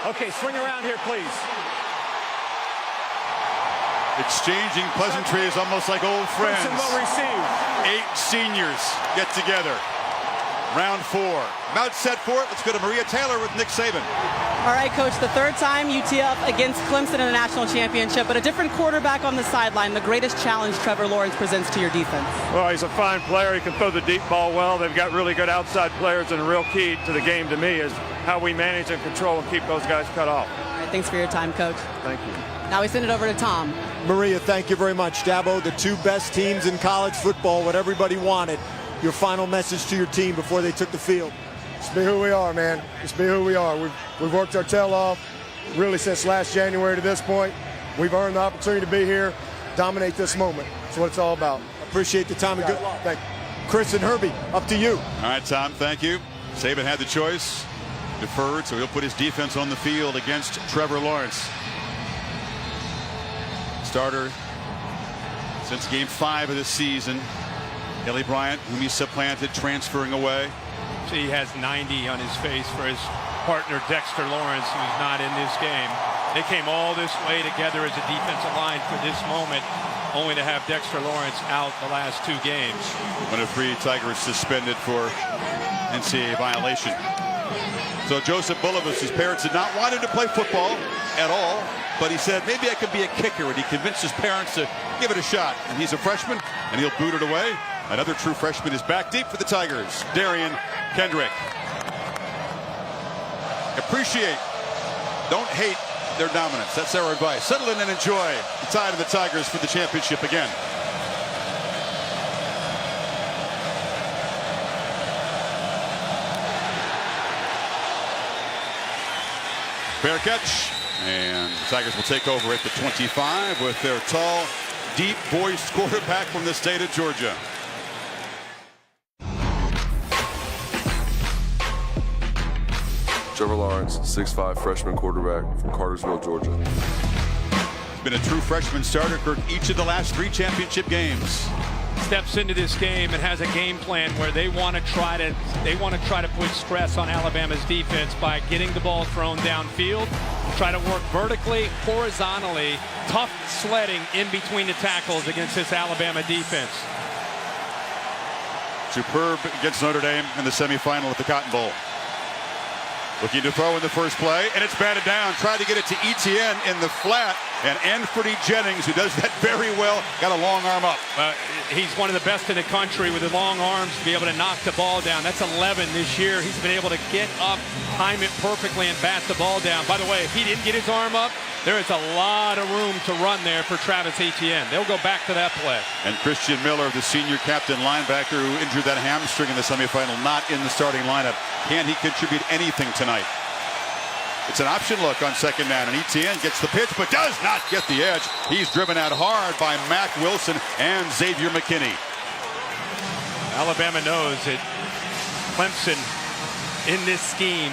Okay, swing around here, please. Exchanging pleasantries almost like old friends. Clemson will receive. 8 seniors get together. Round 4. Mount set for it. Let's go to Maria Taylor with Nick Saban. All right, Coach, the third time you tee up against Clemson in a national championship, but a different quarterback on the sideline, the greatest challenge Trevor Lawrence presents to your defense. Well, he's a fine player. He can throw the deep ball well. They've got really good outside players, and the real key to the game to me is how we manage and control and keep those guys cut off. All right, thanks for your time, Coach. Thank you. Now we send it over to Tom. Maria, thank you very much. Dabo, the 2 best teams in college football, what everybody wanted. Your final message to your team before they took the field. Just be who we are, man. Just be who we are. We've worked our tail off really since last January to this point. We've earned the opportunity to be here, dominate this moment. That's what it's all about. Appreciate the time and good luck. Thank you. Chris and Herbie, up to you. All right, Tom, thank you. Saban had the choice, deferred, so he'll put his defense on the field against Trevor Lawrence. Starter since game 5 of this season. Ellie Bryant, whom he supplanted, transferring away. He has 90 on his face for his partner Dexter Lawrence, who's not in this game. They came all this way together as a defensive line for this moment, only to have Dexter Lawrence out the last 2 games. 1 of 3 Tigers suspended for NCAA violation. So Joseph Bulovas, his parents did not want him to play football at all, but he said maybe I could be a kicker, and he convinced his parents to give it a shot. And he's a freshman, and he'll boot it away. Another true freshman is back deep for the Tigers, Darian Kendrick. Appreciate, don't hate their dominance. That's our advice. Settle in and enjoy the tide of the Tigers for the championship again. Fair catch, and the Tigers will take over at the 25 with their tall, deep-voiced quarterback from the state of Georgia. Trevor Lawrence, 6'5" freshman quarterback from Cartersville, Georgia. Been a true freshman starter for each of the last 3 championship games. Steps into this game and has a game plan where they want to try to put stress on Alabama's defense by getting the ball thrown downfield, try to work vertically, horizontally, tough sledding in between the tackles against this Alabama defense. Superb against Notre Dame in the semifinal at the Cotton Bowl. Looking to throw in the first play, and it's batted down. Tried to get it to Etienne in the flat, and Anfernee Jennings, who does that very well, got a long arm up. He's one of the best in the country with the long arms to be able to knock the ball down. That's 11 this year. He's been able to get up, time it perfectly, and bat the ball down. By the way, if he didn't get his arm up, there is a lot of room to run there for Travis Etienne. They'll go back to that play. And Christian Miller, the senior captain linebacker who injured that hamstring in the semifinal, not in the starting lineup. Can he contribute anything tonight? It's an option look on second down, and Etienne gets the pitch but does not get the edge. He's driven out hard by Mack Wilson and Xavier McKinney. Alabama knows that Clemson in this scheme,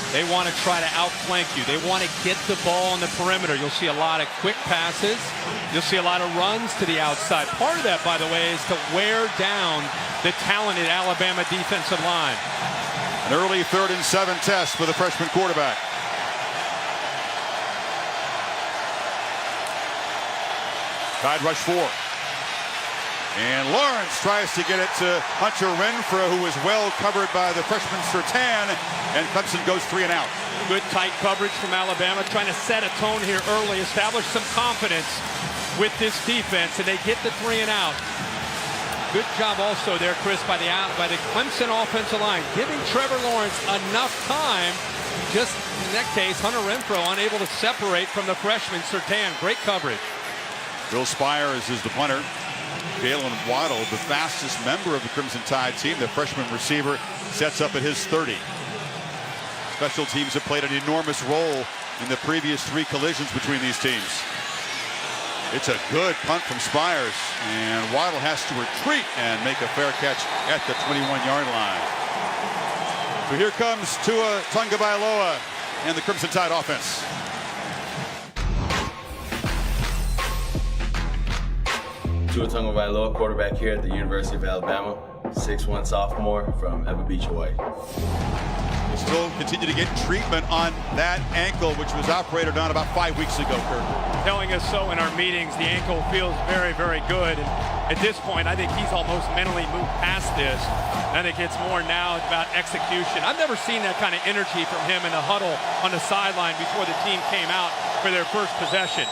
they want to try to outflank you. They want to get the ball on the perimeter. You'll see a lot of quick passes. You'll see a lot of runs to the outside. Part of that, by the way, is to wear down the talented Alabama defensive line. An early 3rd and 7 test for the freshman quarterback. Tide rush 4. And Lawrence tries to get it to Hunter Renfrow, who is well covered by the freshman Surtain, and Clemson goes 3 and out. Good tight coverage from Alabama, trying to set a tone here early, establish some confidence with this defense, and they get the 3 and out. Good job also there, Chris, by the Clemson offensive line, giving Trevor Lawrence enough time. Just in that case, Hunter Renfrow unable to separate from the freshman Surtain. Great coverage. Bill Spires is the punter. Jalen Waddle, the fastest member of the Crimson Tide team, the freshman receiver, sets up at his 30. Special teams have played an enormous role in the previous 3 collisions between these teams. It's a good punt from Spires, and Waddle has to retreat and make a fair catch at the 21-yard line. So here comes Tua Tagovailoa and the Crimson Tide offense. Tua Tagovailoa, quarterback here at the University of Alabama, 6'1" sophomore from Pebble Beach, Hawaii. still continue to get treatment on that ankle, which was operated on about 5 weeks ago, Kirk. Telling us so in our meetings. The ankle feels very, very good. And at this point, I think he's almost mentally moved past this. I think it's more now about execution. I've never seen that kind of energy from him in the huddle on the sideline before the team came out for their first possession.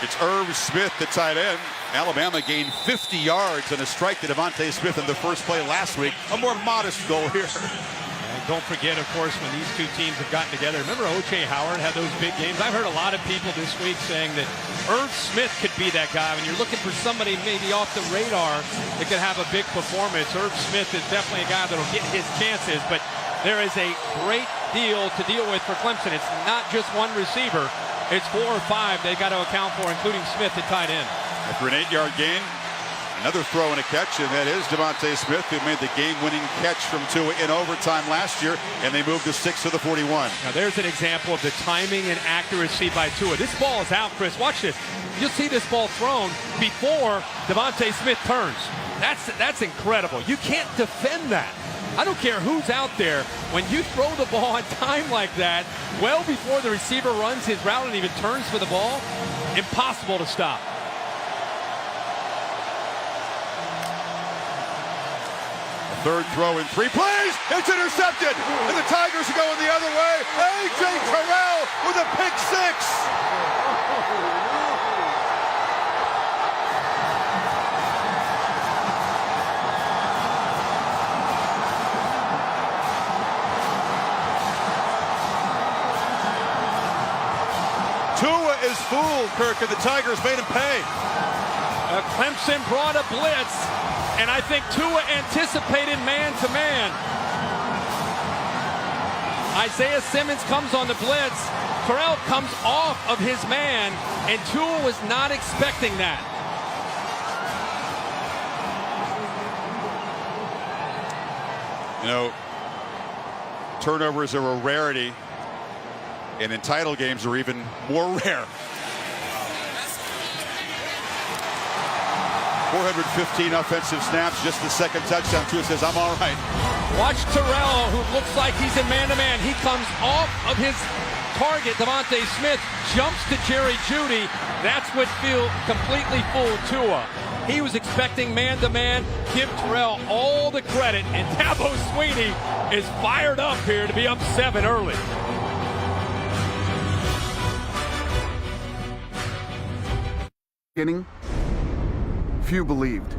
It's Irv Smith, the tight end. Alabama gained 50 yards on a strike to Devontae Smith in the first play last week. A more modest goal here. And don't forget, of course, when these two teams have gotten together. Remember O.J. Howard had those big games? I've heard a lot of people this week saying that Irv Smith could be that guy. When you're looking for somebody maybe off the radar that could have a big performance, Irv Smith is definitely a guy that will get his chances. But there is a great deal to deal with for Clemson. It's not just one receiver. It's 4 or 5 they got to account for, including Smith at tight end. After an 8-yard gain, another throw and a catch, and that is Devontae Smith, who made the game-winning catch from Tua in overtime last year, and they moved to 6 to the 41. Now there's an example of the timing and accuracy by Tua. This ball is out, Chris. Watch this. You'll see this ball thrown before Devontae Smith turns. That's incredible. You can't defend that. I don't care who's out there. When you throw the ball on time like that, well before the receiver runs his route and even turns for the ball, impossible to stop. Third throw in 3 plays. It's intercepted. And the Tigers are going the other way. A.J. Terrell with a pick 6. Tua is fooled, Kirk, and the Tigers made him pay. Clemson brought a blitz, and I think Tua anticipated man-to-man. Isaiah Simmons comes on the blitz. Terrell comes off of his man, and Tua was not expecting that. You know, turnovers are a rarity, and in title games are even more rare. 415 offensive snaps, just the second touchdown. Tua says, I'm all right. Watch Terrell, who looks like he's in man-to-man. He comes off of his target, Devontae Smith, jumps to Jerry Jeudy. That's what completely fooled Tua. He was expecting man-to-man. Give Terrell all the credit, and Dabo Swinney is fired up here to be up 7 early. Beginning, few believed,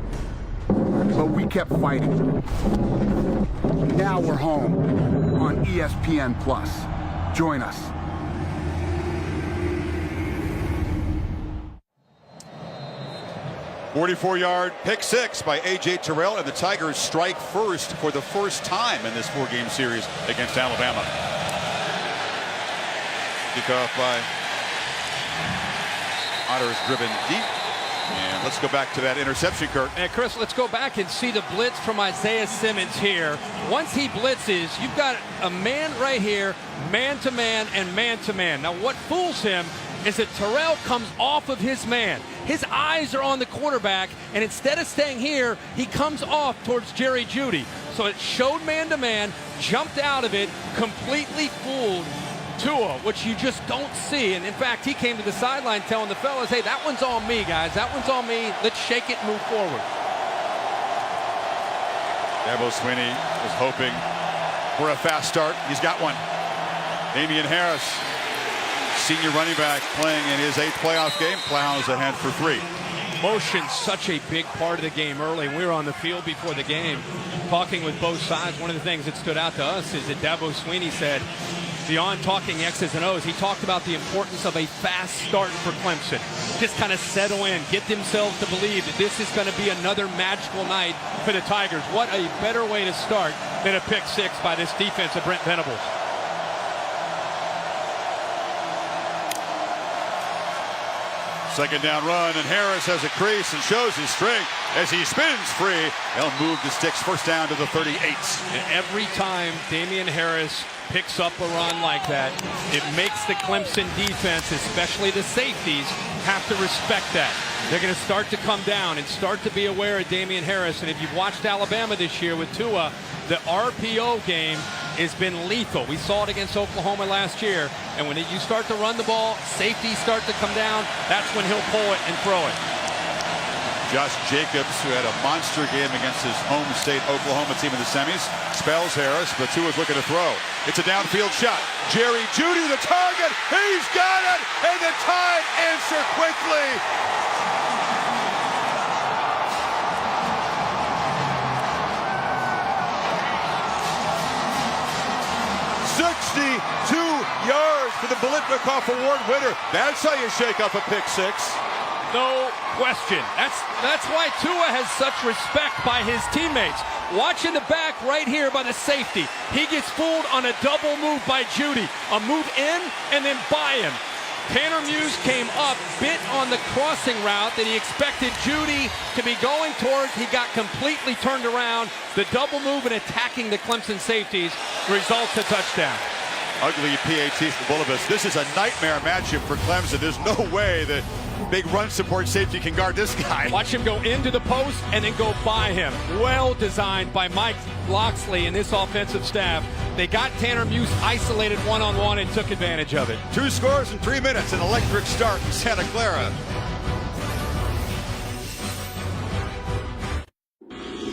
but we kept fighting. Now we're home on ESPN+. Join us. "44-yard pick 6 by A.J. Terrell, and the Tigers strike first for the first time in this 4-game series against Alabama. Kickoff by Otters, driven deep. And let's go back to that interception, Kirk. And Chris, let's go back and see the blitz from Isaiah Simmons here. Once he blitzes, you've got a man right here, man-to-man and man-to-man. Now what fools him is that Terrell comes off of his man. His eyes are on the quarterback, and instead of staying here, he comes off towards Jerry Jeudy. So it showed man-to-man, jumped out of it, completely fooled Tua, which you just don't see. And in fact, he came to the sideline telling the fellas, hey, that one's on me, guys. That one's on me. Let's shake it and move forward. Dabo Swinney was hoping for a fast start. He's got one. Damian Harris, senior running back, playing in his 8th playoff game, plows ahead for 3. Motion's such a big part of the game early. We were on the field before the game talking with both sides. One of the things that stood out to us is that Dabo Swinney said, beyond talking X's and O's, he talked about the importance of a fast start for Clemson. Just kind of settle in, get themselves to believe that this is going to be another magical night for the Tigers. What a better way to start than a pick 6 by this defense of Brent Venables. Second down run, and Harris has a crease and shows his strength as he spins free. They'll move the sticks first down to the 38. And every time Damian Harris picks up a run like that, it makes the Clemson defense, especially the safeties, have to respect that. They're going to start to come down and start to be aware of Damian Harris. And if you've watched Alabama this year with Tua, the RPO game has been lethal. We saw it against Oklahoma last year. And when you start to run the ball, safeties start to come down, that's when he'll pull it and throw it. Josh Jacobs, who had a monster game against his home state Oklahoma team in the semis, spells Harris, but Tua's looking to throw. It's a downfield shot. Jerry Jeudy, the target. He's got it, and the Tide answer quickly. yards for the Biletnikoff Award winner. That's how you shake up a pick six. No question. That's why Tua has such respect by his teammates. Watch in the back right here by the safety. He gets fooled on a double move by Jeudy. A move in and then by him. Tanner Muse came up, bit on the crossing route that he expected Jeudy to be going towards. He got completely turned around. The double move and attacking the Clemson safeties results a touchdown. Ugly PAT for Bullivus. This is a nightmare matchup for Clemson. There's no way that big run support safety can guard this guy. Watch him go into the post and then go by him. Well designed by Mike Loxley and this offensive staff. They got Tanner Muse isolated one-on-one and took advantage of it. 2 scores in 3 minutes. An electric start in Santa Clara.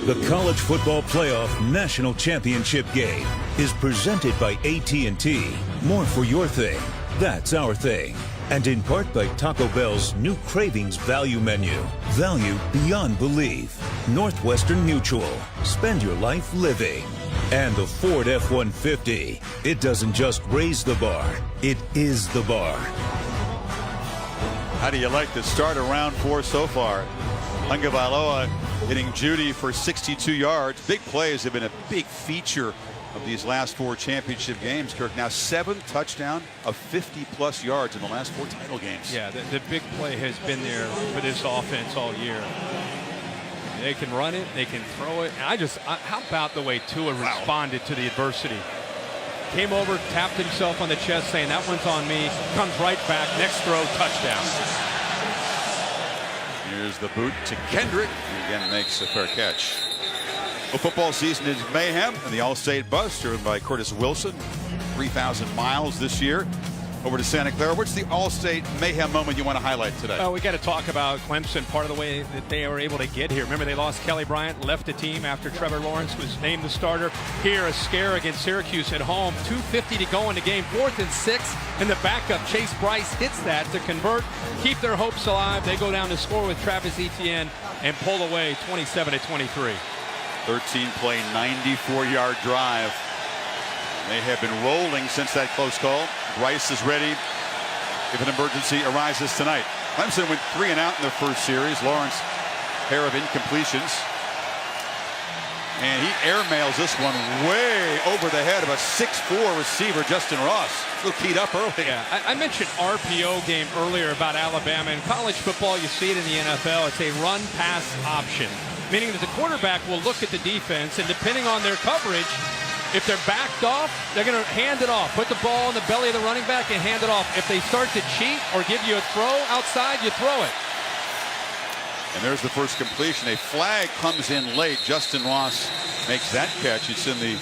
The College Football Playoff National Championship game is presented by AT&T. More for your thing. That's our thing. And in part by Taco Bell's new Cravings Value Menu. Value beyond belief. Northwestern Mutual. Spend your life living. And the Ford F-150. It doesn't just raise the bar, it is the bar. How do you like the start of round 4 so far? Tagovailoa hitting Jeudy for 62 yards. Big plays have been a big feature of these last 4 championship games. Kirk, now 7th touchdown of 50-plus yards in the last 4 title games. Yeah, the big play has been there for this offense all year. They can run it, they can throw it. And how about the way Tua responded to the adversity? Came over, tapped himself on the chest saying, that one's on me, comes right back, next throw, touchdown. Here's the boot to Kendrick, who again makes a fair catch. The football season is mayhem, and the All-State bus driven by Curtis Wilson, 3,000 miles this year. Over to Santa Clara. What's the All-State mayhem moment you want to highlight today? Well, we got to talk about Clemson, part of the way that they were able to get here. Remember, they lost Kelly Bryant, left the team after Trevor Lawrence was named the starter. Here, a scare against Syracuse at home. 2:50 to go in the game, 4th and 6. And the backup, Chase Bryce, hits that to convert, keep their hopes alive. They go down to score with Travis Etienne and pull away 27-23. 13-play, 94-yard drive. They have been rolling since that close call. Bryce is ready if an emergency arises tonight. Clemson went 3 and out in their first series. Lawrence, pair of incompletions. And he airmails this one way over the head of a 6'4 receiver, Justin Ross. A little keyed up early. Yeah, I mentioned RPO game earlier about Alabama. In college football, you see it in the NFL. It's a run-pass option, meaning that the quarterback will look at the defense, and depending on their coverage, if they're backed off, they're going to hand it off. Put the ball in the belly of the running back and hand it off. If they start to cheat or give you a throw outside, you throw it. And there's the first completion. A flag comes in late. Justin Ross makes that catch. It's in the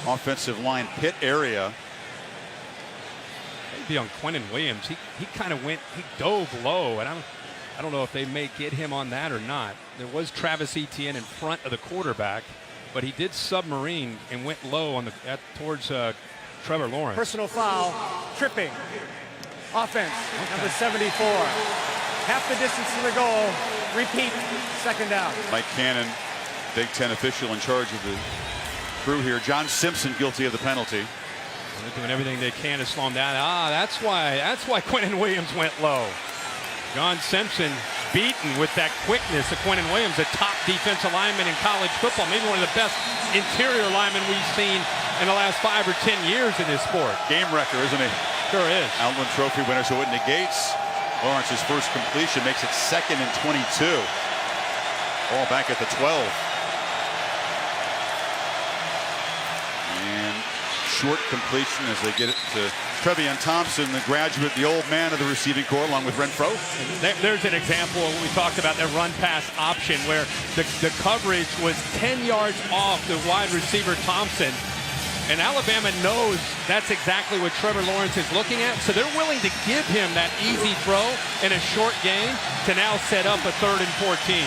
offensive line pit area. Maybe on Quentin Williams. He kind of went, he dove low, and I don't know if they may get him on that or not. There was Travis Etienne in front of the quarterback, but he did submarine and went low on towards Trevor Lawrence. Personal foul, tripping. Offense, number 74. Half the distance to the goal. Repeat, 2nd down. Mike Cannon, Big Ten official in charge of the crew here. John Simpson guilty of the penalty. They're doing everything they can to slow him down. That's why Quentin Williams went low. John Simpson beaten with that quickness of Quentin Williams, a top defensive lineman in college football, maybe one of the best interior linemen we've seen in the last 5 or 10 years in this sport. Game wrecker, isn't he? Sure is. Outland Trophy winner, so it negates Lawrence's first completion, makes it 2nd and 22. Ball back at the 12. And short completion as they get it to Trevion Thompson, the graduate, the old man of the receiving corps, along with Renfro. There's an example of what we talked about, that run pass option where the coverage was 10 yards off the wide receiver Thompson. And Alabama knows that's exactly what Trevor Lawrence is looking at. So they're willing to give him that easy throw in a short game to now set up a 3rd and 14.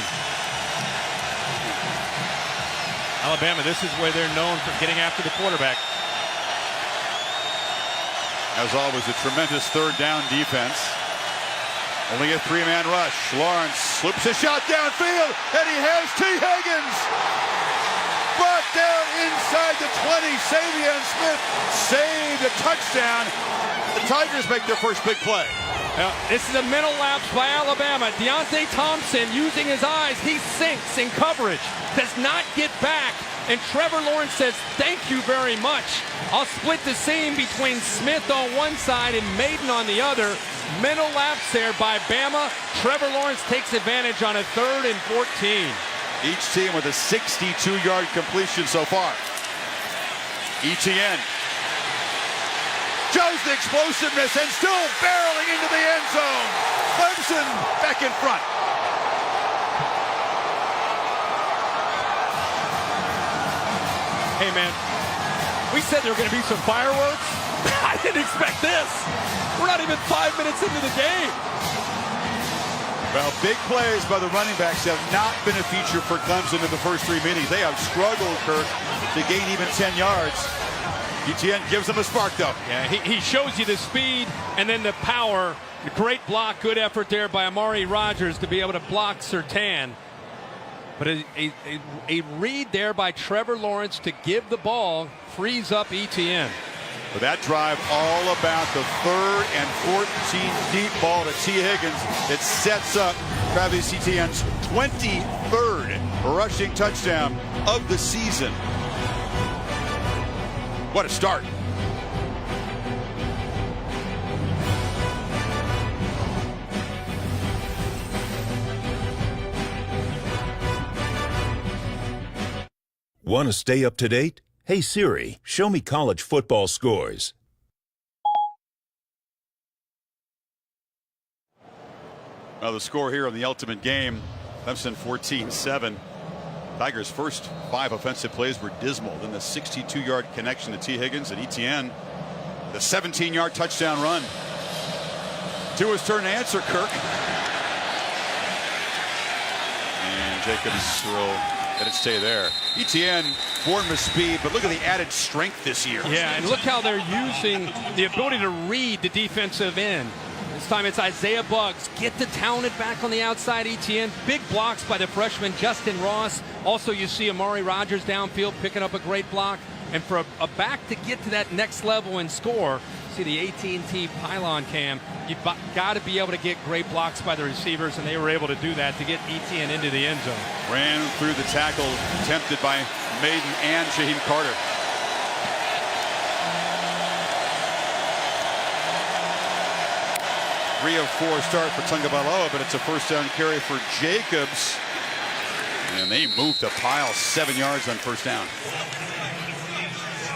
Alabama, this is where they're known for getting after the quarterback. As always, a tremendous 3rd down defense. Only a 3-man rush. Lawrence slips a shot downfield, and he has T. Higgins. Brought down inside the 20. Savion Smith saved a touchdown. The Tigers make their first big play. Now, this is a mental lapse by Alabama. Deontay Thompson, using his eyes, he sinks in coverage, does not get back. And Trevor Lawrence says, thank you very much. I'll split the seam between Smith on one side and Maiden on the other. Mental lapse there by Bama. Trevor Lawrence takes advantage on a 3rd and 14. Each team with a 62-yard completion so far. Etienne shows the explosiveness and still barreling into the end zone. Clemson back in front. Hey, man, we said there were going to be some fireworks. I didn't expect this. We're not even 5 minutes into the game. Well, big plays by the running backs have not been a feature for Clemson in the first 3 meetings. They have struggled, Kirk, to gain even 10 yards. Etienne gives them a spark, though. Yeah, he shows you the speed and then the power. Great block, good effort there by Amari Rodgers to be able to block Surtain. But a read there by Trevor Lawrence to give the ball frees up Etienne. But that drive all about the 3rd and 14 deep ball to T. Higgins. It sets up Travis Etienne's 23rd rushing touchdown of the season. What a start. Want to stay up to date? Hey Siri, show me college football scores. Well, the score here of the ultimate game, Clemson 14-7. Tigers' first 5 offensive plays were dismal. Then the 62-yard connection to T. Higgins and Etienne. The 17-yard touchdown run. Tua's turn to answer, Kirk. And Jacobs will let it stay there. Etienne, born with speed, but look at the added strength this year. Yeah, and look how they're using the ability to read the defensive end. This time it's Isaiah Buggs. Get the talented back on the outside, Etienne. Big blocks by the freshman Justin Ross. Also, you see Amari Rodgers downfield picking up a great block. And for a back to get to that next level and score, see the AT&T pylon cam, you've got to be able to get great blocks by the receivers, and they were able to do that to get Etienne into the end zone. Ran through the tackle attempted by Maiden and Shaheem Carter. Three of 4 start for Tagovailoa, but it's a first down carry for Jacobs. And they moved the pile 7 yards on first down.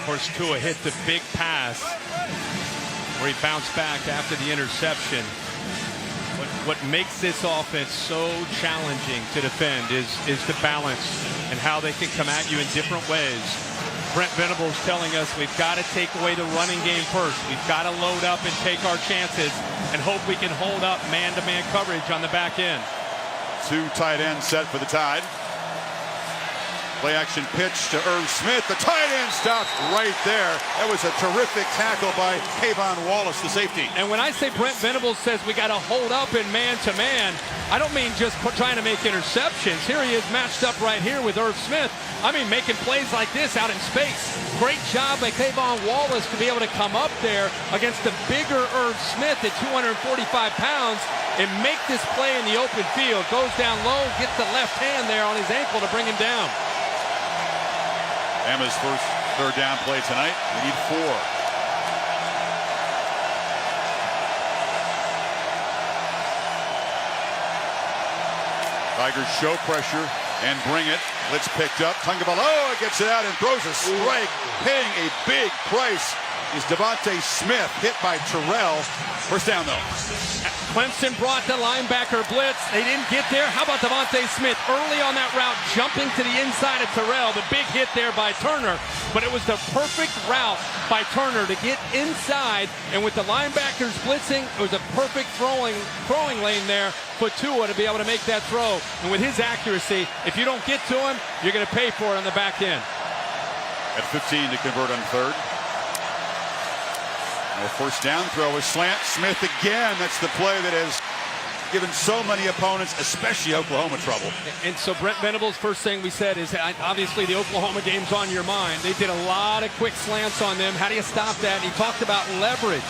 Of course, Tua hit the big pass where he bounced back after the interception. What makes this offense so challenging to defend is the balance and how they can come at you in different ways. Brent Venables telling us we've got to take away the running game first. We've got to load up and take our chances and hope we can hold up man-to-man coverage on the back end. 2 tight ends set for the Tide. Play action pitch to Irv Smith. The tight end stopped right there. That was a terrific tackle by Kayvon Wallace, the safety. And when I say Brent Venables says we got to hold up in man-to-man, I don't mean just trying to make interceptions. Here he is matched up right here with Irv Smith. I mean making plays like this out in space. Great job by Kayvon Wallace to be able to come up there against the bigger Irv Smith at 245 pounds and make this play in the open field. Goes down low, gets the left hand there on his ankle to bring him down. Emma's first 3rd down play tonight. We need 4. Tigers show pressure and bring it. Blitz picked up. Tagovailoa gets it out and throws a strike, paying a big price is Devontae Smith, hit by Terrell. First down, though. Clemson brought the linebacker blitz. They didn't get there. How about Devontae Smith early on that route, jumping to the inside of Terrell? The big hit there by Turner, but it was the perfect route by Turner to get inside, and with the linebackers blitzing, it was a perfect throwing lane there for Tua to be able to make that throw. And with his accuracy, if you don't get to him, you're going to pay for it on the back end. At 15 to convert on third. No first down throw, a slant. Smith again. That's the play that has given so many opponents, especially Oklahoma, trouble. And so Brent Venables, first thing we said is obviously the Oklahoma game's on your mind. They did a lot of quick slants on them. How do you stop that? And he talked about leverage.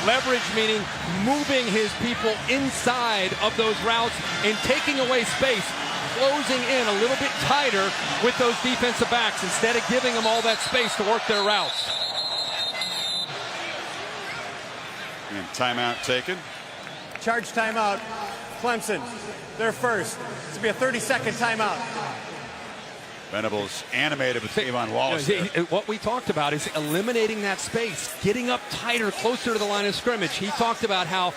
Leverage meaning moving his people inside of those routes and taking away space, closing in a little bit tighter with those defensive backs instead of giving them all that space to work their routes. And timeout taken. Charge timeout. Clemson, they're first. It's going to be a 30-second timeout. Venables animated with Kayvon Wallace. What we talked about is eliminating that space, getting up tighter, closer to the line of scrimmage. He talked about how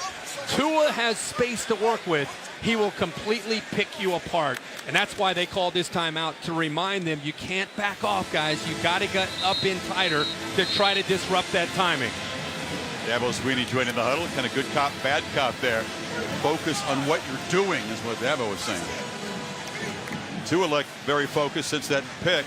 Tua has space to work with. He will completely pick you apart. And that's why they called this timeout, to remind them you can't back off, guys. You got to get up in tighter to try to disrupt that timing. Dabo Swinney joining the huddle. Kind of good cop, bad cop there. Focus on what you're doing is what Dabo was saying. Tua looked very focused since that pick.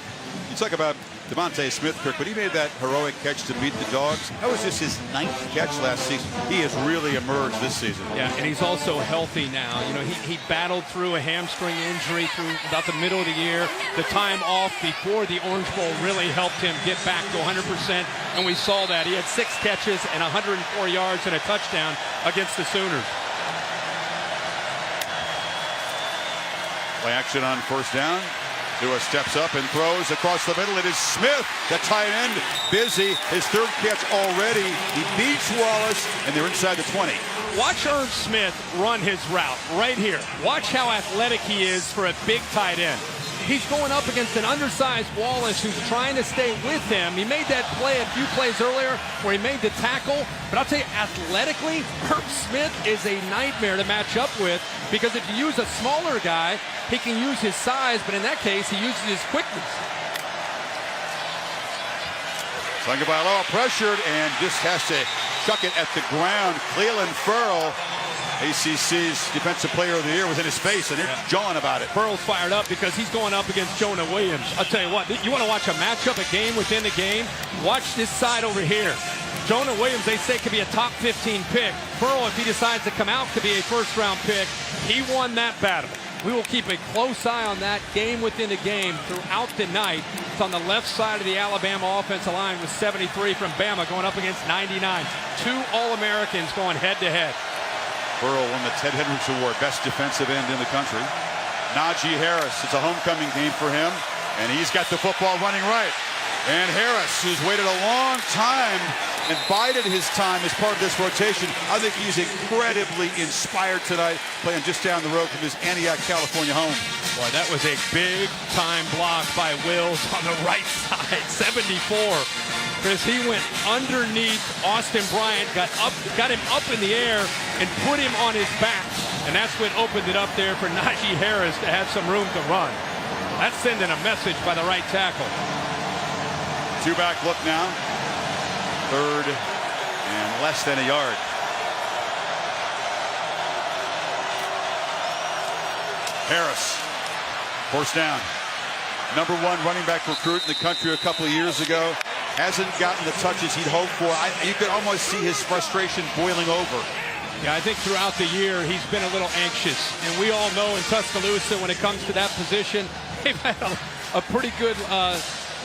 You talk about Devontae Smith, Kirk, but he made that heroic catch to beat the Dogs. That was just his 9th catch last season. He has really emerged this season. Yeah, and he's also healthy now. You know, he battled through a hamstring injury through about the middle of the year. The time off before the Orange Bowl really helped him get back to 100%, and we saw that. He had 6 catches and 104 yards and a touchdown against the Sooners. Play action on first down. Tua steps up and throws across the middle. It is Smith, the tight end, busy. His 3rd catch already. He beats Wallace, and they're inside the 20. Watch Irv Smith run his route right here. Watch how athletic he is for a big tight end. He's going up against an undersized Wallace who's trying to stay with him. He made that play a few plays earlier where he made the tackle. But I'll tell you, athletically, Irv Smith is a nightmare to match up with, because if you use a smaller guy, he can use his size, but in that case, he uses his quickness. Tagovailoa pressured and just has to chuck it at the ground. Clelin Ferrell, ACC's Defensive Player of the Year, was in his face, and they're jawing about it. Ferrell's fired up because he's going up against Jonah Williams. I'll tell you what, you want to watch a matchup, a game within the game? Watch this side over here. Jonah Williams, they say, could be a top 15 pick. Ferrell, if he decides to come out, could be a first-round pick. He won that battle. We will keep a close eye on that game within the game throughout the night. It's on the left side of the Alabama offensive line with 73 from Bama going up against 99. 2 All-Americans going head-to-head. Burrow won the Ted Hendricks Award, best defensive end in the country. Najee Harris, it's a homecoming game for him, and he's got the football running right. And Harris, who's waited a long time and bided his time as part of this rotation, I think he's incredibly inspired tonight, playing just down the road from his Antioch, California home. Boy, that was a big-time block by Wills on the right side, 74. Chris, he went underneath Austin Bryant, got him up in the air, and put him on his back. And that's what opened it up there for Najee Harris to have some room to run. That's sending a message by the right tackle. 2-back look now. 3rd and less than a yard. Harris, first down. #1 running back recruit in the country a couple of years ago. Hasn't gotten the touches he'd hoped for. You could almost see his frustration boiling over. Yeah, I think throughout the year he's been a little anxious. And we all know in Tuscaloosa, when it comes to that position, they've had a pretty good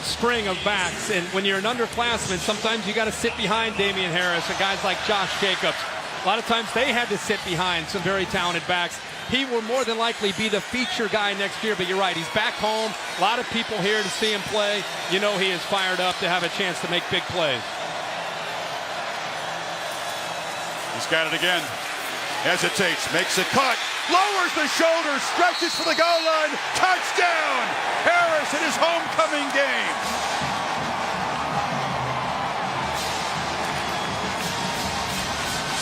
string of backs. And when you're an underclassman, sometimes you got to sit behind Damian Harris and guys like Josh Jacobs. A lot of times they had to sit behind some very talented backs. He will more than likely be the feature guy next year, but you're right, he's back home. A lot of people here to see him play. You know he is fired up to have a chance to make big plays. He's got it again. Hesitates, makes a cut, lowers the shoulders, stretches for the goal line. Touchdown! Harris in his homecoming game.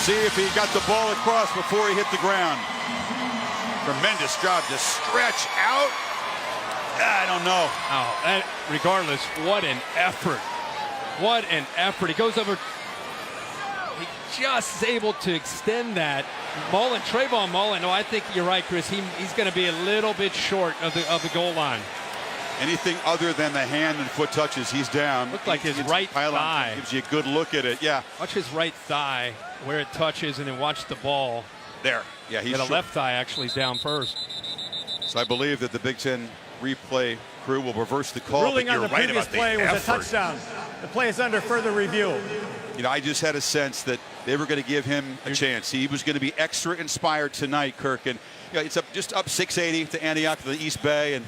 see if he got the ball across before he hit the ground. Tremendous job to stretch out. I don't know. Oh, regardless, what an effort. What an effort. He goes over. He just is able to extend that. Mullen, Trayvon Mullen. No, I think you're right, Chris. He's going to be a little bit short of the goal line. Anything other than the hand and foot touches, he's down. Looked like his right thigh. Gives you a good look at it. Yeah. Watch his right thigh where it touches, and then watch the ball. There. Yeah, he's the left thigh actually is down first. So I believe that the Big Ten replay crew will reverse the call. Ruling on the previous play was a touchdown. The play is under further review. You know, I just had a sense that they were going to give him a chance. He was going to be extra inspired tonight, Kirk. And you know, it's just up 680 to Antioch to the East Bay, and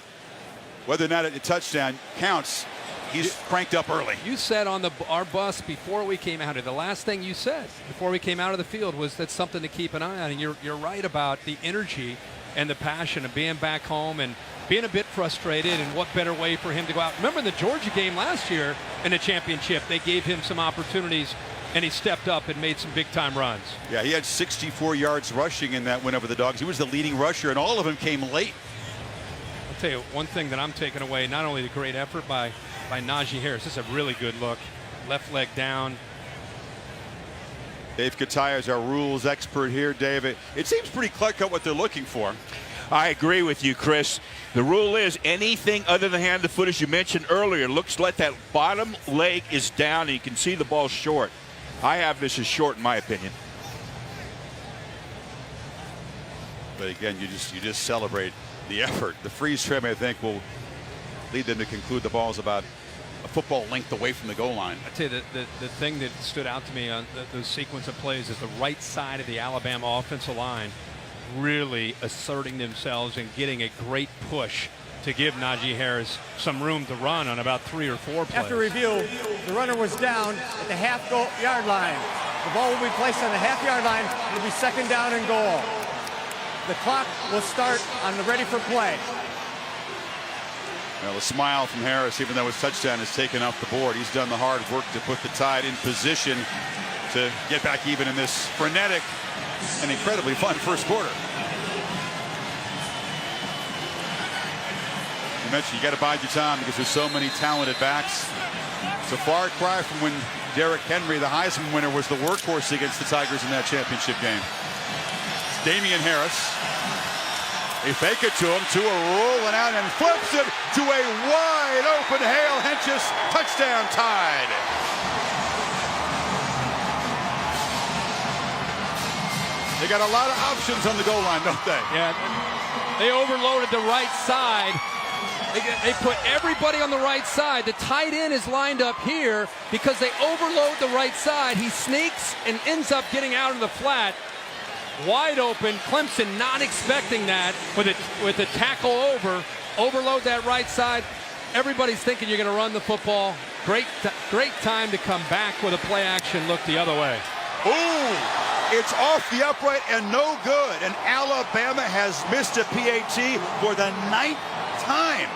whether or not a touchdown counts, he's cranked up early. You said on our bus before we came out of the last thing you said before we came out of the field was that's something to keep an eye on. And you're right about the energy and the passion of being back home and being a bit frustrated, and what better way for him to go out. Remember in the Georgia game last year in the championship, they gave him some opportunities and he stepped up and made some big time runs. Yeah, he had 64 yards rushing in that win over the Dogs. He was the leading rusher, and all of them came late. I'll tell you one thing that I'm taking away, not only the great effort by Najee Harris, this is a really good look. Left leg down. Dave Kataya is our rules expert here, David. It seems pretty clear-cut what they're looking for. I agree with you, Chris. The rule is anything other than hand to foot, as you mentioned earlier, looks like that bottom leg is down and you can see the ball short. I have this as short in my opinion. But again, you just celebrate the effort. The freeze trim, I think, will lead them to conclude the ball is about a football length away from the goal line. I'd say that the thing that stood out to me on the sequence of plays is the right side of the Alabama offensive line really asserting themselves and getting a great push to give Najee Harris some room to run on about 3 or 4 plays. After review, the runner was down at the half-yard line. The ball will be placed on the half-yard line. It will be second down and goal. The clock will start on the ready for play. Well, a smile from Harris, even though his touchdown is taken off the board. He's done the hard work to put the Tide in position to get back even in this frenetic and incredibly fun first quarter. You mentioned you got to bide your time because there's so many talented backs. It's a far cry from when Derrick Henry, the Heisman winner, was the workhorse against the Tigers in that championship game. It's Damian Harris. They fake it to him. Tua rolling out and flips it to a wide open Hale Henches touchdown. Tide. They got a lot of options on the goal line, don't they? Yeah, they overloaded the right side. They put everybody on the right side. The tight end is lined up here because they overload the right side. He sneaks and ends up getting out of the flat. Wide open. Clemson not expecting that with a tackle overload that right side. Everybody's thinking you're going to run the football. Great time to come back with a play action look the other way. Ooh, it's off the upright and no good. And Alabama has missed a PAT for the 9th time.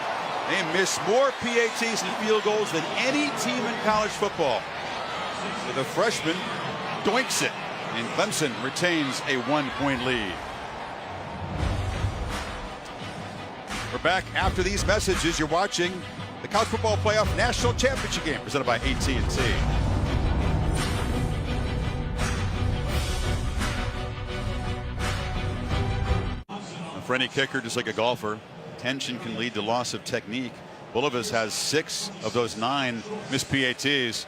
They miss more PATs and field goals than any team in college football. So the freshman doinks it, and Clemson retains a 1-point lead. We're back after these messages. You're watching the College Football Playoff National Championship game presented by AT&T. For any kicker, just like a golfer, tension can lead to loss of technique. Bulovis has 6 of those 9 missed PATs.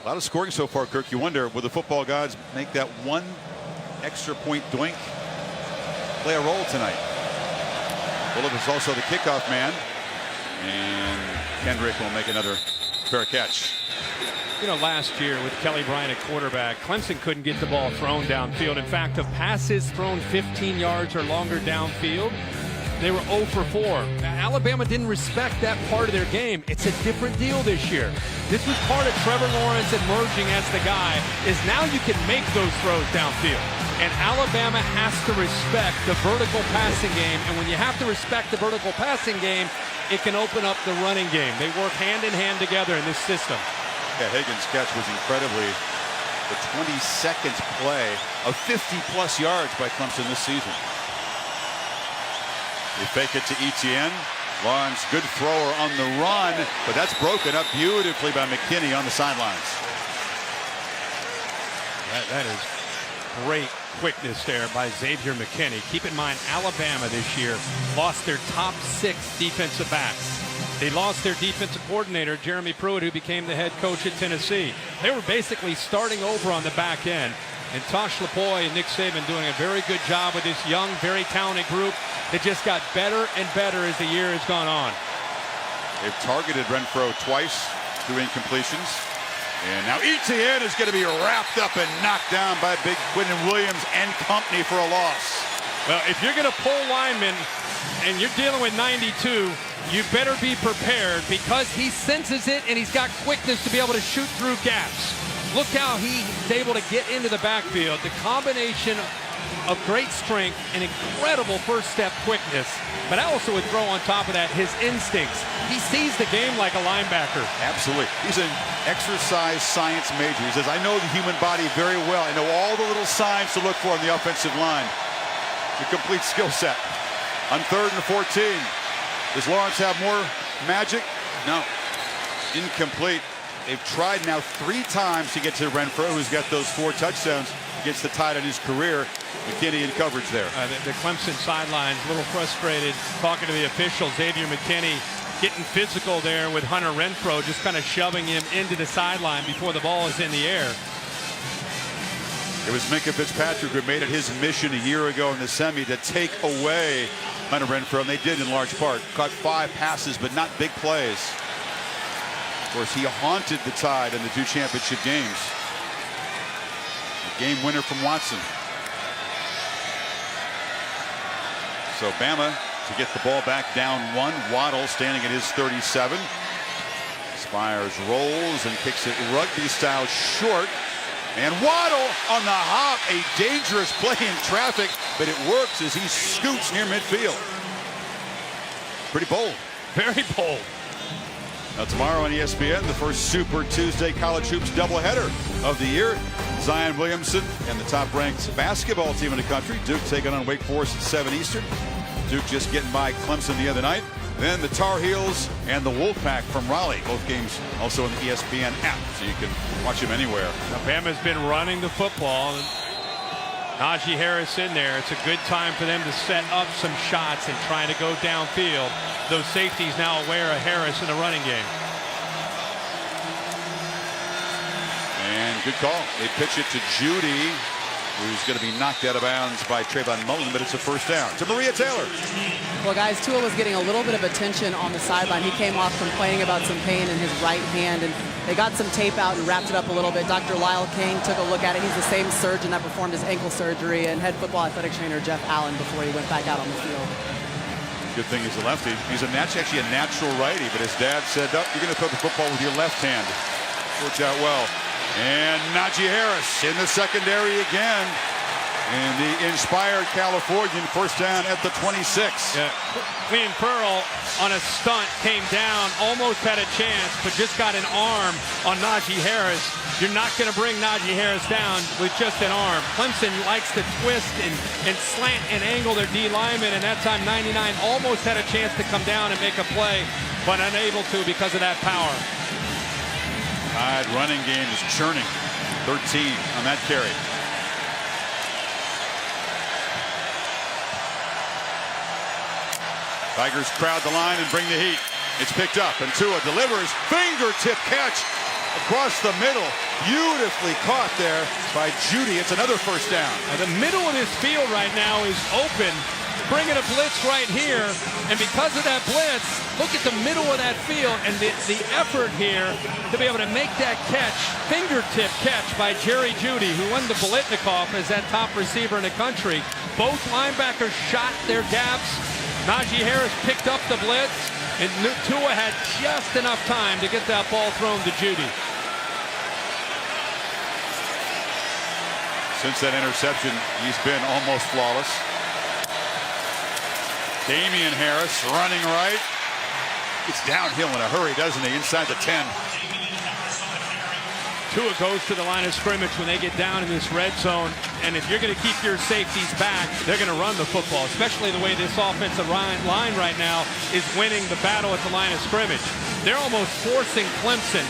A lot of scoring so far, Kirk. You wonder, will the football gods make that one extra point doink play a role tonight? Bulovis also the kickoff man. And Kendrick will make another fair catch. You know, last year with Kelly Bryant at quarterback, Clemson couldn't get the ball thrown downfield. In fact, of passes thrown 15 yards or longer downfield, they were 0 for 4. Alabama didn't respect that part of their game. It's a different deal this year. This was part of Trevor Lawrence emerging as the guy, is now you can make those throws downfield. And Alabama has to respect the vertical passing game. And when you have to respect the vertical passing game, it can open up the running game. They work hand in hand together in this system. Yeah, Higgins' catch was incredibly The 22nd play of 50-plus yards by Clemson this season. They fake it to Etienne. Lawrence, good thrower on the run, but that's broken up beautifully by McKinney on the sidelines. That is great quickness there by Xavier McKinney. Keep in mind, Alabama this year lost their top 6 defensive backs. They lost their defensive coordinator, Jeremy Pruitt, who became the head coach at Tennessee. They were basically starting over on the back end. And Tosh Lapoy and Nick Saban doing a very good job with this young, very talented group that just got better and better as the year has gone on. They've targeted Renfro twice through incompletions. And now Etienne is going to be wrapped up and knocked down by big Quinton Williams and company for a loss. Well, if you're going to pull linemen and you're dealing with 92, you better be prepared because he senses it and he's got quickness to be able to shoot through gaps. Look how he's able to get into the backfield. The combination of great strength and incredible first step quickness. But I also would throw on top of that his instincts. He sees the game like a linebacker. Absolutely. He's an exercise science major. He says, I know the human body very well. I know all the little signs to look for on the offensive line. The complete skill set. On 3rd and 14. Does Lawrence have more magic? No. Incomplete. They've tried now 3 times to get to Renfro, who's got those 4 touchdowns against the tide in his career. McKinney in coverage there. The Clemson sidelines a little frustrated talking to the official. Xavier McKinney getting physical there with Hunter Renfro, just kind of shoving him into the sideline before the ball is in the air. It was Minkah Fitzpatrick who made it his mission a year ago in the semi to take away Hunter Renfro, and they did in large part. Caught 5 passes, but not big plays. Of course, he haunted the Tide in the 2 championship games. A game winner from Watson. So Bama to get the ball back down 1. Waddle standing at his 37. Spires rolls and kicks it rugby style short. And Waddle on the hop, a dangerous play in traffic, but it works as he scoots near midfield. Pretty bold. Very bold. Now tomorrow on ESPN, the first Super Tuesday College Hoops doubleheader of the year. Zion Williamson and the top-ranked basketball team in the country. Duke taking on Wake Forest at 7 Eastern. Duke just getting by Clemson the other night. Then the Tar Heels and the Wolfpack from Raleigh. Both games also on the ESPN app, so you can watch them anywhere. Now, Bama's been running the football. Najee Harris in there. It's a good time for them to set up some shots and trying to go downfield. Those safeties now aware of Harris in the running game. And good call. They pitch it to Judy, who's going to be knocked out of bounds by Trayvon Mullen, but it's a first down. To Maria Taylor. Well, guys, Tua was getting a little bit of attention on the sideline. He came off complaining about some pain in his right hand, and they got some tape out and wrapped it up a little bit. Dr. Lyle King took a look at it. He's the same surgeon that performed his ankle surgery, and head football athletic trainer Jeff Allen before he went back out on the field. Good thing he's a lefty. He's actually a natural righty, but his dad said, oh, you're going to throw the football with your left hand. Worked out well. And Najee Harris in the secondary again. And the inspired Californian first down at the 26. Yeah. Clean Pearl on a stunt came down, almost had a chance, but just got an arm on Najee Harris. You're not going to bring Najee Harris down with just an arm. Clemson likes to twist and slant and angle their D lineman, and that time 99 almost had a chance to come down and make a play, but unable to because of that power. Tide running game is churning. 13 on that carry. Tigers crowd the line and bring the heat. It's picked up, and Tua delivers. Fingertip catch across the middle. Beautifully caught there by Judy. It's another first down. Now, the middle of this field right now is open. Bringing a blitz right here, and because of that blitz, look at the middle of that field and the effort here to be able to make that catch, fingertip catch by Jerry Jeudy, who won the Biletnikoff as that top receiver in the country. Both linebackers shot their gaps. Najee Harris picked up the blitz, and Tua had just enough time to get that ball thrown to Jeudy. Since that interception, he's been almost flawless. Damian Harris running right. Gets downhill in a hurry, doesn't he? Inside the 10. Tua goes to the line of scrimmage when they get down in this red zone. And if you're going to keep your safeties back, they're going to run the football, especially the way this offensive line right now is winning the battle at the line of scrimmage. They're almost forcing Clemson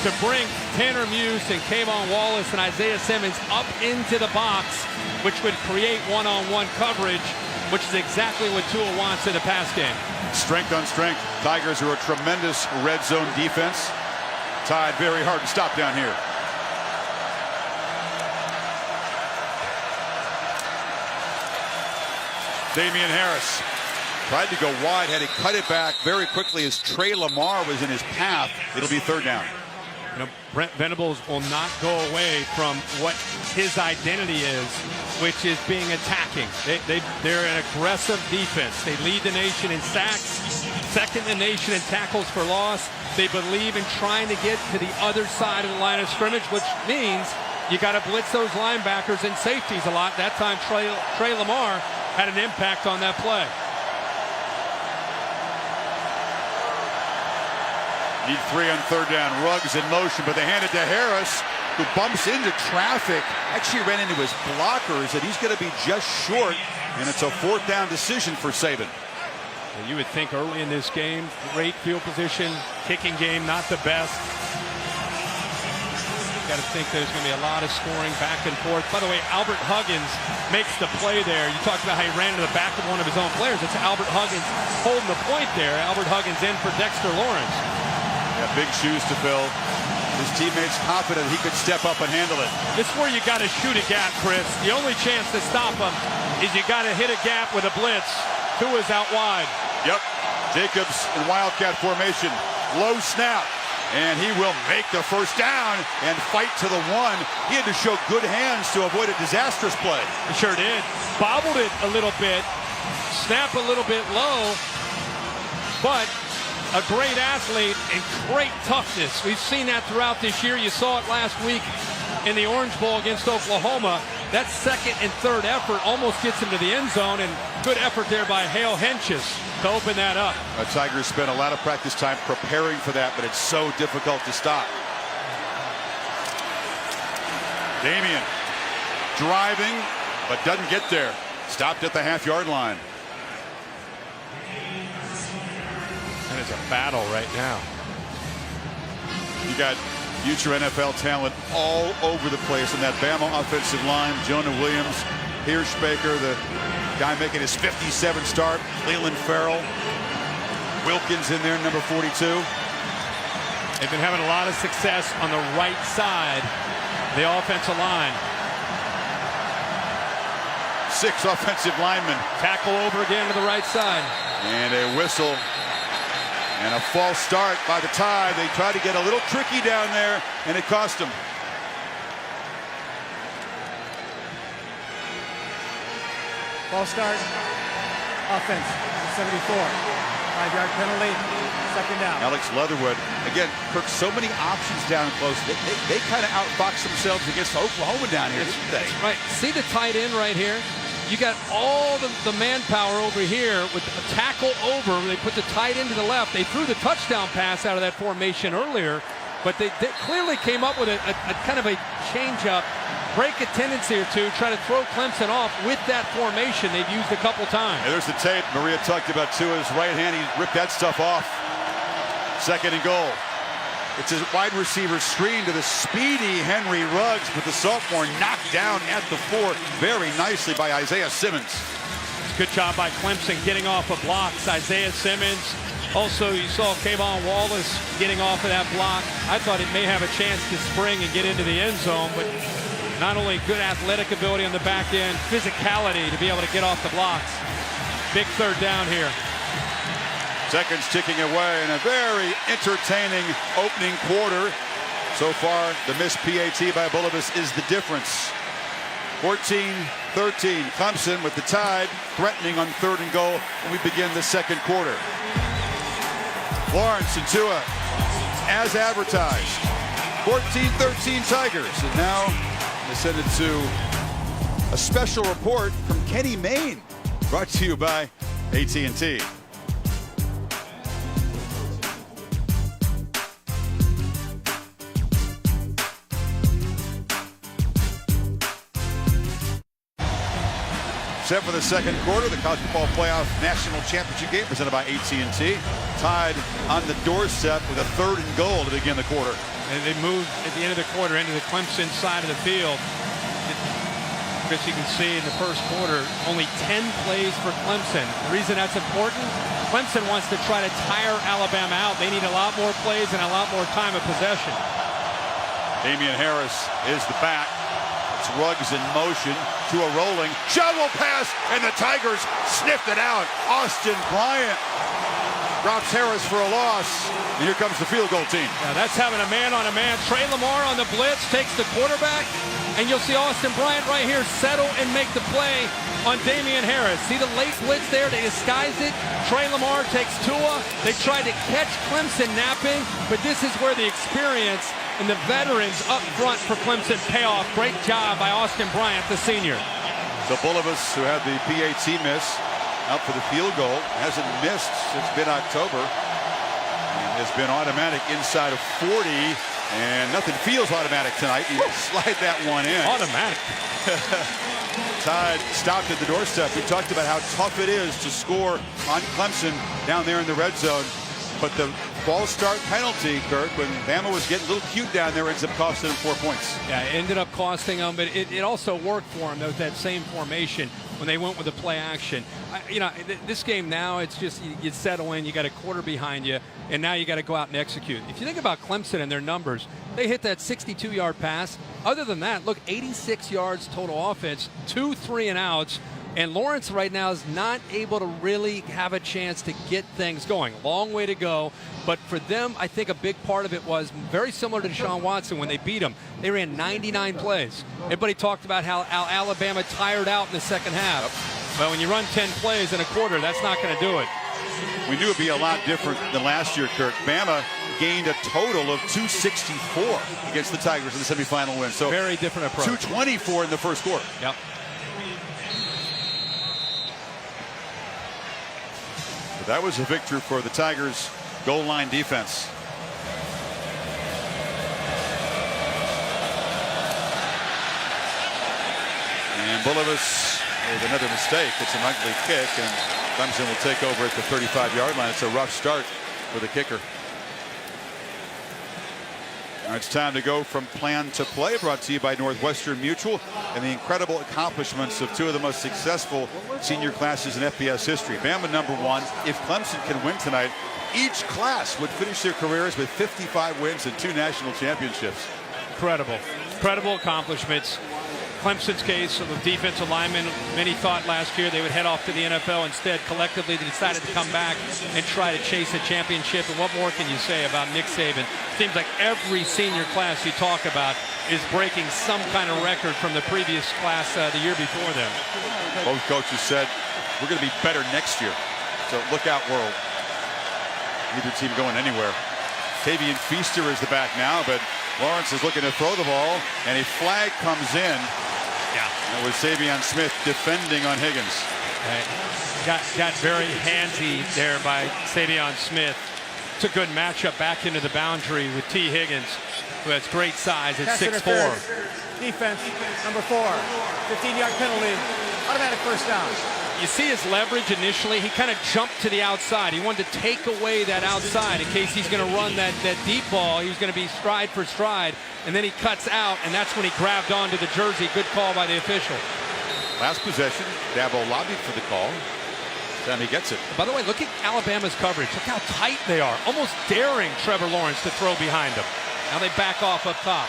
to bring Tanner Muse and Kayvon Wallace and Isaiah Simmons up into the box, which would create one-on-one coverage, which is exactly what Tua wants in a pass game. Strength on strength. Tigers are a tremendous red zone defense. Tide very hard to stop down here. Damian Harris tried to go wide, had to cut it back very quickly as Trey Lamar was in his path. It'll be third down. You know, Brent Venables will not go away from what his identity is, which is being attacking. They're an aggressive defense. They lead the nation in sacks, second in the nation in tackles for loss. They believe in trying to get to the other side of the line of scrimmage, which means you got to blitz those linebackers and safeties a lot. That time Trey Lamar had an impact on that play. Need 3 on third down. Ruggs in motion, but they hand it to Harris, who bumps into traffic. Actually ran into his blockers, and he's going to be just short, and it's a fourth down decision for Saban. Well, you would think early in this game, great field position, kicking game, not the best. Got to think there's going to be a lot of scoring back and forth. By the way, Albert Huggins makes the play there. You talked about how he ran to the back of one of his own players. It's Albert Huggins holding the point there. Albert Huggins in for Dexter Lawrence. Yeah, big shoes to fill. His teammates confident he could step up and handle it. This is where you got to shoot a gap, Chris. The only chance to stop him is you got to hit a gap with a blitz. Tua's out wide. Yep. Jacobs in Wildcat formation. Low snap. And he will make the first down and fight to the one. He had to show good hands to avoid a disastrous play. He sure did. Bobbled it a little bit. Snap a little bit low. But a great athlete and great toughness. We've seen that throughout this year. You saw it last week in the Orange Bowl against Oklahoma. That second and third effort almost gets him to the end zone, and good effort there by Hale Henches to open that up. Tigers spent a lot of practice time preparing for that, but it's so difficult to stop. Damian driving, but doesn't get there. Stopped at the half-yard line. And it's a battle right now. You got future NFL talent all over the place in that Bama offensive line. Jonah Williams, Hirschbaker, the guy making his 57th start. Leland Farrell. Wilkins in there, number 42. They've been having a lot of success on the right side of the offensive line. 6 offensive linemen. Tackle over again to the right side. And a whistle. And a false start by the Tide. They tried to get a little tricky down there, and it cost them. False start. Offense. 74. 5-yard penalty. Second down. Alex Leatherwood. Again, Kirk, so many options down close. They kind of outbox themselves against Oklahoma down here, didn't they? Right. See the tight end right here? You got all the manpower over here with a tackle over. They put the tight end to the left. They threw the touchdown pass out of that formation earlier, but they clearly came up with a kind of a change-up, break a tendency or two, try to throw Clemson off with that formation they've used a couple times. And there's the tape. Maria talked about Tua's right hand. He ripped that stuff off. Second and goal. It's a wide receiver screen to the speedy Henry Ruggs, but the sophomore knocked down at the 4 very nicely by Isaiah Simmons. Good job by Clemson getting off of blocks. Isaiah Simmons. Also, you saw Kayvon Wallace getting off of that block. I thought it may have a chance to spring and get into the end zone, but not only good athletic ability on the back end, physicality to be able to get off the blocks. Big third down here. Seconds ticking away in a very entertaining opening quarter. So far, the missed PAT by Bulovas is the difference. 14-13, Clemson with the Tide threatening on third and goal when we begin the second quarter. Lawrence and Tua, as advertised. 14-13 Tigers. And now they send it to a special report from Kenny Mayne, brought to you by AT&T. Set for the second quarter, the college football playoff national championship game presented by AT&T. Tied on the doorstep with a 3rd and goal to begin the quarter. And they moved at the end of the quarter into the Clemson side of the field. Chris, you can see in the first quarter, only 10 plays for Clemson. The reason that's important, Clemson wants to try to tire Alabama out. They need a lot more plays and a lot more time of possession. Damian Harris is the back. It's Ruggs in motion to a rolling shovel pass, and the Tigers sniffed it out. Austin Bryant drops Harris for a loss. And here comes the field goal team. Now that's having a man-on-a-man. Trey Lamar on the blitz takes the quarterback, and you'll see Austin Bryant right here settle and make the play on Damian Harris. See the late blitz there? They disguised it. Trey Lamar takes Tua. They tried to catch Clemson napping, but this is where the experience and the veterans up front for Clemson pay off. Great job by Austin Bryant, the senior. So Bulovas, who had the PAT miss, out for the field goal, hasn't missed since mid-October. Has been automatic inside of 40, and nothing feels automatic tonight. You slide that one in. Automatic. Tide stopped at the doorstep. We talked about how tough it is to score on Clemson down there in the red zone. But the false start penalty, Kirk, when Bama was getting a little cute down there, ends up costing them 4 points. Yeah, it ended up costing them, but it also worked for them, that same formation when they went with the play action. This game now, it's just you settle in, you got a quarter behind you, and now you got to go out and execute. If you think about Clemson and their numbers, they hit that 62-yard pass. Other than that, look, 86 yards total offense, 2 3-and-outs. And Lawrence right now is not able to really have a chance to get things going. Long way to go. But for them, I think a big part of it was very similar to Deshaun Watson when they beat him. They ran 99 plays. Everybody talked about how Alabama tired out in the second half. But when you run 10 plays in a quarter, that's not going to do it. We knew it'd be a lot different than last year, Kirk. Bama gained a total of 264 against the Tigers in the semifinal win. So very different approach. 224 in the first quarter. Yep. That was a victory for the Tigers' goal line defense. And Bulovas with another mistake. It's an ugly kick, and Clemson will take over at the 35-yard line. It's a rough start for the kicker. Now it's time to go from plan to play, brought to you by Northwestern Mutual and the incredible accomplishments of 2 of the most successful senior classes in FBS history. Bama #1. If Clemson can win tonight, each class would finish their careers with 55 wins and 2 national championships. Incredible accomplishments. Clemson's case of the defensive linemen, many thought last year they would head off to the NFL. Instead, collectively, they decided to come back and try to chase a championship. And what more can you say about Nick Saban? Seems like every senior class you talk about is breaking some kind of record from the previous class the year before them. Both coaches said, we're going to be better next year. So look out, world. Neither team going anywhere. Tavian Feaster is the back now, but Lawrence is looking to throw the ball, and a flag comes in. That was Savion Smith defending on Higgins. Got very handsy there by Savion Smith. It's a good matchup back into the boundary with T. Higgins, who has great size at 6'4". Defense, number 4. 15-yard penalty. Automatic first down. You see his leverage initially. He kind of jumped to the outside. He wanted to take away that outside in case he's going to run that deep ball. He was going to be stride for stride, and then he cuts out, and that's when he grabbed onto the jersey. Good call by the official. Last possession, Dabo lobbied for the call. Time he gets it. By the way, look at Alabama's coverage. Look how tight they are, almost daring Trevor Lawrence to throw behind him. Now they back off up top.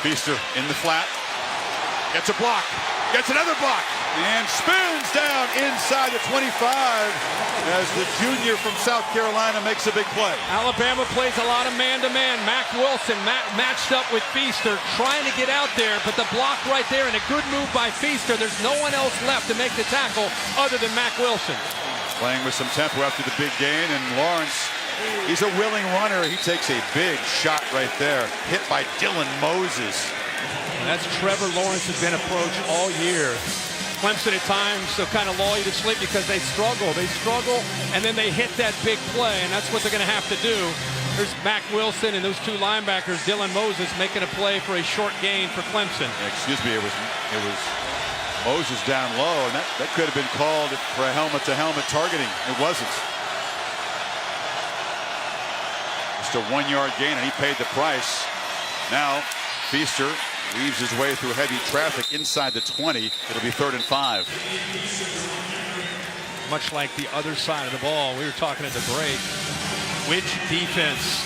Feaster in the flat. Gets a block. Gets another block. And spins down inside the 25 as the junior from South Carolina makes a big play. Alabama plays a lot of man-to-man. Mac Wilson matched up with Feaster, trying to get out there, but the block right there and a good move by Feaster. There's no one else left to make the tackle other than Mac Wilson. Playing with some tempo after the big gain, and Lawrence, he's a willing runner. He takes a big shot right there, hit by Dylan Moses. And that's Trevor Lawrence's been approached all year. Clemson at times will kind of lull you to sleep because they struggle, and then they hit that big play, and that's what they're going to have to do. There's Mac Wilson and those 2 linebackers, Dylan Moses, making a play for a short gain for Clemson. Excuse me, it was Moses down low, and that could have been called for a helmet-to-helmet targeting. It wasn't. Just a 1-yard gain, and he paid the price. Now Feaster weaves his way through heavy traffic inside the 20. It'll be 3rd and 5. Much like the other side of the ball, we were talking at the break. Which defense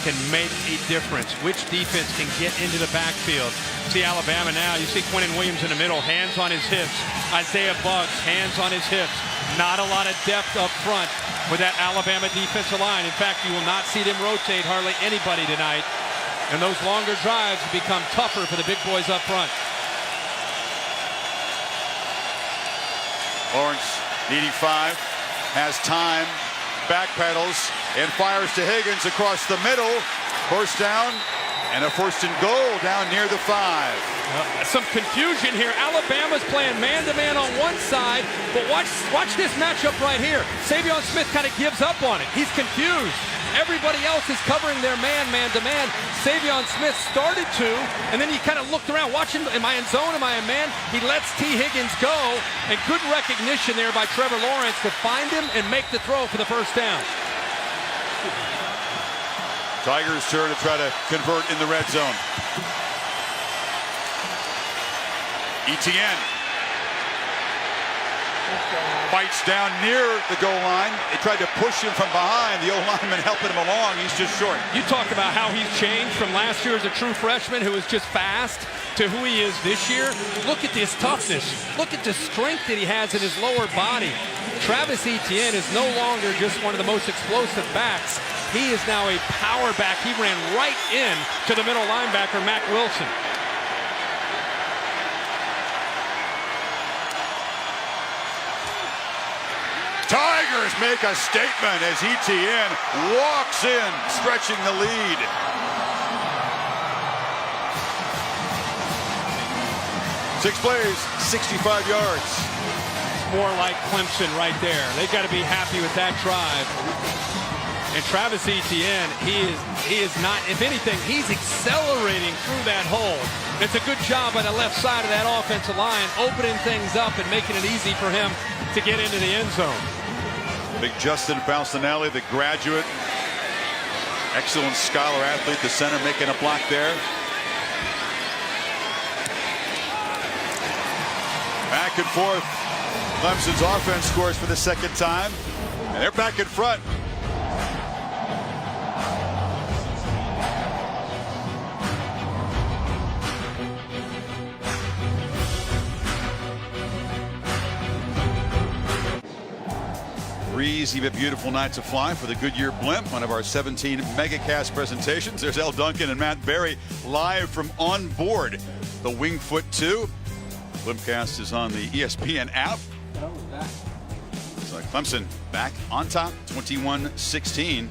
can make a difference? Which defense can get into the backfield? See Alabama now. You see Quentin Williams in the middle, hands on his hips. Isaiah Buggs, hands on his hips. Not a lot of depth up front with that Alabama defensive line. In fact, you will not see them rotate hardly anybody tonight. And those longer drives become tougher for the big boys up front. Lawrence needing 5, has time, backpedals, and fires to Higgins across the middle. First down, and a 1st and goal down near the 5. Some confusion here. Alabama's playing man-to-man on one side, but watch this matchup right here. Savion Smith kind of gives up on it. He's confused. Everybody else is covering their man-to-man. Savion Smith started to, and then he kind of looked around, watching, am I in zone, am I in man? He lets T. Higgins go, and good recognition there by Trevor Lawrence to find him and make the throw for the first down. Tigers' turn to try to convert in the red zone. Etienne bites down near the goal line. They tried to push him from behind. The O-lineman helping him along. He's just short. You talk about how he's changed from last year as a true freshman who was just fast to who he is this year. Look at this toughness. Look at the strength that he has in his lower body. Travis Etienne is no longer just one of the most explosive backs. He is now a power back. He ran right in to the middle linebacker, Mac Wilson. Tigers make a statement as Etienne walks in, stretching the lead. Six plays, 65 yards. More like Clemson right there. They've got to be happy with that drive. And Travis Etienne, he is not, if anything, he's accelerating through that hole. It's a good job on the left side of that offensive line, opening things up and making it easy for him to get into the end zone. Big Justin Falcinelli, the graduate, excellent scholar athlete, the center making a block there. Back and forth. Clemson's offense scores for the second time, and they're back in front. Easy but beautiful night to fly for the Goodyear Blimp, one of our 17 megacast presentations. There's L. Duncan and Matt Berry live from on board the Wingfoot 2. Blimpcast is on the ESPN app. So Clemson back on top, 21-16.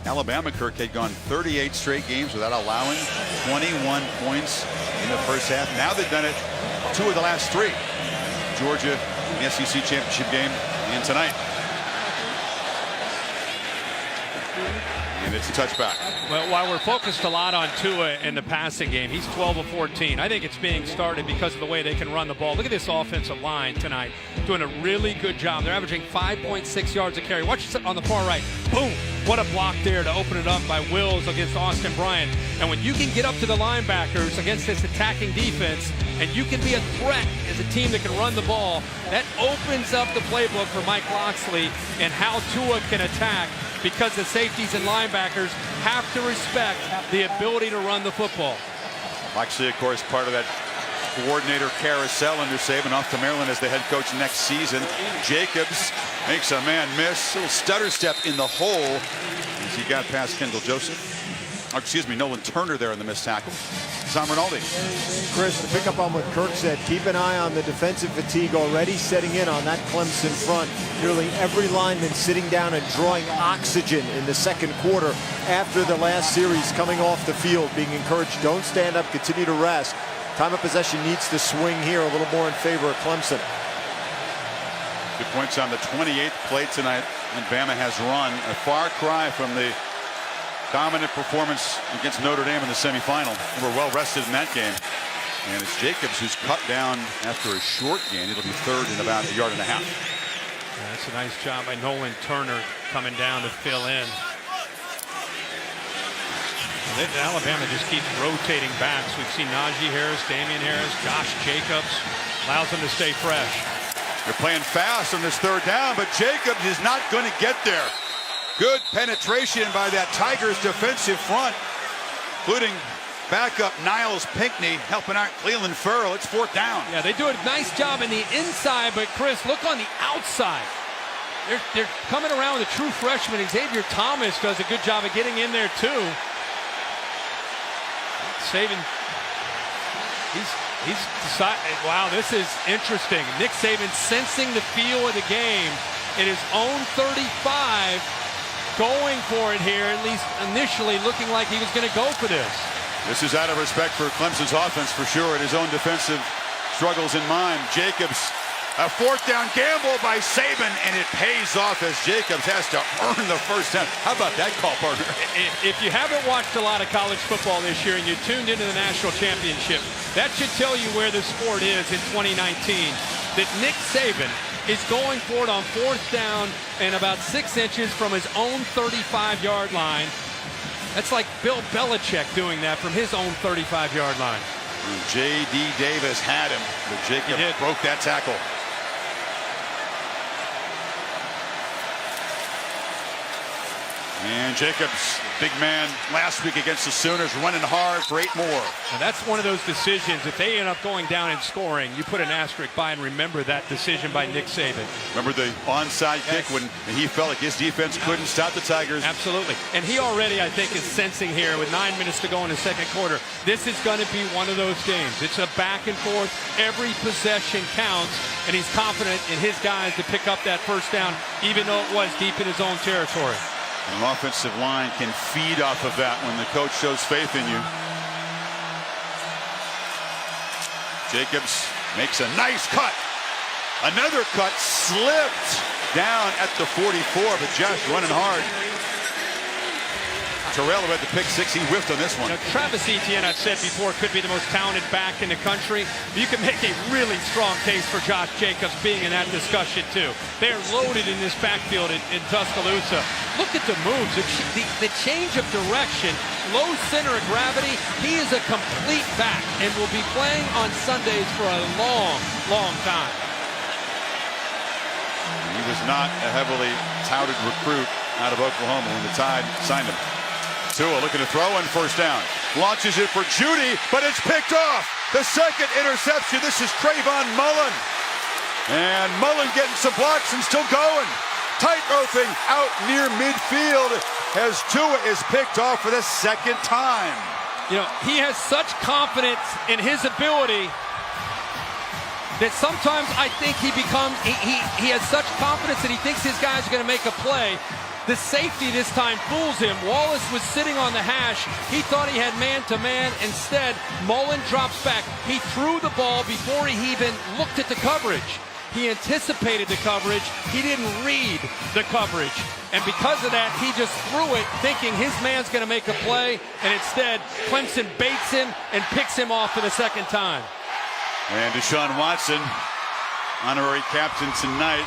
Alabama, Kirk, had gone 38 straight games without allowing 21 points in the first half. Now they've done it 2 of the last 3. Georgia, the SEC championship game, and tonight. And it's a touchback. Well, while we're focused a lot on Tua in the passing game, he's 12 of 14. I think it's being started because of the way they can run the ball. Look at this offensive line tonight, doing a really good job. They're averaging 5.6 yards a carry. Watch this on the far right. Boom! What a block there to open it up by Wills against Austin Bryant. And when you can get up to the linebackers against this attacking defense, and you can be a threat as a team that can run the ball, that opens up the playbook for Mike Locksley and how Tua can attack, because the safeties and linebackers have to respect the ability to run the football. Locksley, of course, part of that coordinator carousel under Saban, off to Maryland as the head coach next season. Jacobs makes a man miss. A little stutter step in the hole as he got past Kendall Joseph. Or, excuse me, Nolan Turner there in the missed tackle. Sam Rinaldi. Chris, to pick up on what Kirk said, keep an eye on the defensive fatigue already setting in on that Clemson front. Nearly every lineman sitting down and drawing oxygen in the second quarter after the last series, coming off the field, being encouraged, don't stand up, continue to rest. Time of possession needs to swing here a little more in favor of Clemson. 2 points on the 28th play tonight, and Bama has run. A far cry from the dominant performance against Notre Dame in the semifinal. They were well rested in that game. And it's Jacobs who's cut down after a short gain. It'll be third and about 1.5 yards. Yeah, that's a nice job by Nolan Turner coming down to fill in. Alabama just keeps rotating backs. We've seen Najee Harris, Damian Harris, Josh Jacobs. Allows them to stay fresh. They're playing fast on this third down, but Jacobs is not going to get there. Good penetration by that Tigers defensive front, including backup Niles Pinckney helping out Cleveland Farrell. It's fourth down. Yeah, they do a nice job in the inside, but Chris, look on the outside. They're coming around with a true freshman. Xavier Thomas does a good job of getting in there too. Saban, he's decided, wow, this is interesting. Nick Saban sensing the feel of the game at his own 35, going for it here, at least initially looking like he was going to go for this. This is out of respect for Clemson's offense for sure, and his own defensive struggles in mind. Jacobs, a fourth down gamble by Saban, and it pays off as Jacobs has to earn the first down. How about that call, partner? If you haven't watched a lot of college football this year and you tuned into the national championship, that should tell you where the sport is in 2019. That Nick Saban is going for it on fourth down and about 6 inches from his own 35-yard line. That's like Bill Belichick doing that from his own 35-yard line. J.D. Davis had him, but Jacob broke that tackle. And Jacobs, big man last week against the Sooners, running hard for 8 more. Now that's one of those decisions. If they end up going down and scoring, you put an asterisk by and remember that decision by Nick Saban. Remember the onside kick when he felt like his defense couldn't stop the Tigers? Absolutely. And he already, I think, is sensing here with 9 minutes to go in the second quarter. This is going to be one of those games. It's a back and forth. Every possession counts. And he's confident in his guys to pick up that first down, even though it was deep in his own territory. An offensive line can feed off of that when the coach shows faith in you. Jacobs makes a nice cut. Another cut slipped down at the 44, but Josh running hard. Terrell had the pick six. He whiffed on this one. Now, Travis Etienne, I've said before, could be the most talented back in the country. You can make a really strong case for Josh Jacobs being in that discussion, too. They're loaded in this backfield in Tuscaloosa. Look at the moves, the change of direction, low center of gravity. He is a complete back and will be playing on Sundays for a long, long time. He was not a heavily touted recruit out of Oklahoma when the Tide signed him. Tua looking to throw and first down. Launches it for Judy, but it's picked off. The second interception. This is Trayvon Mullen. And Mullen getting some blocks and still going. Tight roping out near midfield as Tua is picked off for the second time. You know, he has such confidence in his ability that sometimes I think he has such confidence that he thinks his guys are going to make a play. The safety this time fools him. Wallace was sitting on the hash. He thought he had man-to-man. Instead, Mullen drops back. He threw the ball before he even looked at the coverage. He anticipated the coverage. He didn't read the coverage. And because of that, he just threw it thinking his man's going to make a play. And instead, Clemson baits him and picks him off for the second time. And Deshaun Watson, honorary captain tonight.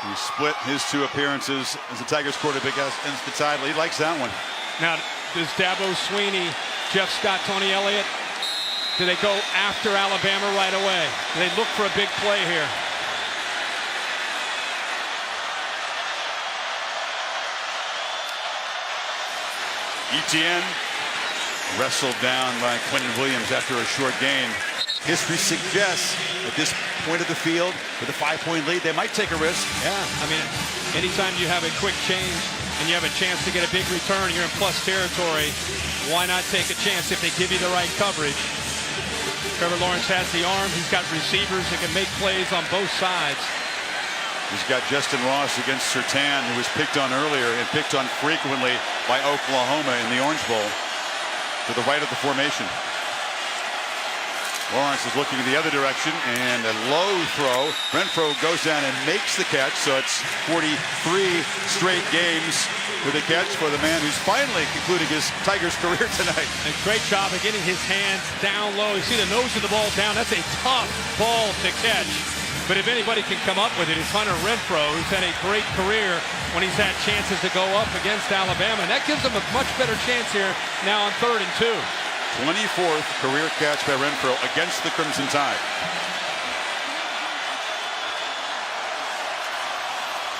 He split his 2 appearances as the Tigers quarterback against the Tide. He likes that one. Now, does Dabo Swinney, Jeff Scott, Tony Elliott, do they go after Alabama right away? Do they look for a big play here? Etienne wrestled down by Quentin Williams after a short gain. History suggests at this point of the field, with a 5-point lead, they might take a risk. Yeah, I mean, anytime you have a quick change and you have a chance to get a big return, you're in plus territory, why not take a chance if they give you the right coverage? Trevor Lawrence has the arm. He's got receivers that can make plays on both sides. He's got Justin Ross against Surtain, who was picked on earlier and picked on frequently by Oklahoma in the Orange Bowl, to the right of the formation. Lawrence is looking in the other direction, and a low throw. Renfro goes down and makes the catch, so it's 43 straight games with a catch for the man who's finally concluding his Tigers career tonight. And great job of getting his hands down low. You see the nose of the ball down. That's a tough ball to catch. But if anybody can come up with it, it's Hunter Renfro, who's had a great career when he's had chances to go up against Alabama. And that gives him a much better chance here now on 3rd and 2. 24th career catch by Renfro against the Crimson Tide.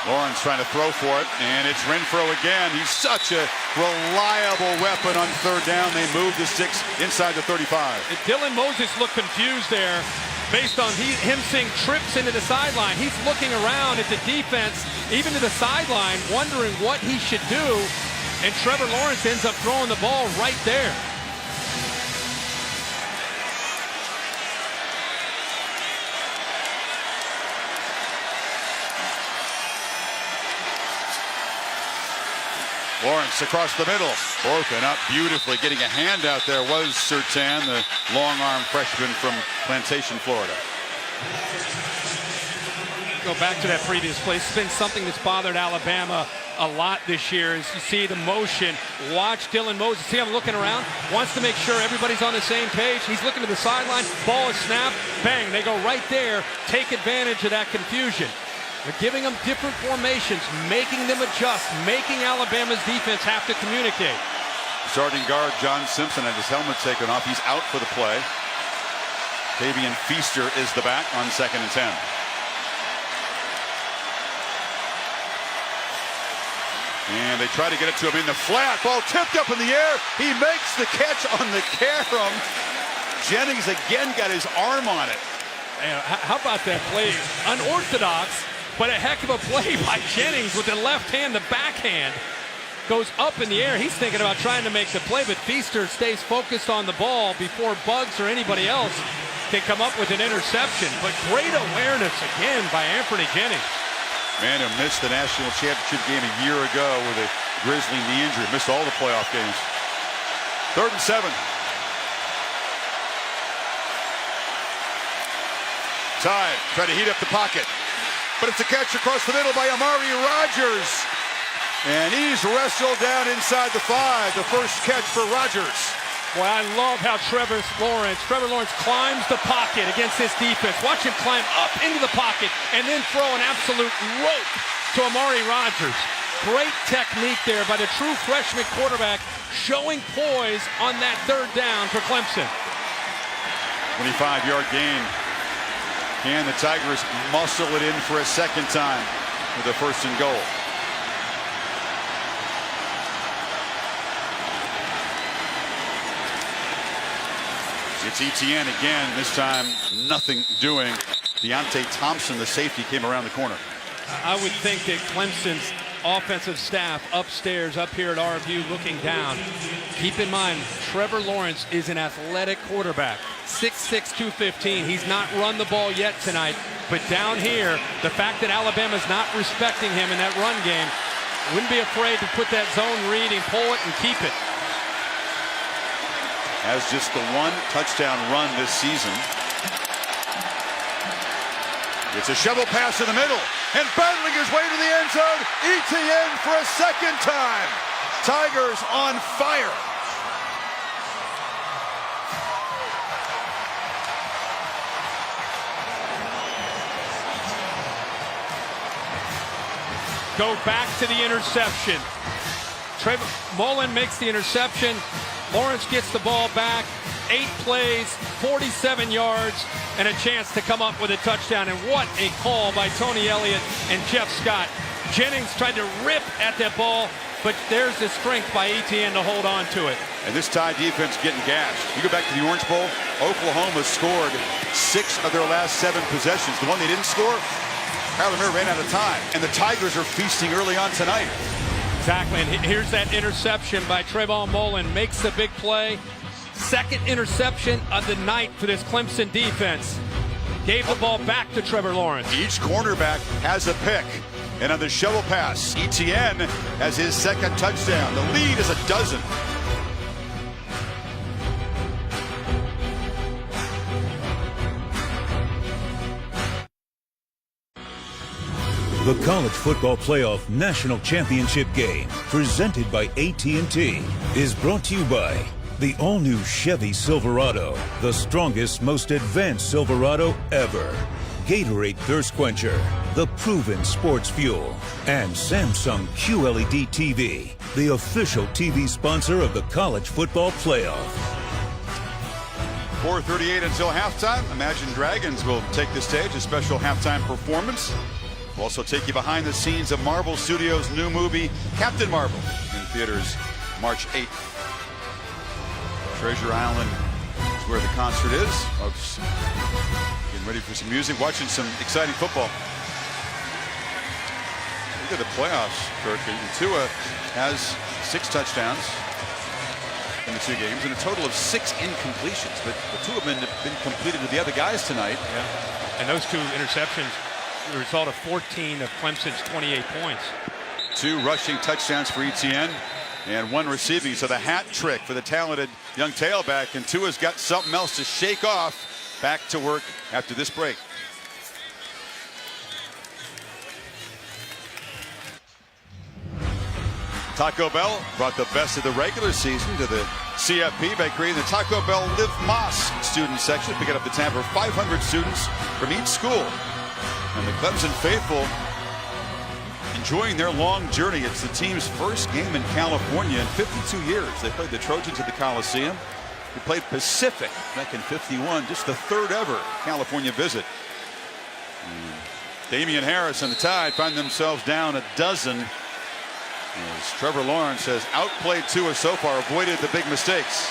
Lawrence trying to throw for it, and it's Renfro again. He's such a reliable weapon on 3rd down. They move the 6 inside the 35. Dylan Moses looked confused there based on him seeing trips into the sideline. He's looking around at the defense, even to the sideline, wondering what he should do. And Trevor Lawrence ends up throwing the ball right there. Lawrence across the middle, broken up beautifully. Getting a hand out there was Surtain, the long-arm freshman from Plantation, Florida. Go back to that previous play. It's been something that's bothered Alabama a lot this year. As you see the motion, watch Dylan Moses. See him looking around, wants to make sure everybody's on the same page. He's looking to the sideline, ball is snapped, bang, they go right there, take advantage of that confusion. They're giving them different formations, making them adjust, making Alabama's defense have to communicate. Starting guard John Simpson had his helmet taken off. He's out for the play. Fabian Feaster is the back on 2nd and 10. And they try to get it to him in the flat. Ball tipped up in the air. He makes the catch on the carom. Jennings again got his arm on it. Man, how about that play? Unorthodox, but a heck of a play by Jennings with the left hand. The backhand goes up in the air. He's thinking about trying to make the play, but Feaster stays focused on the ball before Bugs or anybody else can come up with an interception. But great awareness again by Anthony Jennings. Man who missed the national championship game a year ago with a Grizzly knee injury. Missed all the playoff games. 3rd and 7. Tide try to heat up the pocket. But it's a catch across the middle by Amari Rogers. And he's wrestled down inside the 5. The first catch for Rogers. Boy, I love how Trevor Lawrence climbs the pocket against this defense. Watch him climb up into the pocket and then throw an absolute rope to Amari Rogers. Great technique there by the true freshman quarterback, showing poise on that 3rd down for Clemson. 25-yard gain. Can the Tigers muscle it in for a 2nd time with a 1st and goal? It's Etienne again, this time nothing doing. Deontay Thompson, the safety, came around the corner. I would think that Clemson's offensive staff upstairs, up here at our view, looking down. Keep in mind, Trevor Lawrence is an athletic quarterback. 6'6", 215. He's not run the ball yet tonight. But down here, the fact that Alabama's not respecting him in that run game, wouldn't be afraid to put that zone read and pull it and keep it. Has just the 1 touchdown run this season. It's a shovel pass in the middle, and battling his way to the end zone, Etienne for a 2nd time. Tigers on fire. Go back to the interception. Trevor Mullen makes the interception. Lawrence gets the ball back. 8 plays, 47 yards, and a chance to come up with a touchdown. And what a call by Tony Elliott and Jeff Scott. Jennings tried to rip at that ball, but there's the strength by Etienne to hold on to it. And this Tide defense getting gashed. You go back to the Orange Bowl, Oklahoma scored 6 of their last 7 possessions. The one they didn't score, Kyler Murray ran out of time. And the Tigers are feasting early on tonight. Exactly, and here's that interception by Trayvon Mullen. Makes the big play. 2nd interception of the night for this Clemson defense. Gave the ball back to Trevor Lawrence. Each cornerback has a pick. And on the shovel pass, Etienne has his 2nd touchdown. The lead is a dozen. The College Football Playoff National Championship game, presented by AT&T, is brought to you by the all-new Chevy Silverado, the strongest, most advanced Silverado ever. Gatorade Thirst Quencher, the proven sports fuel. And Samsung QLED TV, the official TV sponsor of the College Football Playoff. 4:38 until halftime. Imagine Dragons will take the stage, a special halftime performance. We'll also take you behind the scenes of Marvel Studios' new movie, Captain Marvel, in theaters March 8th. Treasure Island is where the concert is. Folks getting ready for some music, watching some exciting football. Look at the playoffs, Kirk. Tua has 6 touchdowns in the 2 games and a total of 6 incompletions. But the 2 have been completed to the other guys tonight. Yeah. And those 2 interceptions, the result of 14 of Clemson's 28 points. 2 rushing touchdowns for ETN and 1 receiving. So the hat trick for the talented young tailback. And Tua's got something else to shake off. Back to work after this break. Taco Bell brought the best of the regular season to the CFP by creating the Taco Bell Live Moss student section, picking up the tab for 500 students from each school. And the Clemson faithful enjoying their long journey. It's the team's first game in California in 52 years. They played the Trojans at the Coliseum. They played Pacific back in 51, just the 3rd ever California visit. Damian Harris and the Tide find themselves down a dozen as Trevor Lawrence has outplayed Tua so far, avoided the big mistakes.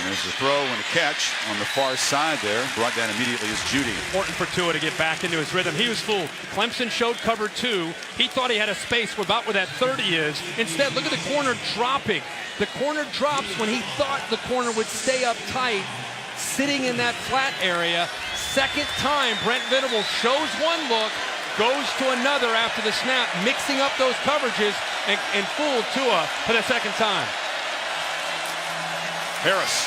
There's a throw and a catch on the far side there. Brought down immediately is Judy. Important for Tua to get back into his rhythm. He was fooled. Clemson showed cover 2. He thought he had a space about where that 30 is. Instead, look at the corner dropping. The corner drops when he thought the corner would stay up tight, sitting in that flat area. Second time, Brent Venable shows one look, goes to another after the snap, mixing up those coverages and fooled Tua for the second time. Harris.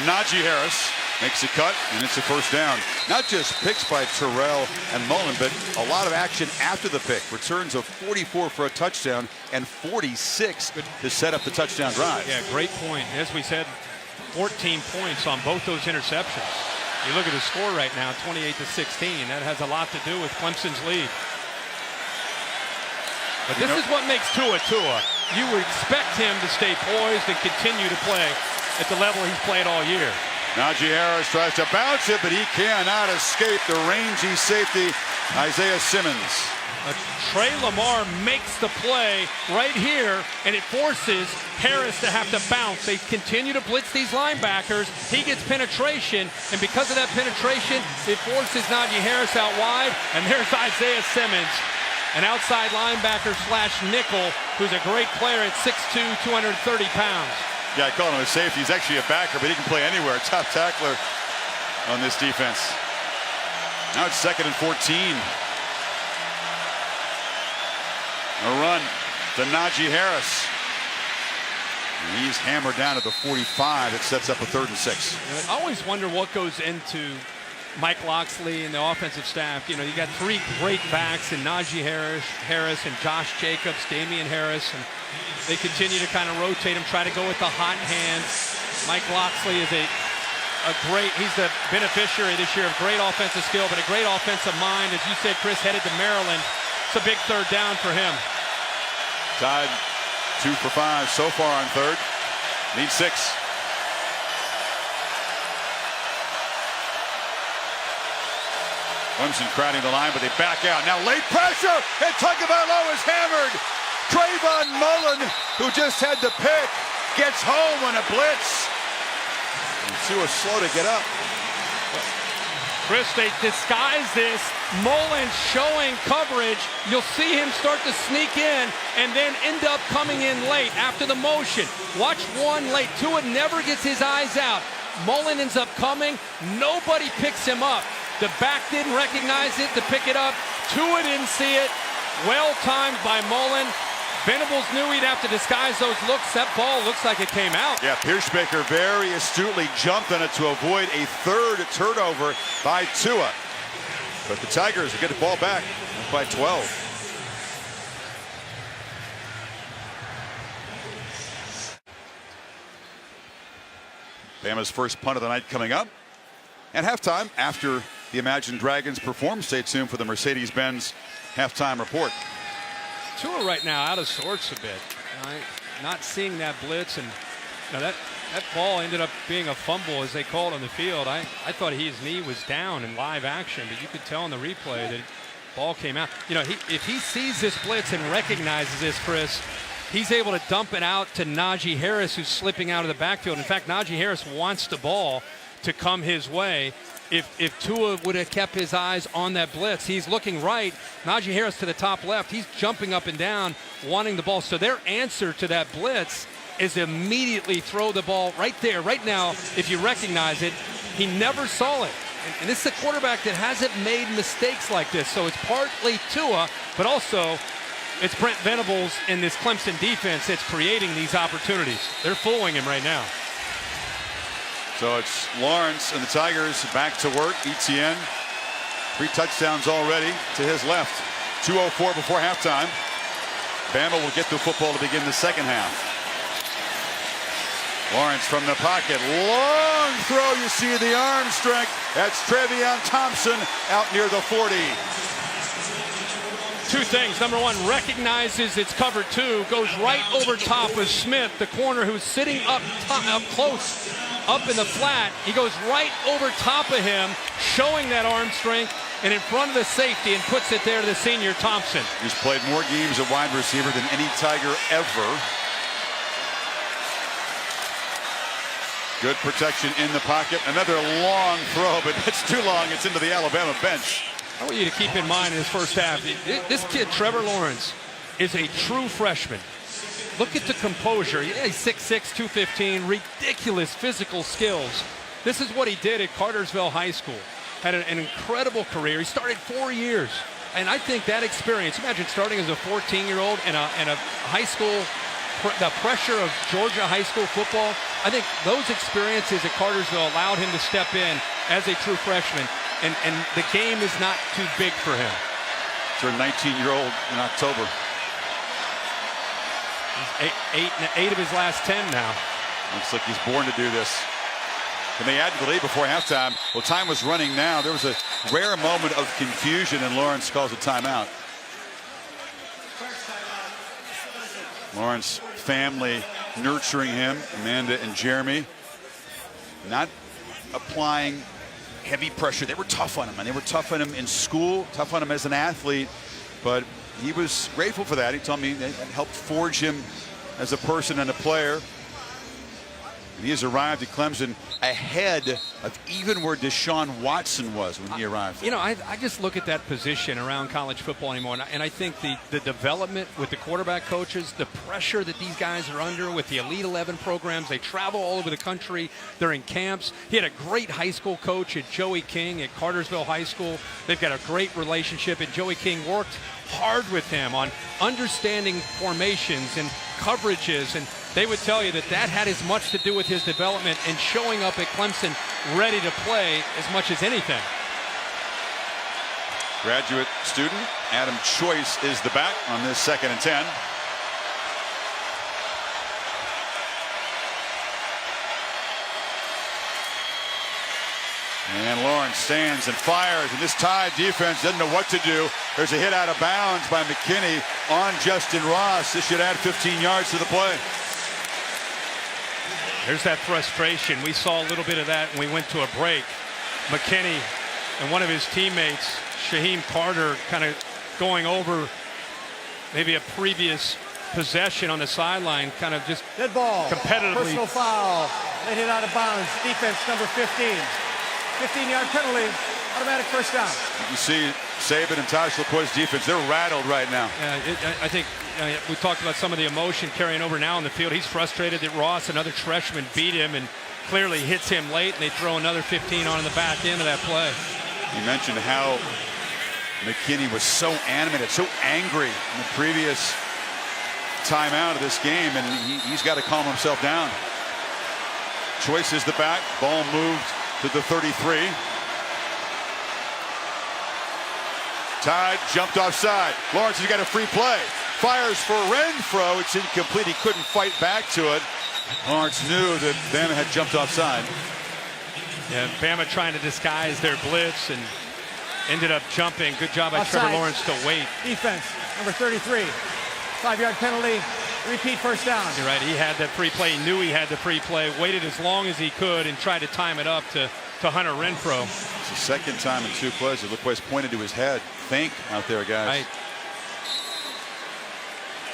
Najee Harris makes a cut, and it's a first down. Not just picks by Terrell and Mullen, but a lot of action after the pick. Returns of 44 for a touchdown and 46 to set up the touchdown drive. Yeah, great point. As we said, 14 points on both those interceptions. You look at the score right now, 28-16. That has a lot to do with Clemson's lead. But this is what makes Tua Tua. You would expect him to stay poised and continue to play at the level he's played all year. Najee Harris tries to bounce it, but he cannot escape the rangy safety, Isaiah Simmons. Trey Lamar makes the play right here, and it forces Harris to have to bounce. They continue to blitz these linebackers. He gets penetration, and because of that penetration, it forces Najee Harris out wide, and there's Isaiah Simmons, an outside linebacker slash nickel, who's a great player at 6'2", 230 pounds. Yeah, I call him a safety. He's actually a backer, but he can play anywhere. Top tackler on this defense. Now it's 2nd and 14. A run to Najee Harris. And he's hammered down to the 45. It sets up a 3rd and 6. I always wonder what goes into Mike Loxley and the offensive staff. You know, you got 3 great backs in Najee Harris and Josh Jacobs, Damian Harris, and they continue to kind of rotate him, try to go with the hot hand. Mike Loxley is he's the beneficiary this year of great offensive skill, but a great offensive mind. As you said, Chris, headed to Maryland. It's a big 3rd down for him. Tide 2 for 5 so far on 3rd. Need 6. Clemson crowding the line, but they back out. Now late pressure, and Tagovailoa is hammered. Trayvon Mullen, who just had the pick, gets home on a blitz. And Tua slow to get up. Chris, they disguise this. Mullen showing coverage. You'll see him start to sneak in and then end up coming in late after the motion. Watch 1 late. Tua never gets his eyes out. Mullen ends up coming. Nobody picks him up. The back didn't recognize it to pick it up. Tua didn't see it. Well timed by Mullen. Venables knew he'd have to disguise those looks. That ball looks like it came out. Yeah, Pierschbacher very astutely jumped on it to avoid a third turnover by Tua. But the Tigers will get the ball back by 12. Bama's first punt of the night coming up. At halftime, after the Imagine Dragons perform, stay tuned for the Mercedes-Benz halftime report. Tua right now out of sorts a bit. Not seeing that blitz, and that ball ended up being a fumble, as they called on the field. I thought his knee was down in live action, but you could tell in the replay that ball came out. If he sees this blitz and recognizes this, Chris, he's able to dump it out to Najee Harris, who's slipping out of the backfield. In fact, Najee Harris wants the ball to come his way. If Tua would have kept his eyes on that blitz, he's looking right. Najee Harris to the top left. He's jumping up and down, wanting the ball. So their answer to that blitz is to immediately throw the ball right there, right now. If you recognize it, he never saw it. And this is a quarterback that hasn't made mistakes like this. So it's partly Tua, but also it's Brent Venables in this Clemson defense that's creating these opportunities. They're fooling him right now. So it's Lawrence and the Tigers back to work. ETN, 3 touchdowns already to his left. 2:04 before halftime. Bama will get the football to begin the second half. Lawrence from the pocket. Long throw. You see the arm strength. That's Trevion Thompson out near the 40. 2 things. Number 1, recognizes it's cover 2, goes right over top of Smith, the corner who's sitting up close, up in the flat. He goes right over top of him, showing that arm strength, and in front of the safety, and puts it there to the senior Thompson. He's played more games at wide receiver than any Tiger ever. Good protection in the pocket. Another long throw, but it's too long. It's into the Alabama bench. I want you to keep in mind in his first half, this kid, Trevor Lawrence, is a true freshman. Look at the composure. Yeah, he's 6'6", 215, ridiculous physical skills. This is what he did at Cartersville High School. Had an incredible career. He started 4 years. And I think that experience, imagine starting as a 14-year-old in a high school, the pressure of Georgia high school football, I think those experiences at Cartersville allowed him to step in as a true freshman. And the game is not too big for him. Turned 19-year-old in October. He's eight of his last 10 now. Looks like he's born to do this. And they added the lead before halftime. Well, time was running now. There was a rare moment of confusion, and Lawrence calls a timeout. Lawrence family nurturing him, Amanda and Jeremy, not applying heavy pressure. They were tough on him, and they were tough on him in school, tough on him as an athlete, but he was grateful for that. He told me it helped forge him as a person and a player. And he has arrived at Clemson ahead of even where Deshaun Watson was when he arrived. I just look at that position around college football anymore, and I think the development with the quarterback coaches, the pressure that these guys are under with the Elite 11 programs, they travel all over the country, they're in camps. He had a great high school coach at Joey King at Cartersville High School. They've got a great relationship, and Joey King worked hard with him on understanding formations and coverages, and they would tell you that had as much to do with his development and showing up at Clemson ready to play as much as anything. Graduate student Adam Choice is the back on this 2nd and 10. And Lawrence stands and fires, and this Tide defense doesn't know what to do. There's a hit out of bounds by McKinney on Justin Ross. This should add 15 yards to the play. There's that frustration. We saw a little bit of that when we went to a break. McKinney and one of his teammates, Shaheem Carter, kind of going over maybe a previous possession on the sideline, kind of just dead ball, competitively. Personal foul. They hit out of bounds. Defense number 15. 15-yard penalty. Automatic first down. You see Saban and Tosh LaPointe's defense, they're rattled right now. I think we talked about some of the emotion carrying over now on the field. He's frustrated that Ross, another freshman, beat him and clearly hits him late, and they throw another 15 on in the back end of that play. You mentioned how McKinney was so animated, so angry in the previous timeout of this game, and he's got to calm himself down. Choice is the back. Ball moved to the 33. Tide jumped offside. Lawrence has got a free play. Fires for Renfro. It's incomplete. He couldn't fight back to it. Lawrence knew that Bama had jumped offside. Yeah, Bama trying to disguise their blitz and ended up jumping. Good job by Offside. Trevor Lawrence to wait. Defense, number 33. 5-yard penalty. Repeat first down. You're right. He had that free play. He knew he had the free play. Waited as long as he could and tried to time it up to Hunter Renfro. It's the second time in 2 plays. Look where he's pointed to his head. Think out there, guys. Right.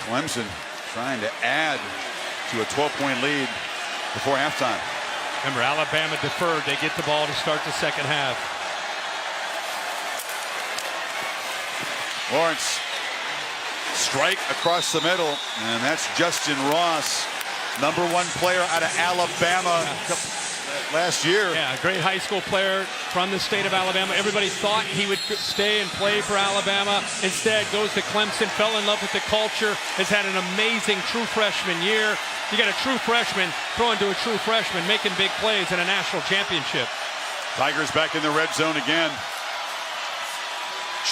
Clemson trying to add to a 12-point lead before halftime. Remember, Alabama deferred. They get the ball to start the second half. Lawrence, strike across the middle, and that's Justin Ross, #1 player out of Alabama last year. Yeah, a great high school player from the state of Alabama. Everybody thought he would stay and play for Alabama. Instead, goes to Clemson, fell in love with the culture, has had an amazing true freshman year. You got a true freshman throwing to a true freshman, making big plays in a national championship. Tigers back in the red zone again.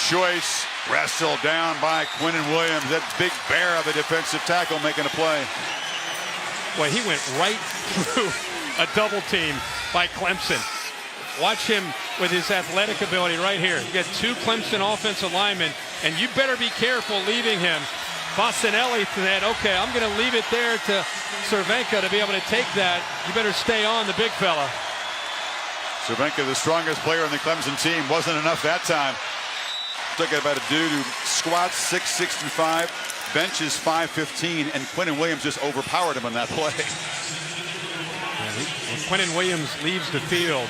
Choice wrestled down by Quinnen Williams. That big bear of a defensive tackle making a play. Boy, he went right through a double team by Clemson. Watch him with his athletic ability right here. You got 2 Clemson offensive linemen, and you better be careful leaving him. Bossinelli said, okay, I'm going to leave it there to Cervenka to be able to take that. You better stay on the big fella. Cervenka, the strongest player on the Clemson team, wasn't enough that time. Talking about a dude who squats 665, benches 515, and Quinnen Williams just overpowered him on that play. When Quinnen Williams leaves the field,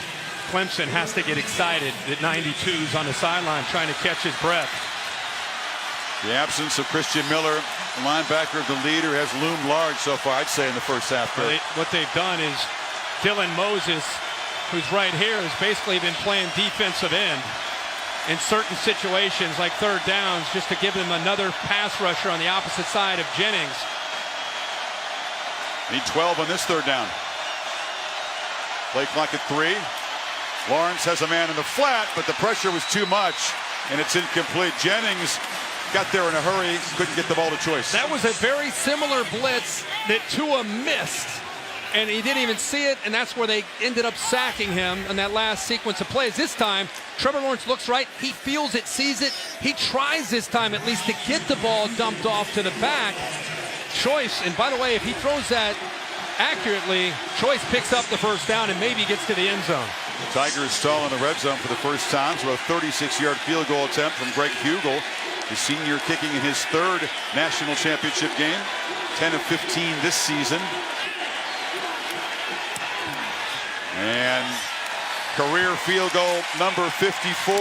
Clemson has to get excited at 92's on the sideline trying to catch his breath. The absence of Christian Miller, linebacker, the leader, has loomed large so far, I'd say, in the first half. What they've done is Dylan Moses, who's right here, has basically been playing defensive end in certain situations like third downs just to give them another pass rusher on the opposite side of Jennings. Need 12 on this third down. Play clock at 3. Lawrence has a man in the flat, but the pressure was too much, and it's incomplete. Jennings got there in a hurry, couldn't get the ball to Choice. That was a very similar blitz that Tua missed, and he didn't even see it, and that's where they ended up sacking him in that last sequence of plays. This time, Trevor Lawrence looks right. He feels it, sees it. He tries this time at least to get the ball dumped off to the back. Choice, and by the way, if he throws that accurately, Choice picks up the first down and maybe gets to the end zone. The Tigers stall in the red zone for the first time, so a 36-yard field goal attempt from Greg Hugel, the senior, kicking in his 3rd national championship game, 10 of 15 this season. And career field goal number 54.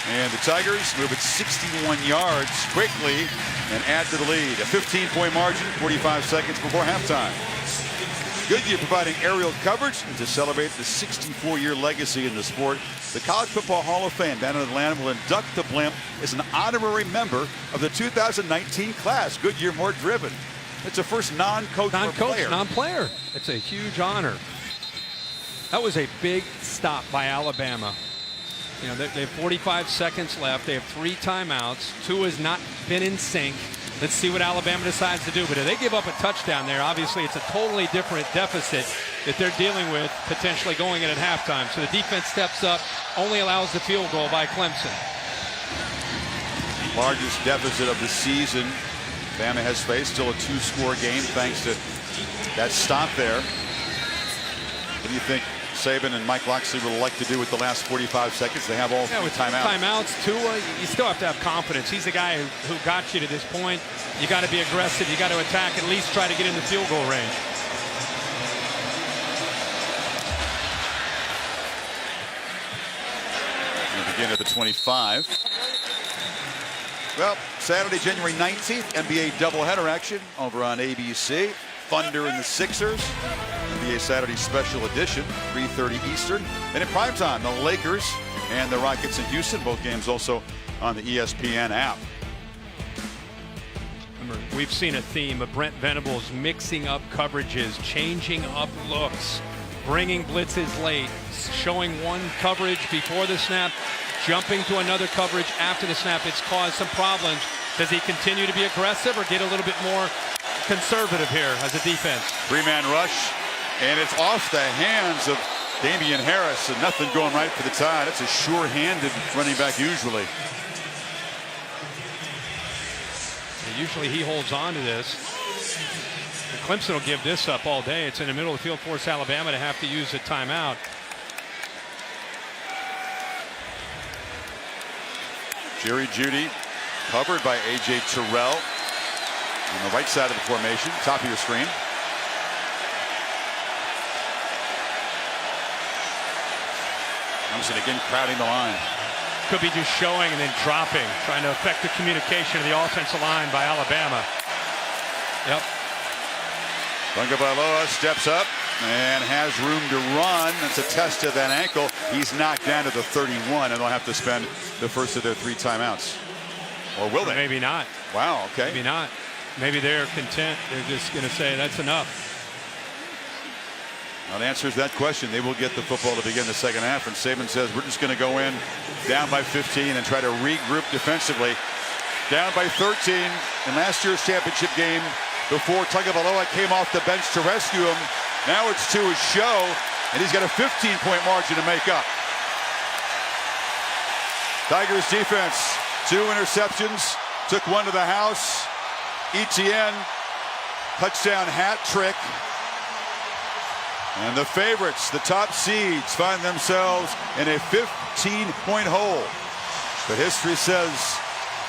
And the Tigers move it 61 yards quickly and add to the lead. A 15-point margin, 45 seconds before halftime. Goodyear providing aerial coverage to celebrate the 64-year legacy in the sport. The College Football Hall of Fame down in Atlanta will induct the blimp as an honorary member of the 2019 class. Goodyear more driven. It's the first non-coach player. Non-player. It's a huge honor. That was a big stop by Alabama. You know, they have 45 seconds left. They have 3 timeouts. Tua has not been in sync. Let's see what Alabama decides to do. But if they give up a touchdown there, obviously it's a totally different deficit that they're dealing with potentially going in at halftime. So the defense steps up, only allows the field goal by Clemson. Largest deficit of the season Bama has faced. Still a 2-score game thanks to that stop there. What do you think Saban and Mike Locksley would like to do with the last 45 seconds? They have all 3 timeouts. Tua, you still have to have confidence. He's the guy who got you to this point. You got to be aggressive. You got to attack. At least try to get in the field goal range. We begin at the 25. Well, Saturday, January 19th, NBA doubleheader action over on ABC. Thunder and the Sixers. NBA Saturday special edition, 3:30 Eastern. And in primetime, the Lakers and the Rockets in Houston. Both games also on the ESPN app. time, we've seen a theme of Brent Venables mixing up coverages, changing up looks, bringing blitzes late, showing one coverage before the snap, jumping to another coverage after the snap. It's caused some problems. Does he continue to be aggressive or get a little bit more conservative here as a defense? Three-man rush, and it's off the hands of Damian Harris, and nothing going right for the Tide. It's a sure-handed running back usually. Usually he holds on to this. Clemson will give this up all day. It's in the middle of the field, force Alabama to have to use a timeout. Jerry Jeudy covered by A.J. Terrell on the right side of the formation, top of your screen. Clemson again crowding the line. Could be just showing and then dropping, trying to affect the communication of the offensive line by Alabama. Yep. Tagovailoa steps up and has room to run. That's a test of that ankle. He's knocked down to the 31, and they'll have to spend the first of their 3 timeouts. Or will they? Maybe not. Wow, okay. Maybe not. Maybe they're content. They're just going to say that's enough. Well, the answer is that question. They will get the football to begin the second half, and Saban says we're just going to go in down by 15 and try to regroup defensively. Down by 13 in last year's championship game before Tagovailoa came off the bench to rescue him. Now it's to his show, and he's got a 15-point margin to make up. Tigers defense, 2 interceptions, took one to the house. ETN, touchdown hat trick. And the favorites, the top seeds, find themselves in a 15-point hole. But history says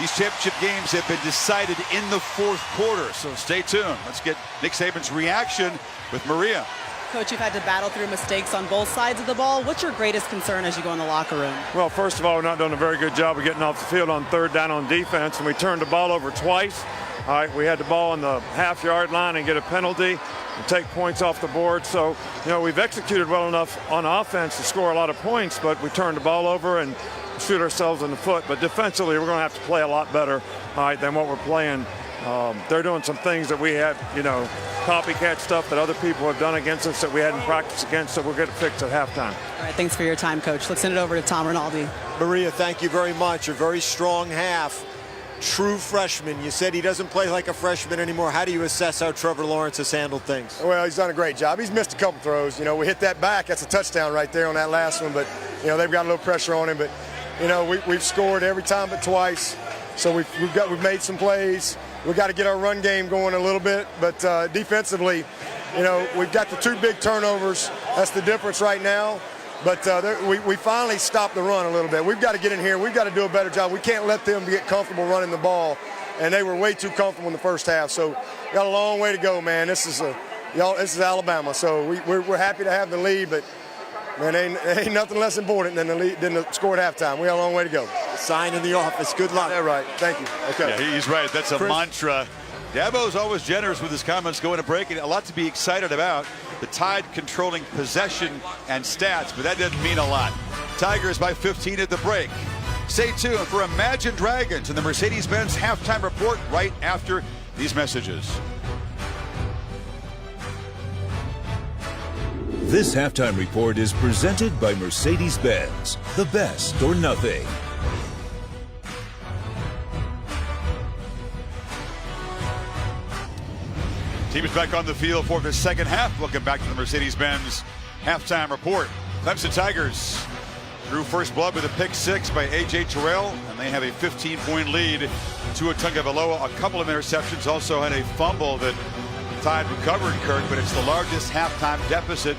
these championship games have been decided in the 4th quarter. So stay tuned. Let's get Nick Saban's reaction with Maria. Coach, you've had to battle through mistakes on both sides of the ball. What's your greatest concern as you go in the locker room? Well, first of all, we're not doing a very good job of getting off the field on 3rd down on defense, and we turned the ball over twice. All right, we had the ball on the half-yard line and get a penalty and take points off the board. So, you know, we've executed well enough on offense to score a lot of points, but we turned the ball over and shoot ourselves in the foot. But defensively, we're going to have to play a lot better, all right, than what we're playing. They're doing some things that we had, you know, copycat stuff that other people have done against us that we hadn't practiced against, so we'll get it fixed at halftime. All right, thanks for your time, Coach. Let's send it over to Tom Rinaldi. Maria, thank you very much. A very strong half. True freshman. You said he doesn't play like a freshman anymore. How do you assess how Trevor Lawrence has handled things? Well, he's done a great job. He's missed a couple throws. You know, we hit that back. That's a touchdown right there on that last one. But, you know, they've got a little pressure on him. But, you know, we've scored every time but twice. So we've made some plays. We've got to get our run game going a little bit. But defensively, you know, we've got the 2 big turnovers. That's the difference right now. But we finally stopped the run a little bit. We've got to get in here. We've got to do a better job. We can't let them get comfortable running the ball. And they were way too comfortable in the first half. So got a long way to go, man. This is Alabama. So we're happy to have the lead, but man, ain't nothing less important than the score at halftime. We got a long way to go. Sign in the office. Good luck. Yeah, right. Thank you. Okay. Yeah, he's right. That's a mantra. Dabo's always generous with his comments going to break, and a lot to be excited about. The Tide controlling possession and stats, but that doesn't mean a lot. Tigers by 15 at the break. Stay tuned for Imagine Dragons and the Mercedes-Benz halftime report right after these messages. This halftime report is presented by Mercedes-Benz, the best or nothing. Team is back on the field for the second half. Welcome back to the Mercedes-Benz halftime report. Clemson Tigers drew first blood with a pick 6 by A.J. Terrell, and they have a 15-point lead. Tua Tagovailoa, a couple of interceptions, also had a fumble that Tide recovered, Kirk, but it's the largest halftime deficit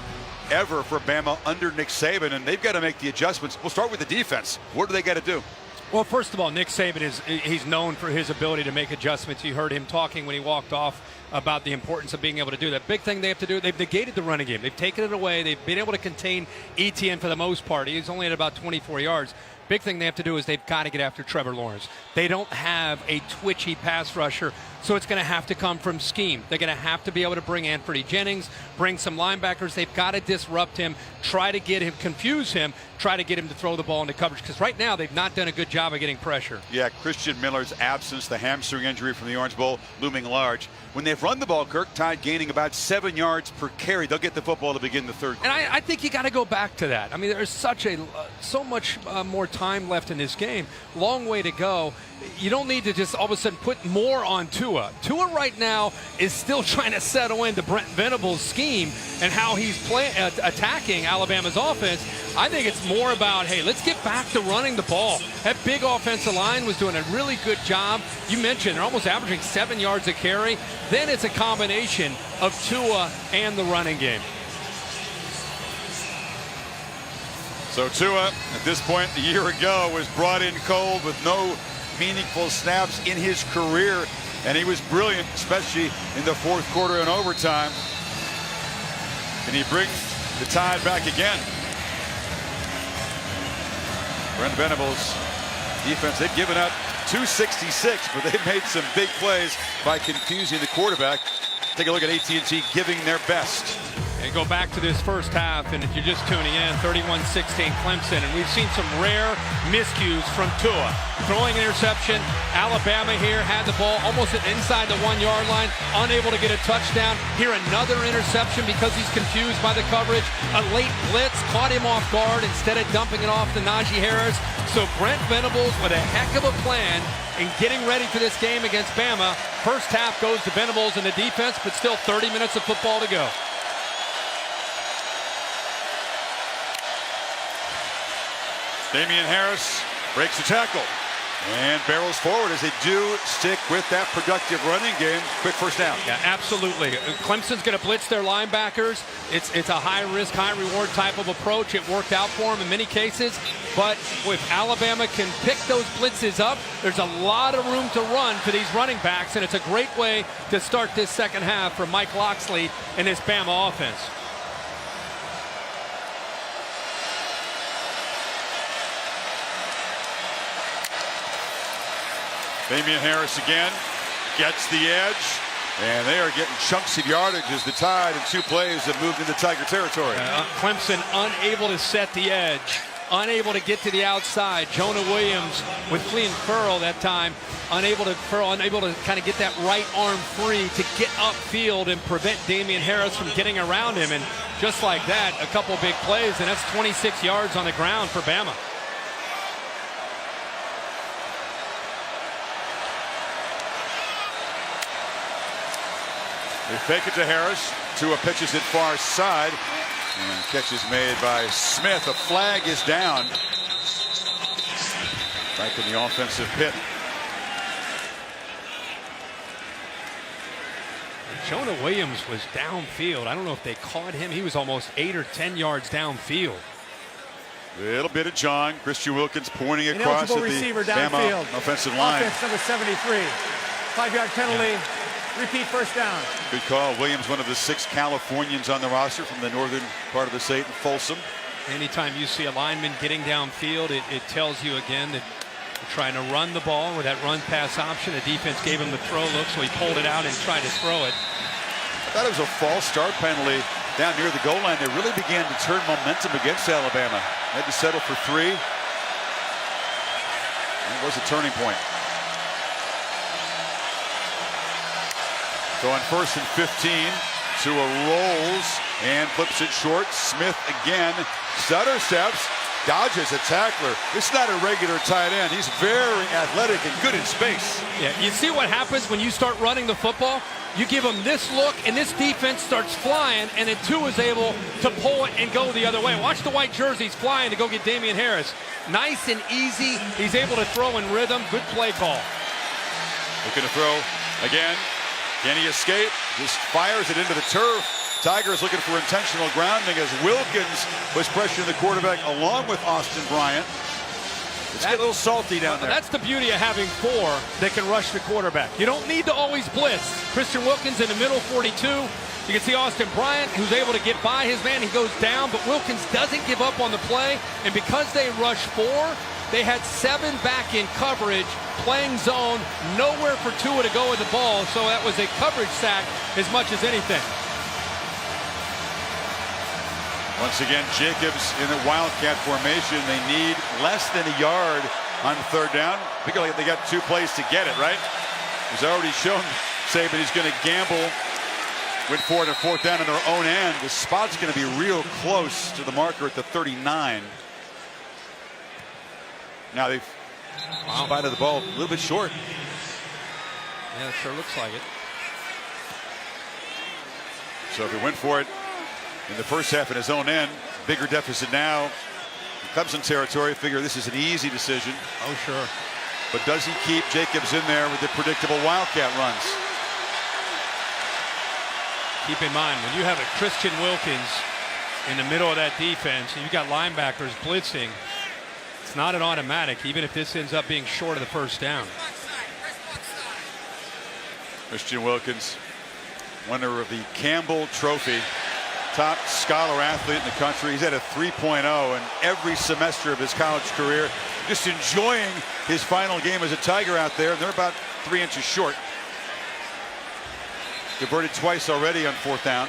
ever for Bama under Nick Saban, and they've got to make the adjustments. We'll start with the defense. What do they got to do? Well, first of all, Nick Saban he's known for his ability to make adjustments. You heard him talking when he walked off about the importance of being able to do that. Big thing they have to do, they've negated the running game. They've taken it away. They've been able to contain ETN for the most part. He's only at about 24 yards. big thing they have to do is they've got to get after Trevor Lawrence. They don't have a twitchy pass rusher, so it's going to have to come from scheme. They're going to have to be able to bring Anthony Jennings, bring some linebackers. They've got to disrupt him, try to get him, confuse him, try to get him to throw the ball into coverage, because right now they've not done a good job of getting pressure. Yeah, Christian Miller's absence, the hamstring injury from the Orange Bowl looming large. When they've run the ball, Kirk, Tide gaining about 7 yards per carry. They'll get the football to begin the third quarter. And I think you got to go back to that. I mean, there's so much more time left in this game. Long way to go. You don't need to just all of a sudden put more on Tua. Tua right now is still trying to settle into Brent Venables' scheme and how he's attacking Alabama's offense. I think it's more about, hey, let's get back to running the ball. That big offensive line was doing a really good job. You mentioned they're almost averaging 7 yards a carry. Then it's a combination of Tua and the running game. So Tua, at this point a year ago, was brought in cold with no meaningful snaps in his career, and he was brilliant, especially in the fourth quarter and overtime. Can he bring the Tide back again? Brent Venables' defense, they've given up 266, but they've made some big plays by confusing the quarterback. Take a look at AT&T giving their best. And go back to this first half, and if you're just tuning in, 31-16 Clemson, and we've seen some rare miscues from Tua. Throwing interception, Alabama here had the ball almost inside the 1 yard line, unable to get a touchdown. Here another interception because he's confused by the coverage. A late blitz caught him off guard instead of dumping it off to Najee Harris. So Brent Venables with a heck of a plan in getting ready for this game against Bama. First half goes to Venables and the defense, but still 30 minutes of football to go. Damian Harris breaks the tackle and barrels forward as they do stick with that productive running game. Quick first down. Yeah, absolutely. Clemson's going to blitz their linebackers. It's a high-risk, high-reward type of approach. It worked out for them in many cases. But if Alabama can pick those blitzes up, there's a lot of room to run for these running backs, and it's a great way to start this second half for Mike Locksley and this Bama offense. Damian Harris again gets the edge, and they are getting chunks of yardage as the Tide in 2 plays have moved into Tiger territory. Clemson unable to set the edge, unable to get to the outside. Jonah Williams with clean furl that time, unable to kind of get that right arm free to get upfield and prevent Damian Harris from getting around him. And just like that, a couple big plays, and that's 26 yards on the ground for Bama. They fake it to Harris. Tua pitches it far side. And catch is made by Smith. A flag is down. Back in the offensive pit. Jonah Williams was downfield. I don't know if they caught him. He was almost 8 or 10 yards downfield. Little bit of John. Christian Wilkins pointing across at the Bama offensive line. Offense number 73. 5-yard penalty. Repeat first down. Good call. Williams, one of the 6 Californians on the roster from the northern part of the state in Folsom. Anytime you see a lineman getting downfield, it tells you again that they're trying to run the ball with that run-pass option. The defense gave him the throw look, so he pulled it out and tried to throw it. I thought it was a false start penalty down near the goal line. They really began to turn momentum against Alabama. They had to settle for 3. It was a turning point. So on 1st and 15, Tua rolls and flips it short. Smith again, stutter steps, dodges a tackler. It's not a regular tight end. He's very athletic and good in space. Yeah, you see what happens when you start running the football? You give him this look, and this defense starts flying, and then Tua's able to pull it and go the other way. Watch the white jerseys flying to go get Damian Harris. Nice and easy. He's able to throw in rhythm. Good play call. Looking to throw again. Can he escape? Just fires it into the turf. Tigers looking for intentional grounding as Wilkins was pressuring the quarterback along with Austin Bryant. It's getting a little salty down there. That's the beauty of having 4 that can rush the quarterback. You don't need to always blitz. Christian Wilkins in the middle, 42. You can see Austin Bryant, who's able to get by his man. He goes down, but Wilkins doesn't give up on the play. And because they rush 4, They had 7 back in coverage, playing zone, nowhere for Tua to go with the ball, so that was a coverage sack as much as anything. Once again, Jacobs in the Wildcat formation. They need less than a yard on 3rd down. I think they got 2 plays to get it, right? He's already shown Saban he's going to gamble. Went for it on 4th down on their own end. The spot's going to be real close to the marker at the 39. Now they've spotted the ball a little bit short. Yeah, it sure looks like it. So if he went for it in the first half in his own end, bigger deficit now. Clemson territory, figure this is an easy decision. Oh, sure. But does he keep Jacobs in there with the predictable Wildcat runs? Keep in mind, when you have a Christian Wilkins in the middle of that defense, and you've got linebackers blitzing, it's not an automatic, even if this ends up being short of the 1st down. Christian Wilkins, winner of the Campbell Trophy, top scholar athlete in the country. He's had a 3.0 in every semester of his college career. Just enjoying his final game as a Tiger out there. They're about 3 inches short. Converted twice already on 4th down.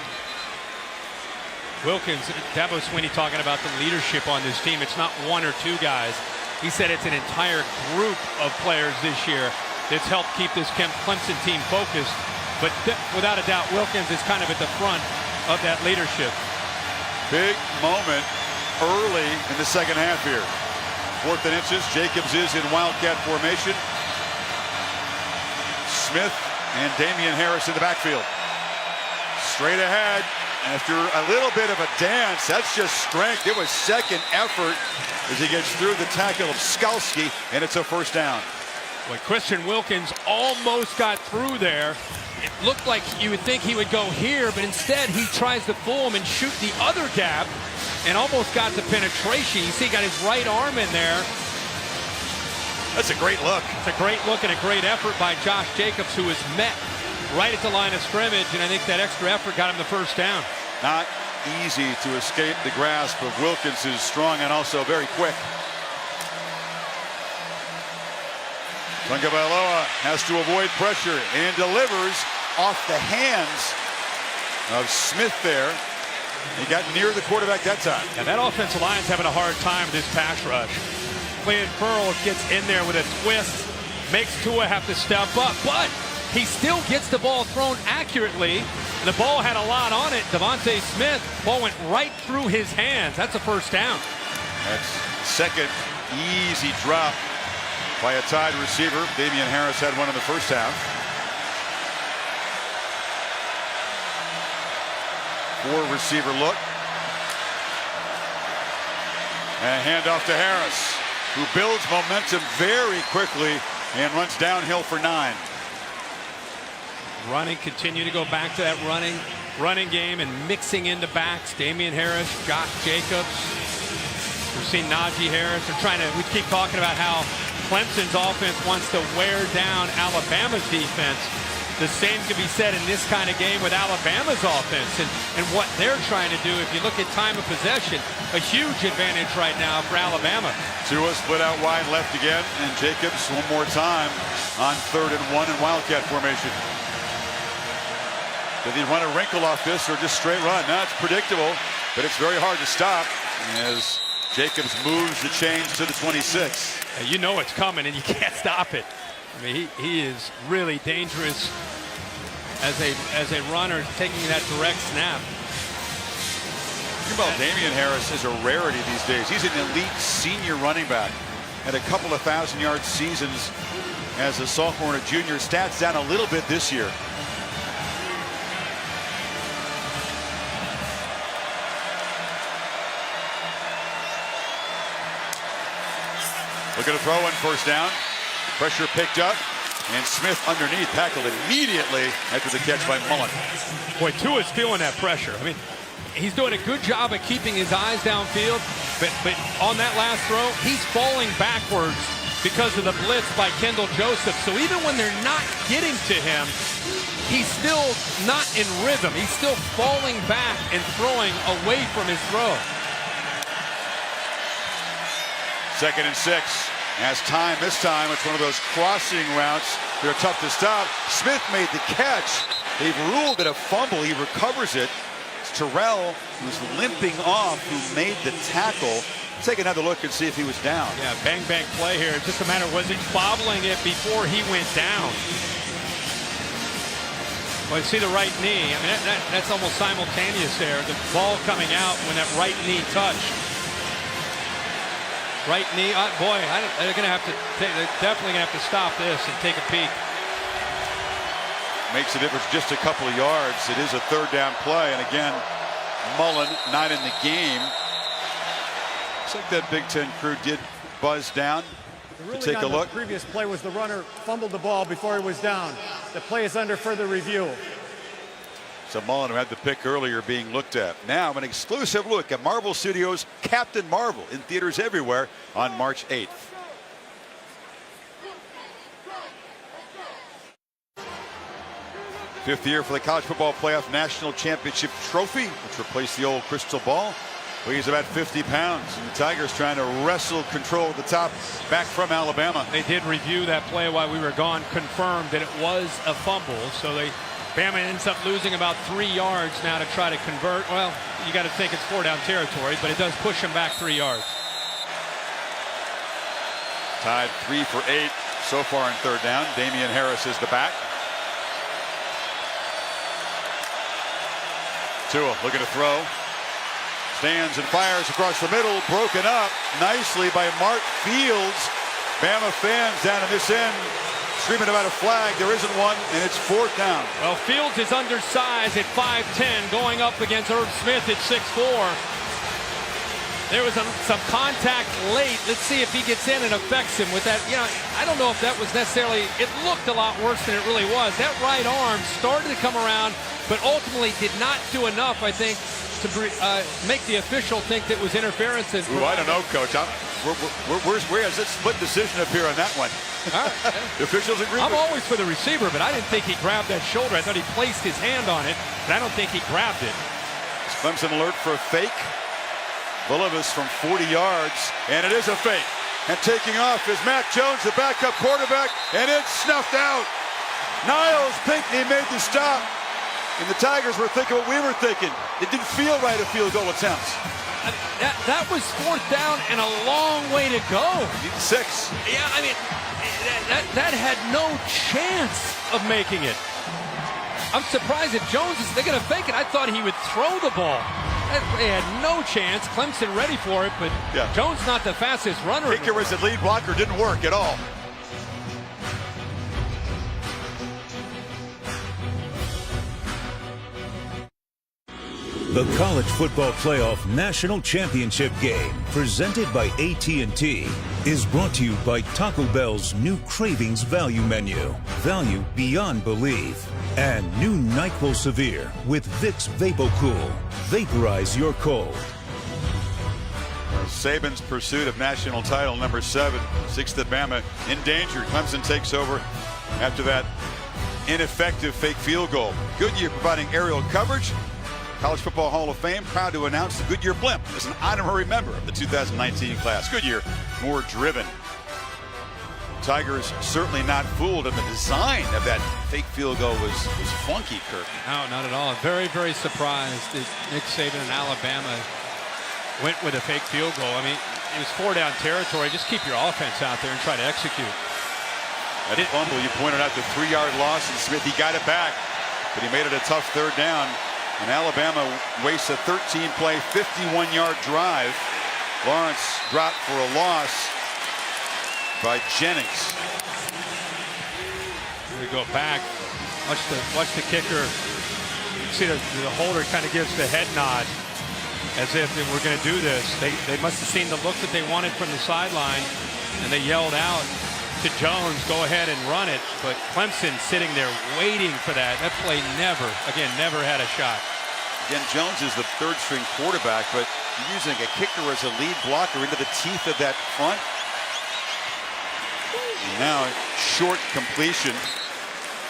Wilkins, Dabo Swinney talking about the leadership on this team. It's not 1 or 2 guys. He said it's an entire group of players this year that's helped keep this Clemson team focused. But without a doubt, Wilkins is kind of at the front of that leadership. Big moment early in the 2nd half here. 4th and inches. Jacobs is in Wildcat formation. Smith and Damian Harris in the backfield. Straight ahead. After a little bit of a dance, that's just strength. It was 2nd effort as he gets through the tackle of Skalski, and it's a 1st down. Well, Christian Wilkins almost got through there. It looked like you would think he would go here, but instead he tries to fool him and shoot the other gap and almost got the penetration. You see he got his right arm in there. That's a great look. It's a great look and a great effort by Josh Jacobs, who was met right at the line of scrimmage, and I think that extra effort got him the 1st down. Not easy to escape the grasp of Wilkins, who's strong and also very quick. Tagovailoa has to avoid pressure and delivers off the hands of Smith there. He got near the quarterback that time. And that offensive line's having a hard time with this pass rush. Clelin Ferrell gets in there with a twist, makes Tua have to step up, but he still gets the ball thrown accurately. The ball had a lot on it. Devontae Smith, ball went right through his hands. That's a 1st down. That's 2nd easy drop by a tied receiver. Damian Harris had one in the 1st half. 4 receiver look. And a handoff to Harris, who builds momentum very quickly and runs downhill for 9. Running, continue to go back to that running game and mixing into backs. Damian Harris, Josh Jacobs. We've seen Najee Harris. We keep talking about how Clemson's offense wants to wear down Alabama's defense. The same can be said in this kind of game with Alabama's offense and what they're trying to do. If you look at time of possession, a huge advantage right now for Alabama. Tua split out wide left again, and Jacobs one more time on 3rd and 1 in Wildcat formation. Did he run a wrinkle off this or just straight run? Now it's predictable, but it's very hard to stop as Jacobs moves the chains to the 26. You know it's coming and you can't stop it. I mean, he is really dangerous as a runner taking that direct snap. Think about Damian Harris is a rarity these days. He's an elite senior running back. Had a couple of 1,000-yard seasons as a sophomore and a junior. Stats down a little bit this year. Looking to throw in 1st down. Pressure picked up, and Smith underneath tackled immediately after the catch by Mullen. Boy, Tua's feeling that pressure. I mean, he's doing a good job at keeping his eyes downfield, but on that last throw, he's falling backwards because of the blitz by Kendall Joseph. So even when they're not getting to him, he's still not in rhythm. He's still falling back and throwing away from his throw. 2nd and 6. Has time this time. It's one of those crossing routes that are tough to stop. Smith made the catch. They've ruled it a fumble. He recovers it. It's Terrell, who's limping off, who made the tackle. Take another look and see if he was down. Yeah, bang play here. It's just a matter of was it bobbling it before he went down. Well, you see the right knee. I mean, that's almost simultaneous there. The ball coming out when that right knee touched. Right knee. Boy, they're going to have to. They're definitely going to have to stop this and take a peek. Makes a difference just a couple of yards. It is a third down play, and again, Mullen not in the game. Looks like that Big Ten crew did buzz down to take a look. The previous play was the runner fumbled the ball before he was down. The play is under further review. So Mullen, who had the pick earlier, being looked at. Now an exclusive look at Marvel Studios' Captain Marvel in theaters everywhere on March 8th. Fifth year for the College Football Playoff National Championship Trophy, which replaced the old crystal ball. Weighs about 50 pounds. And the Tigers trying to wrestle control at the top back from Alabama. They did review that play while we were gone, confirmed that it was a fumble. So Bama ends up losing about 3 yards now to try to convert. Well, you got to think it's 4-down territory, but it does push them back 3 yards. Tied 3 for 8 so far in third down. Damian Harris is the back. Tua looking to throw. Stands and fires across the middle. Broken up nicely by Mark Fields. Bama fans down in this end screaming about a flag. There isn't one, and it's fourth down. Well, Fields is undersized at 5'10", going up against Irv Smith at 6'4". There was some contact late. Let's see if he gets in and affects him with that. You know, I don't know if that was necessarily, it looked a lot worse than it really was. That right arm started to come around, but ultimately did not do enough, I think, to make the official think that was interference. Ooh, I don't know, Coach. Where has it split decision appear on that one? Right. The officials agree. I'm always for the receiver, but I didn't think he grabbed that shoulder. I thought he placed his hand on it, but I don't think he grabbed it. Clemson alert for a fake. Bullivis from 40 yards, and it is a fake. And taking off is Mac Jones, the backup quarterback, and it's snuffed out. Niles Pinckney made the stop, and the Tigers were thinking what we were thinking. It didn't feel right, a field goal attempt. That was fourth down and a long way to go. 6. Yeah, I mean, that had no chance of making it. I'm surprised if Jones they're going to fake it. I thought he would throw the ball. They had no chance. Clemson ready for it, but yeah. Jones not the fastest runner. Kicker as the lead blocker didn't work at all. The College Football Playoff National Championship game, presented by AT&T, is brought to you by Taco Bell's new Cravings Value Menu. Value beyond belief. And new NyQuil Severe with Vicks VapoCool. Vaporize your cold. Saban's pursuit of national title number 7. 6th at Bama in danger. Clemson takes over after that ineffective fake field goal. Goodyear providing aerial coverage. College Football Hall of Fame proud to announce the Goodyear blimp as an honorary member of the 2019 class. Goodyear more driven. Tigers certainly not fooled, and the design of that fake field goal was funky, Kirk. No, not at all. Very, very surprised that Nick Saban and Alabama went with a fake field goal. I mean, it was 4-down territory. Just keep your offense out there and try to execute. That fumble, you pointed out the 3-yard loss, and Smith, he got it back, but he made it a tough third down. And Alabama wastes a 13-play, 51-yard drive. Lawrence dropped for a loss by Jennings. We go back. Watch the kicker. You see the holder kind of gives the head nod as if we're going to do this. They must have seen the look that they wanted from the sideline, and they yelled out to Jones, go ahead and run it. But Clemson sitting there waiting for that. That play never had a shot. Again, Jones is the third-string quarterback, but using a kicker as a lead blocker into the teeth of that front. And now short completion.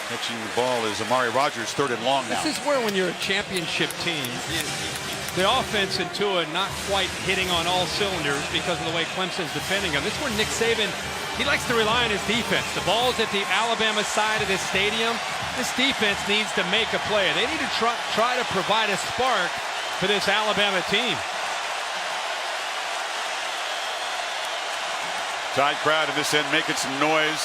Catching the ball is Amari Rogers, 3rd and long now. This is where, when you're a championship team, the offense in Tua not quite hitting on all cylinders because of the way Clemson's defending him. This is where Nick Saban, he likes to rely on his defense. The ball's at the Alabama side of this stadium. This defense needs to make a play. They need to try to provide a spark for this Alabama team. Tide crowd in this end making some noise.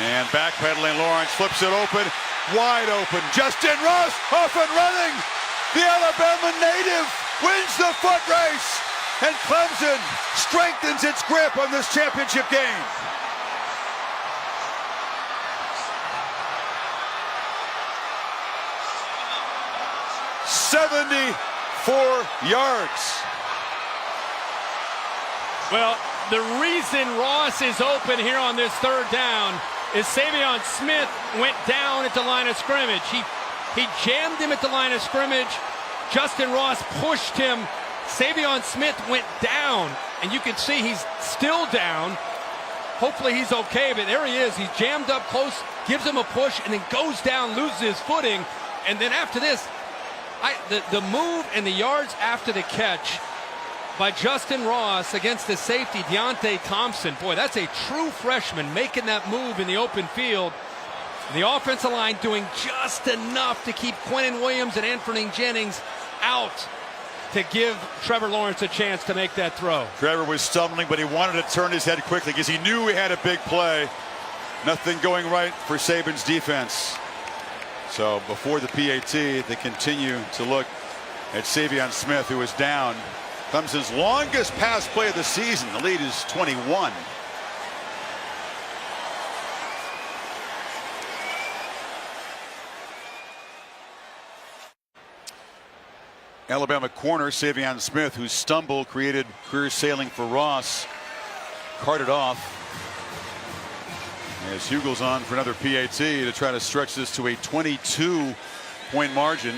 And backpedaling, Lawrence flips it open. Wide open. Justin Ross off and running. The Alabama native wins the foot race. And Clemson strengthens its grip on this championship game. "74 yards. Well, the reason Ross is open here on this third down is Savion Smith went down at the line of scrimmage. He jammed him at the line of scrimmage. Justin Ross pushed him. Savion Smith went down, and you can see he's still down. Hopefully he's okay, but there he is. He's jammed up close, gives him a push, and then goes down, loses his footing. And then after this, the move and the yards after the catch by Justin Ross against the safety, Deontay Thompson. Boy, that's a true freshman making that move in the open field. The offensive line doing just enough to keep Quentin Williams and Anthony Jennings out to give Trevor Lawrence a chance to make that throw. Trevor was stumbling, but he wanted to turn his head quickly because he knew he had a big play. Nothing going right for Saban's defense. So before the PAT, they continue to look at Savion Smith, who is down. Clemson's longest pass play of the season. The lead is 21. Alabama corner Savion Smith, who stumbled, created career sailing for Ross, carted off. As Hugel's on for another PAT to try to stretch this to a 22-point margin.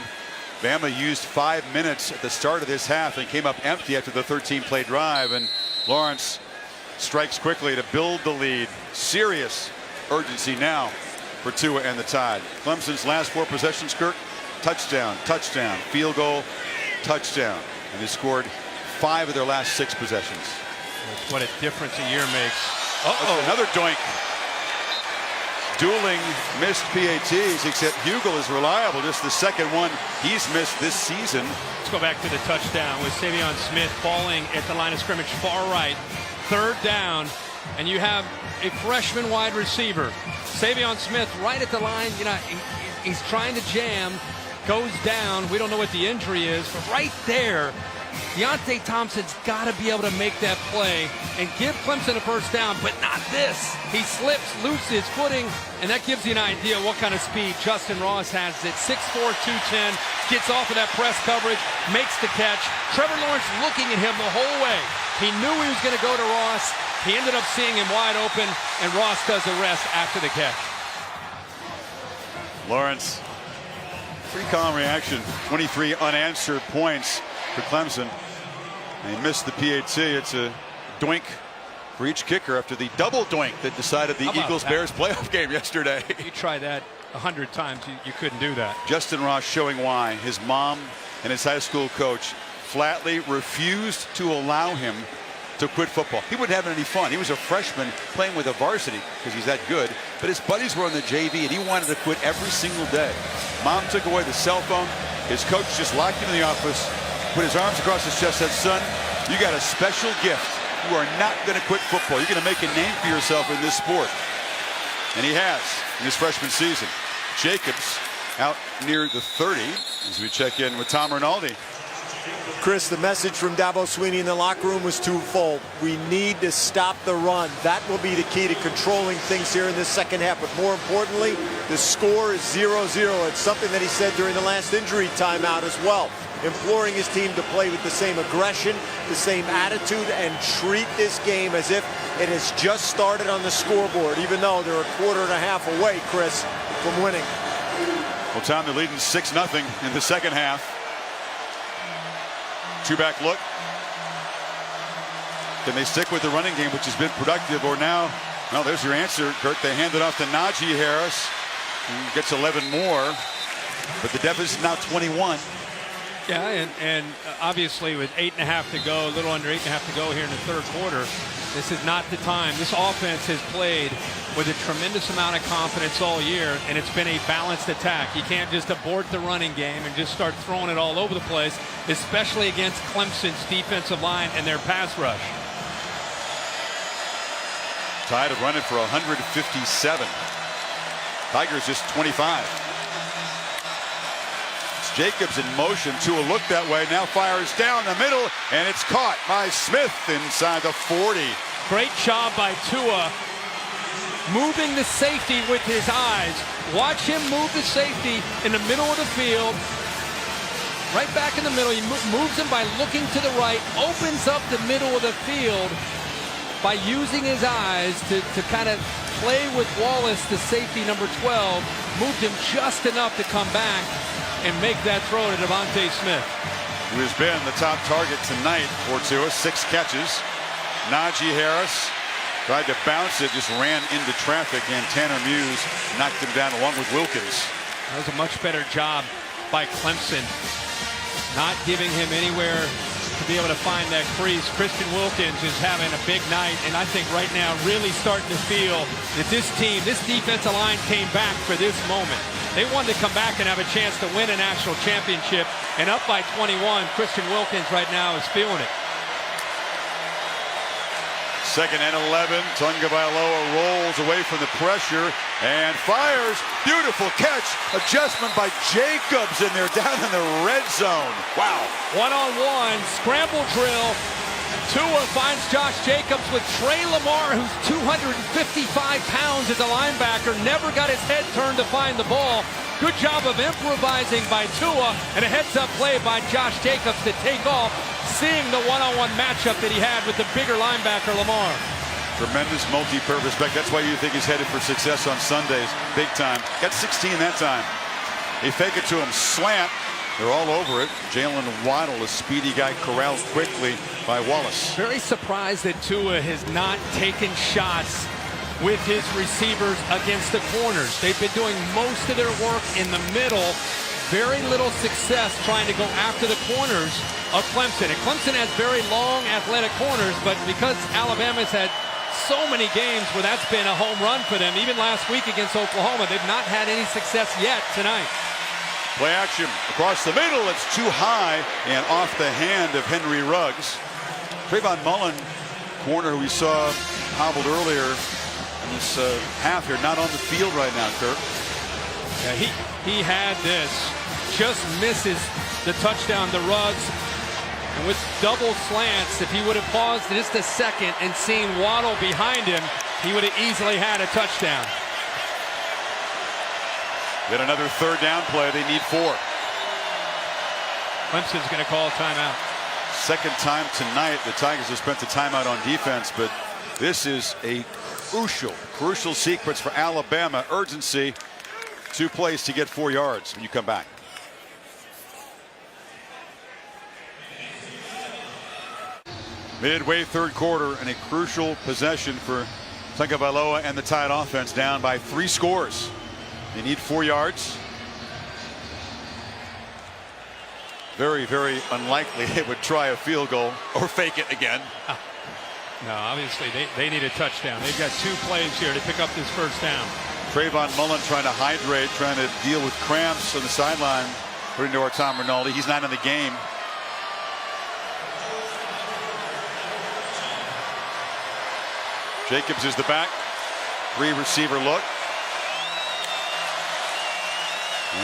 Bama used 5 minutes at the start of this half and came up empty after the 13-play drive, and Lawrence strikes quickly to build the lead. Serious urgency now for Tua and the Tide. Clemson's last 4 possessions, Kirk, touchdown, touchdown, field goal, touchdown, and they scored 5 of their last 6 possessions. That's what a difference a year makes. Another doink. Dueling missed PATs, except Hugel is reliable. Just the second one he's missed this season. Let's go back to the touchdown with Savion Smith falling at the line of scrimmage far right. Third down, and you have a freshman wide receiver. Savion Smith right at the line. You know, he's trying to jam, goes down. We don't know what the injury is, but right there, Deontay Thompson's got to be able to make that play and give Clemson a first down, but not this. He slips, loses his footing, and that gives you an idea what kind of speed Justin Ross has at 6'4", 210, gets off of that press coverage, makes the catch. Trevor Lawrence looking at him the whole way. He knew he was going to go to Ross. He ended up seeing him wide open, and Ross does the rest after the catch. Lawrence, pretty calm reaction. 23 unanswered points for Clemson. They missed the PAT. It's a doink for each kicker after the double doink that decided the Eagles-Bears playoff game yesterday. You try that 100 times, you couldn't do that. Justin Ross showing why his mom and his high school coach flatly refused to allow him to quit football. He wouldn't have any fun. He was a freshman playing with a varsity because he's that good, but his buddies were on the JV and he wanted to quit every single day. Mom took away the cell phone. His coach just locked him in the office, put his arms across his chest, said, "Son, you got a special gift. You are not going to quit football. You're going to make a name for yourself in this sport." And he has in his freshman season. Jacobs out near the 30 as we check in with Tom Rinaldi. Chris, the message from Dabo Swinney in the locker room was twofold. We need to stop the run. That will be the key to controlling things here in this second half. But more importantly, the score is 0-0. It's something that he said during the last injury timeout as well, imploring his team to play with the same aggression, the same attitude, and treat this game as if it has just started on the scoreboard, even though they're a quarter and a half away, Chris, from winning. Well, Tom, they're leading 6-0 in the second half. Two-back look. Can they stick with the running game, which has been productive, or now? Well, there's your answer, Kurt. They hand it off to Najee Harris, who gets 11 more, but the deficit is now 21. Yeah, and obviously with 8.5 to go, a little under 8.5 to go here in the third quarter, this is not the time. This offense has played with a tremendous amount of confidence all year, and it's been a balanced attack. You can't just abort the running game and just start throwing it all over the place, especially against Clemson's defensive line and their pass rush. Tide of running for 157. Tigers just 25. It's Jacobs in motion. Tua looked that way. Now fires down the middle, and it's caught by Smith inside the 40. Great job by Tua, moving the safety with his eyes. Watch him move the safety in the middle of the field. Right back in the middle. He moves him by looking to the right, opens up the middle of the field by using his eyes to kind of play with Wallace, the safety number 12, moved him just enough to come back and make that throw to Devontae Smith. Who has been the top target tonight for Tua, 6 catches. Najee Harris tried to bounce it, just ran into traffic, and Tanner Muse knocked him down along with Wilkins. That was a much better job by Clemson, not giving him anywhere to be able to find that crease. Christian Wilkins is having a big night, and I think right now really starting to feel that this team, this defensive line came back for this moment. They wanted to come back and have a chance to win a national championship, and up by 21, Christian Wilkins right now is feeling it. 2nd and 11. Tagovailoa rolls away from the pressure and fires. Beautiful catch. Adjustment by Jacobs, and they're down in the red zone. Wow. One-on-one scramble drill. Tua finds Josh Jacobs with Trey Lamar, who's 255 pounds as a linebacker, never got his head turned to find the ball. Good job of improvising by Tua, and a heads-up play by Josh Jacobs to take off, seeing the one-on-one matchup that he had with the bigger linebacker Lamar. Tremendous multi-purpose back. That's why you think he's headed for success on Sundays. Big time. Got 16 that time. They fake it to him. Slant. They're all over it. Jalen Waddle, a speedy guy, corralled quickly by Wallace. Very surprised that Tua has not taken shots with his receivers against the corners. They've been doing most of their work in the middle. Very little success trying to go after the corners of Clemson. And Clemson has very long, athletic corners, but because Alabama's had so many games where that's been a home run for them, even last week against Oklahoma, they've not had any success yet tonight. Play action across the middle. It's too high and off the hand of Henry Ruggs. Trayvon Mullen, corner who we saw hobbled earlier in this half here, not on the field right now, Kirk. Yeah, he had this. Just misses the touchdown to Ruggs. And with double slants, if he would have paused just a second and seen Waddle behind him, he would have easily had a touchdown. Get another 3rd down play. They need 4. Clemson's going to call a timeout. 2nd time tonight. The Tigers have spent the timeout on defense, but this is a crucial sequence for Alabama. Urgency. 2 plays to get 4 yards when you come back. Midway 3rd quarter, and a crucial possession for Tagovailoa and the Tide offense, down by 3 scores. They need 4 yards. Very, very unlikely they would try a field goal or fake it again. No, obviously they need a touchdown. They've got 2 plays here to pick up this 1st down. Trayvon Mullen trying to hydrate, trying to deal with cramps on the sideline, according to our Tom Rinaldi. He's not in the game. Jacobs is the back. 3 receiver look.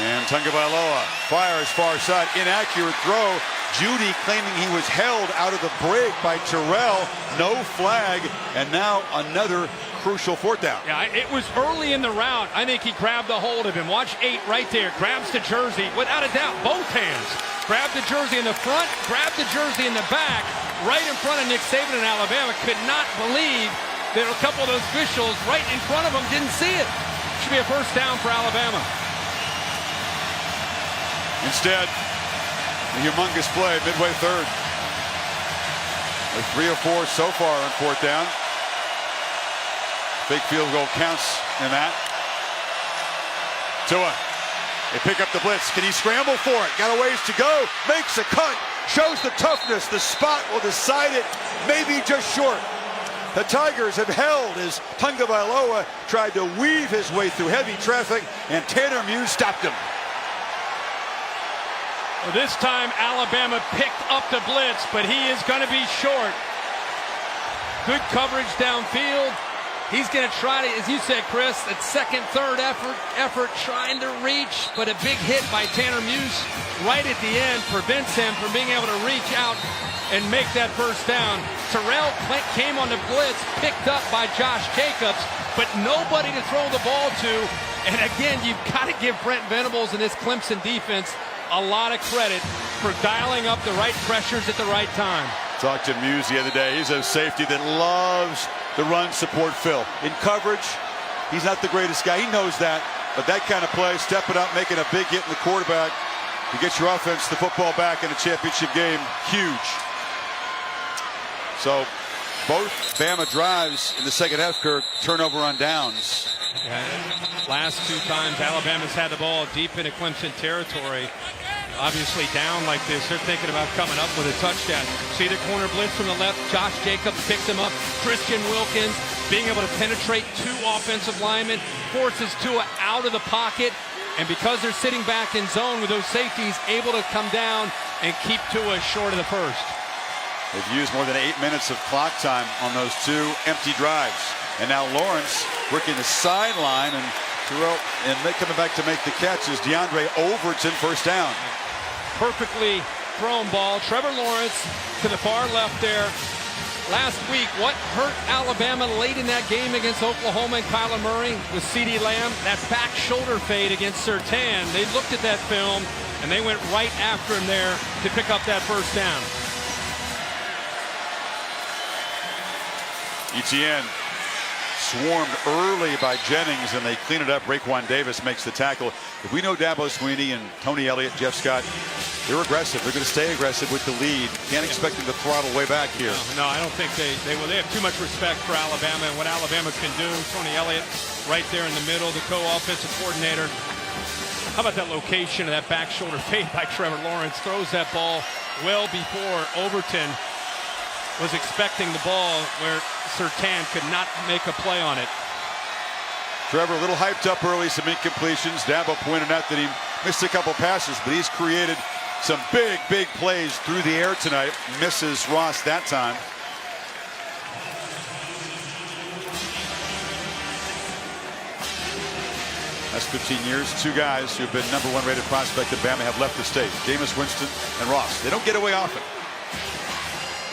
And Tagovailoa fires far side. Inaccurate throw. Judy claiming he was held out of the break by Terrell. No flag. And now another crucial 4th down. Yeah, it was early in the route. I think he grabbed a hold of him. Watch 8 right there. Grabs the jersey. Without a doubt, both hands. Grabbed the jersey in the front. Grabbed the jersey in the back. Right in front of Nick Saban in Alabama. Could not believe that a couple of those officials right in front of him didn't see it. Should be a 1st down for Alabama. Instead, a humongous play midway 3rd. With 3 or 4 so far on 4th down. Big field goal counts in that. Tua They pick up the blitz. Can he scramble for it? Got a ways to go. Makes a cut. Shows the toughness. The spot will decide it. Maybe just short. The Tigers have held as Tagovailoa tried to weave his way through heavy traffic, and Tanner Muse stopped him. Well, this time Alabama picked up the blitz, but he is going to be short. Good coverage downfield. He's going to try to, as you said, Chris, that second, third effort trying to reach, but a big hit by Tanner Muse right at the end prevents him from being able to reach out and make that first down. Terrell came on the blitz, picked up by Josh Jacobs, but nobody to throw the ball to. And again, you've got to give Brent Venables and this Clemson defense a lot of credit for dialing up the right pressures at the right time. Talked to Muse the other day. He's a safety that loves the run support Phil. In coverage, he's not the greatest guy. He knows that. But that kind of play, stepping up, making a big hit in the quarterback to get your offense the football back in a championship game, huge. So both Bama drives in the second half, Kirk, turnover on downs. Yeah, last two times Alabama's had the ball deep into Clemson territory. Obviously down like this, they're thinking about coming up with a touchdown. See the corner blitz from the left. Josh Jacobs picks him up. Christian Wilkins being able to penetrate two offensive linemen, forces Tua out of the pocket, and because they're sitting back in zone with those safeties, able to come down and keep Tua short of the first. They've used more than 8 minutes of clock time on those two empty drives. And now Lawrence working the sideline, and Terrell and coming back to make the catch is DeAndre Overton, first down. Perfectly thrown ball. Trevor Lawrence to the far left there. Last week, what hurt Alabama late in that game against Oklahoma and Kyler Murray was CeeDee Lamb. That back shoulder fade against Surtain. They looked at that film, and they went right after him there to pick up that first down. Etienne swarmed early by Jennings, and they clean it up. Raekwon Davis makes the tackle. If we know Dabo Swinney and Tony Elliott, Jeff Scott, they're aggressive. They're going to stay aggressive with the lead. Can't expect them to throttle way back here. No, I don't think they have too much respect for Alabama and what Alabama can do. Tony Elliott right there in the middle, the co-offensive coordinator. How about that location of that back shoulder fade by Trevor Lawrence? Throws that ball well before Overton was expecting the ball, where Surtain could not make a play on it. Trevor a little hyped up early, some incompletions. Dabo pointed out that he missed a couple passes, but he's created some big plays through the air tonight. Misses Ross that time. That's 15 years. Two guys who have been #1 rated prospect of Bama have left the state. Jameis Winston and Ross. They don't get away often.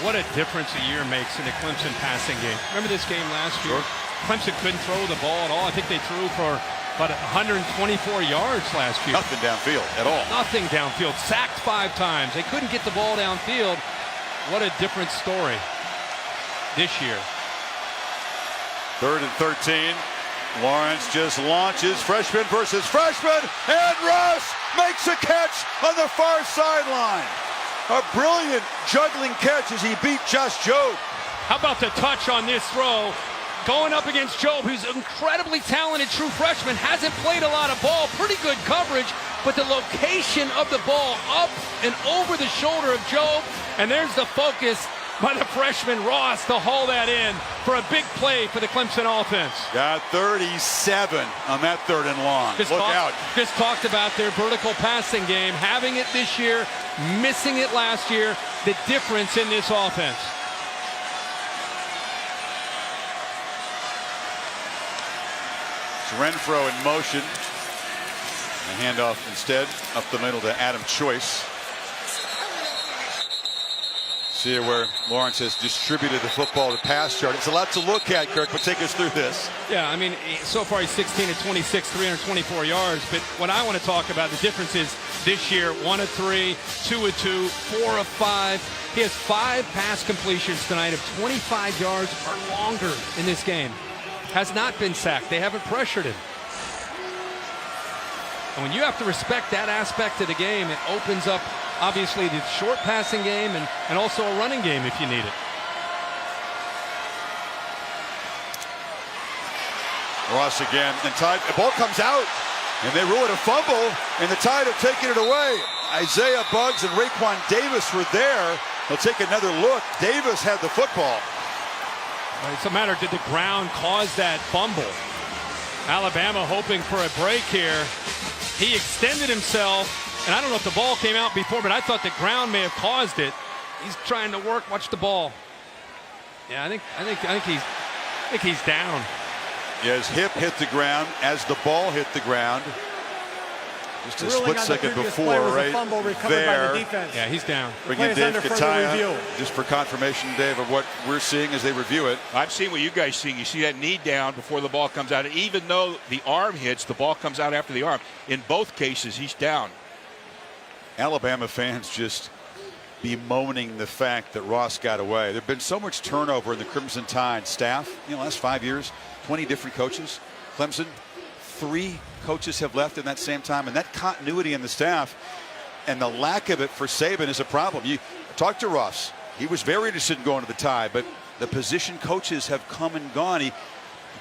What a difference a year makes in the Clemson passing game. Remember this game last year? Sure. Clemson couldn't throw the ball at all. I think they threw for about 124 yards last year. Nothing downfield at all. Nothing downfield. Sacked 5 times. They couldn't get the ball downfield. What a different story this year. 3rd and 13. Lawrence just launches. Freshman versus freshman. And Ross makes a catch on the far sideline. A brilliant juggling catch as he beat Josh Jobe. How about the touch on this throw? Going up against Jobe, who's an incredibly talented true freshman, hasn't played a lot of ball, pretty good coverage, but the location of the ball up and over the shoulder of Jobe, and there's the focus by the freshman Ross to haul that in for a big play for the Clemson offense. Got 37 on that 3rd and long. Look out. Just talked about their vertical passing game, having it this year, missing it last year, the difference in this offense. Renfro in motion. A handoff instead up the middle to Adam Choice. See where Lawrence has distributed the football to pass yard. It's a lot to look at, Kirk, but take us through this. Yeah, I mean, so far he's 16 of 26, 324 yards. But what I want to talk about, the difference is this year, 1 of 3, 2 of 2, 4 of 5. He has 5 pass completions tonight of 25 yards or longer in this game. Has not been sacked. They haven't pressured him. And when you have to respect that aspect of the game, it opens up, obviously, the short passing game and also a running game if you need it. Ross again, and tied. The ball comes out. And they rule it a fumble, and the Tide have taken it away. Isaiah Buggs and Raekwon Davis were there. They'll take another look. Davis had the football. It's a matter, did the ground cause that fumble? Alabama hoping for a break here. He extended himself, and I don't know if the ball came out before, but I thought the ground may have caused it. He's trying to work. Watch the ball. Yeah, I think he's down. Yeah, his hip hit the ground as the ball hit the ground. Just a split second before, right there. Yeah, he's down. Bring in Dave Kataya just for confirmation, Dave, of what we're seeing as they review it. I'm seeing what you guys see. You see that knee down before the ball comes out. Even though the arm hits, the ball comes out after the arm. In both cases, he's down. Alabama fans just bemoaning the fact that Ross got away. There's been so much turnover in the Crimson Tide staff. Last 5 years, 20 different coaches. Clemson, 3 coaches have left in that same time, and that continuity in the staff and the lack of it for Saban is a problem. You talk to Ross. He was very interested in going to the Tide, but the position coaches have come and gone. He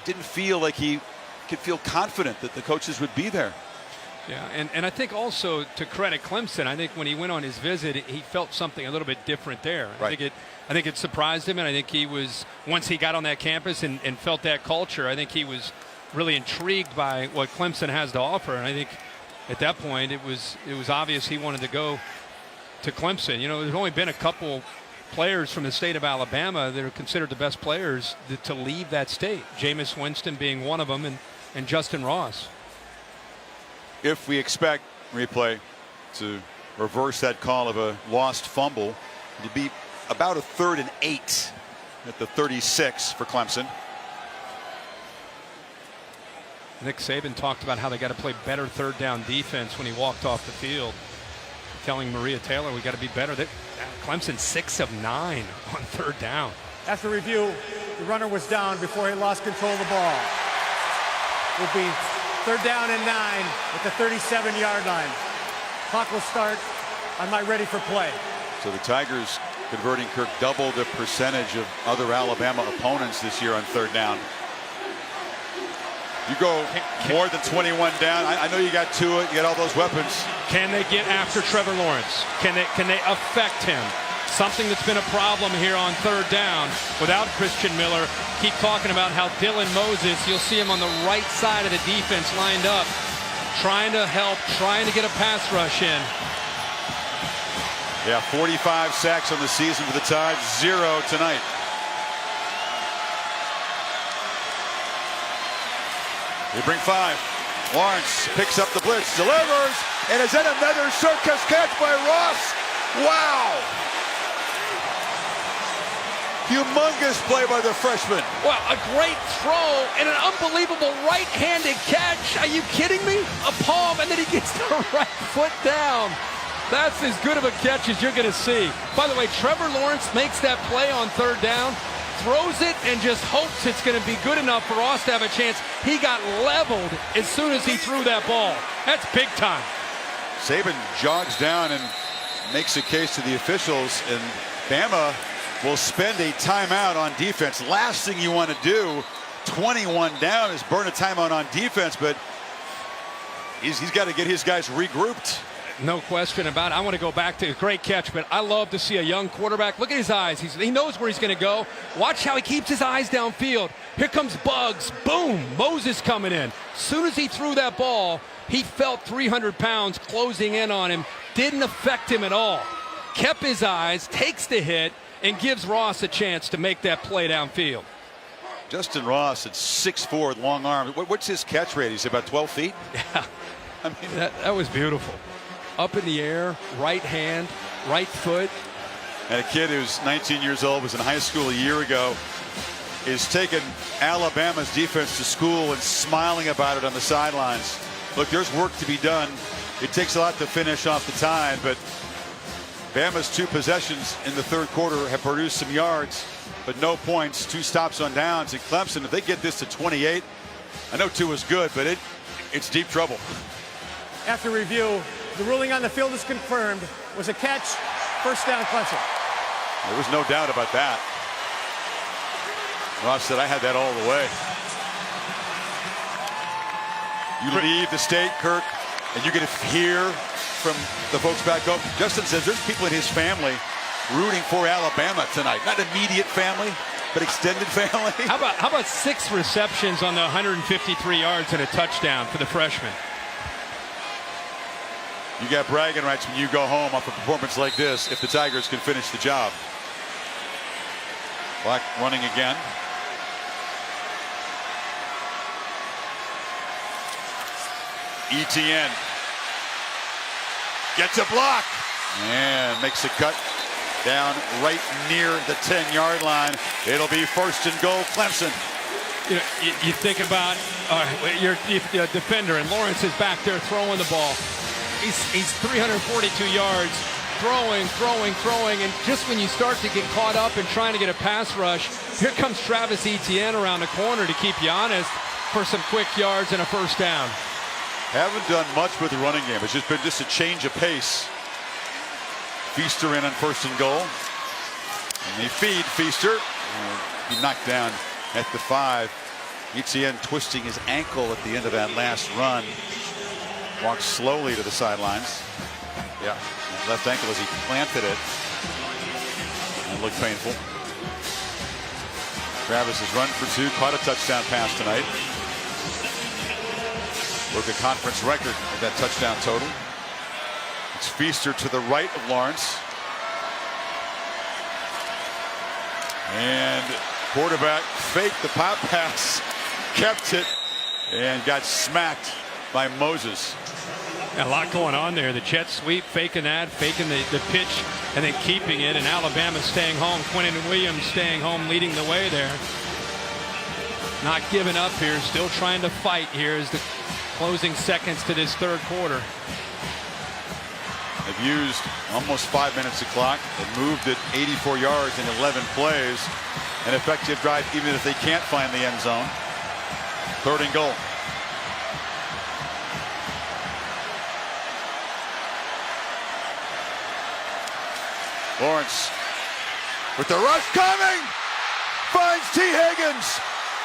didn't feel like he could feel confident that the coaches would be there. Yeah, and I think also to credit Clemson, I think when he went on his visit, he felt something a little bit different there. Right. I think it surprised him, and I think he was, once he got on that campus and felt that culture, I think he was really intrigued by what Clemson has to offer. And I think at that point it was obvious he wanted to go to Clemson. There's only been a couple players from the state of Alabama that are considered the best players to leave that state. Jameis Winston being one of them, and Justin Ross. If we expect replay to reverse that call of a lost fumble, it'd be about a 3rd and 8 at the 36 for Clemson. Nick Saban talked about how they got to play better third down defense when he walked off the field, telling Maria Taylor we got to be better. Clemson 6 of 9 on third down. After review, the runner was down before he lost control of the ball. Will be 3rd down and 9 at the 37-yard line. Clock will start on my ready for play. So the Tigers converting, Kirk, double the percentage of other Alabama opponents this year on third down. You go more than 21 down. I know you got Tua, you got all those weapons. Can they get after Trevor Lawrence? Can they affect him? Something that's been a problem here on third down without Christian Miller. Keep talking about how Dylan Moses, you'll see him on the right side of the defense lined up, trying to help, trying to get a pass rush in. Yeah, 45 sacks on the season for the Tide, 0 tonight. They bring 5. Lawrence picks up the blitz, delivers, and is that another circus catch by Ross? Wow! Humongous play by the freshman. Well, a great throw and an unbelievable right-handed catch. Are you kidding me? A palm, and then he gets the right foot down. That's as good of a catch as you're going to see. By the way, Trevor Lawrence makes that play on third down, throws it, and just hopes it's going to be good enough for Ross to have a chance. He got leveled as soon as he threw that ball. That's big time. Saban jogs down and makes a case to the officials, and Bama will spend a timeout on defense. Last thing you want to do, 21 down, is burn a timeout on defense, but he's got to get his guys regrouped. No question about it. I want to go back to a great catch, but I love to see a young quarterback. Look at his eyes. He knows where he's going to go. Watch how he keeps his eyes downfield. Here comes Buggs. Boom. Moses coming in. As soon as he threw that ball, he felt 300 pounds closing in on him. Didn't affect him at all. Kept his eyes, takes the hit, and gives Ross a chance to make that play downfield. Justin Ross at 6'4", long arm. What's his catch rate? He's about 12 feet? Yeah. I mean, that was beautiful. Up in the air, right hand, right foot. And a kid who's 19 years old, was in high school a year ago, is taking Alabama's defense to school and smiling about it on the sidelines. Look, there's work to be done. It takes a lot to finish off the Tide, but Bama's 2 possessions in the third quarter have produced some yards, but no points. 2 stops on downs. And Clemson, if they get this to 28, I know 2 is good, but it's deep trouble. After review, the ruling on the field is confirmed. Was a catch. First down, Clemson. There was no doubt about that. Ross said, I had that all the way. You leave the state, Kirk, and you get to hear from the folks back home. Justin says there's people in his family rooting for Alabama tonight. Not immediate family, but extended family. How about 6 receptions on the 153 yards and a touchdown for the freshman? You got bragging rights when you go home off a performance like this if the Tigers can finish the job. Black running again. Etienne gets a block and makes a cut down right near the 10-yard line. It'll be 1st and goal, Clemson. You know, you think about your defender, and Lawrence is back there throwing the ball. He's 342 yards, throwing, and just when you start to get caught up in trying to get a pass rush, here comes Travis Etienne around the corner to keep you honest for some quick yards and a 1st down. Haven't done much with the running game. It's just been a change of pace. Feaster in on 1st and goal. And they feed Feaster. He knocked down at the 5. Etienne twisting his ankle at the end of that last run. Walks slowly to the sidelines. Yeah, left ankle as he planted it. And it looked painful. Travis has run for 2, caught a touchdown pass tonight. Broke a conference record with that touchdown total. It's Feaster to the right of Lawrence. And quarterback faked the pop pass, kept it, and got smacked by Moses. A lot going on there. The jet sweep, faking that, faking the pitch, and then keeping it. And Alabama staying home. Quentin Williams staying home, leading the way there. Not giving up here, still trying to fight here as the closing seconds to this 3rd quarter. They've used almost 5 minutes of clock. They've moved it 84 yards in 11 plays. An effective drive even if they can't find the end zone. 3rd and goal. Lawrence with the rush coming. Finds T. Higgins.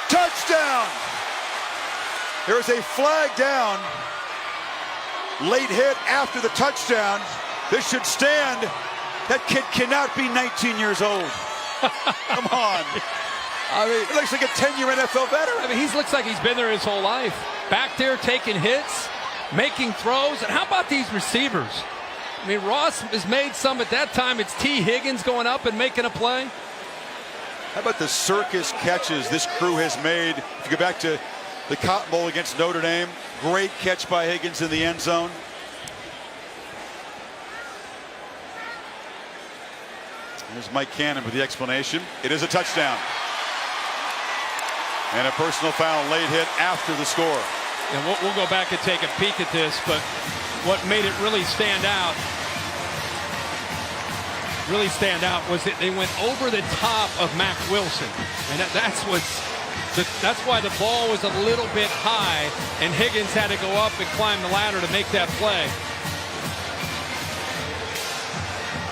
Touchdown. There's a flag down. Late hit after the touchdown. This should stand. That kid cannot be 19 years old. Come on. I mean, it looks like a 10-year NFL veteran. I mean, he looks like he's been there his whole life. Back there taking hits, making throws. And how about these receivers? I mean, Ross has made some at that time. It's T. Higgins going up and making a play. How about the circus catches this crew has made? If you go back to the Cotton Bowl against Notre Dame, great catch by Higgins in the end zone. There's Mike Cannon with the explanation. It is a touchdown. And a personal foul late hit after the score. And we'll go back and take a peek at this, but what made it really stand out was that they went over the top of Mac Wilson. And that's why the ball was a little bit high, and Higgins had to go up and climb the ladder to make that play.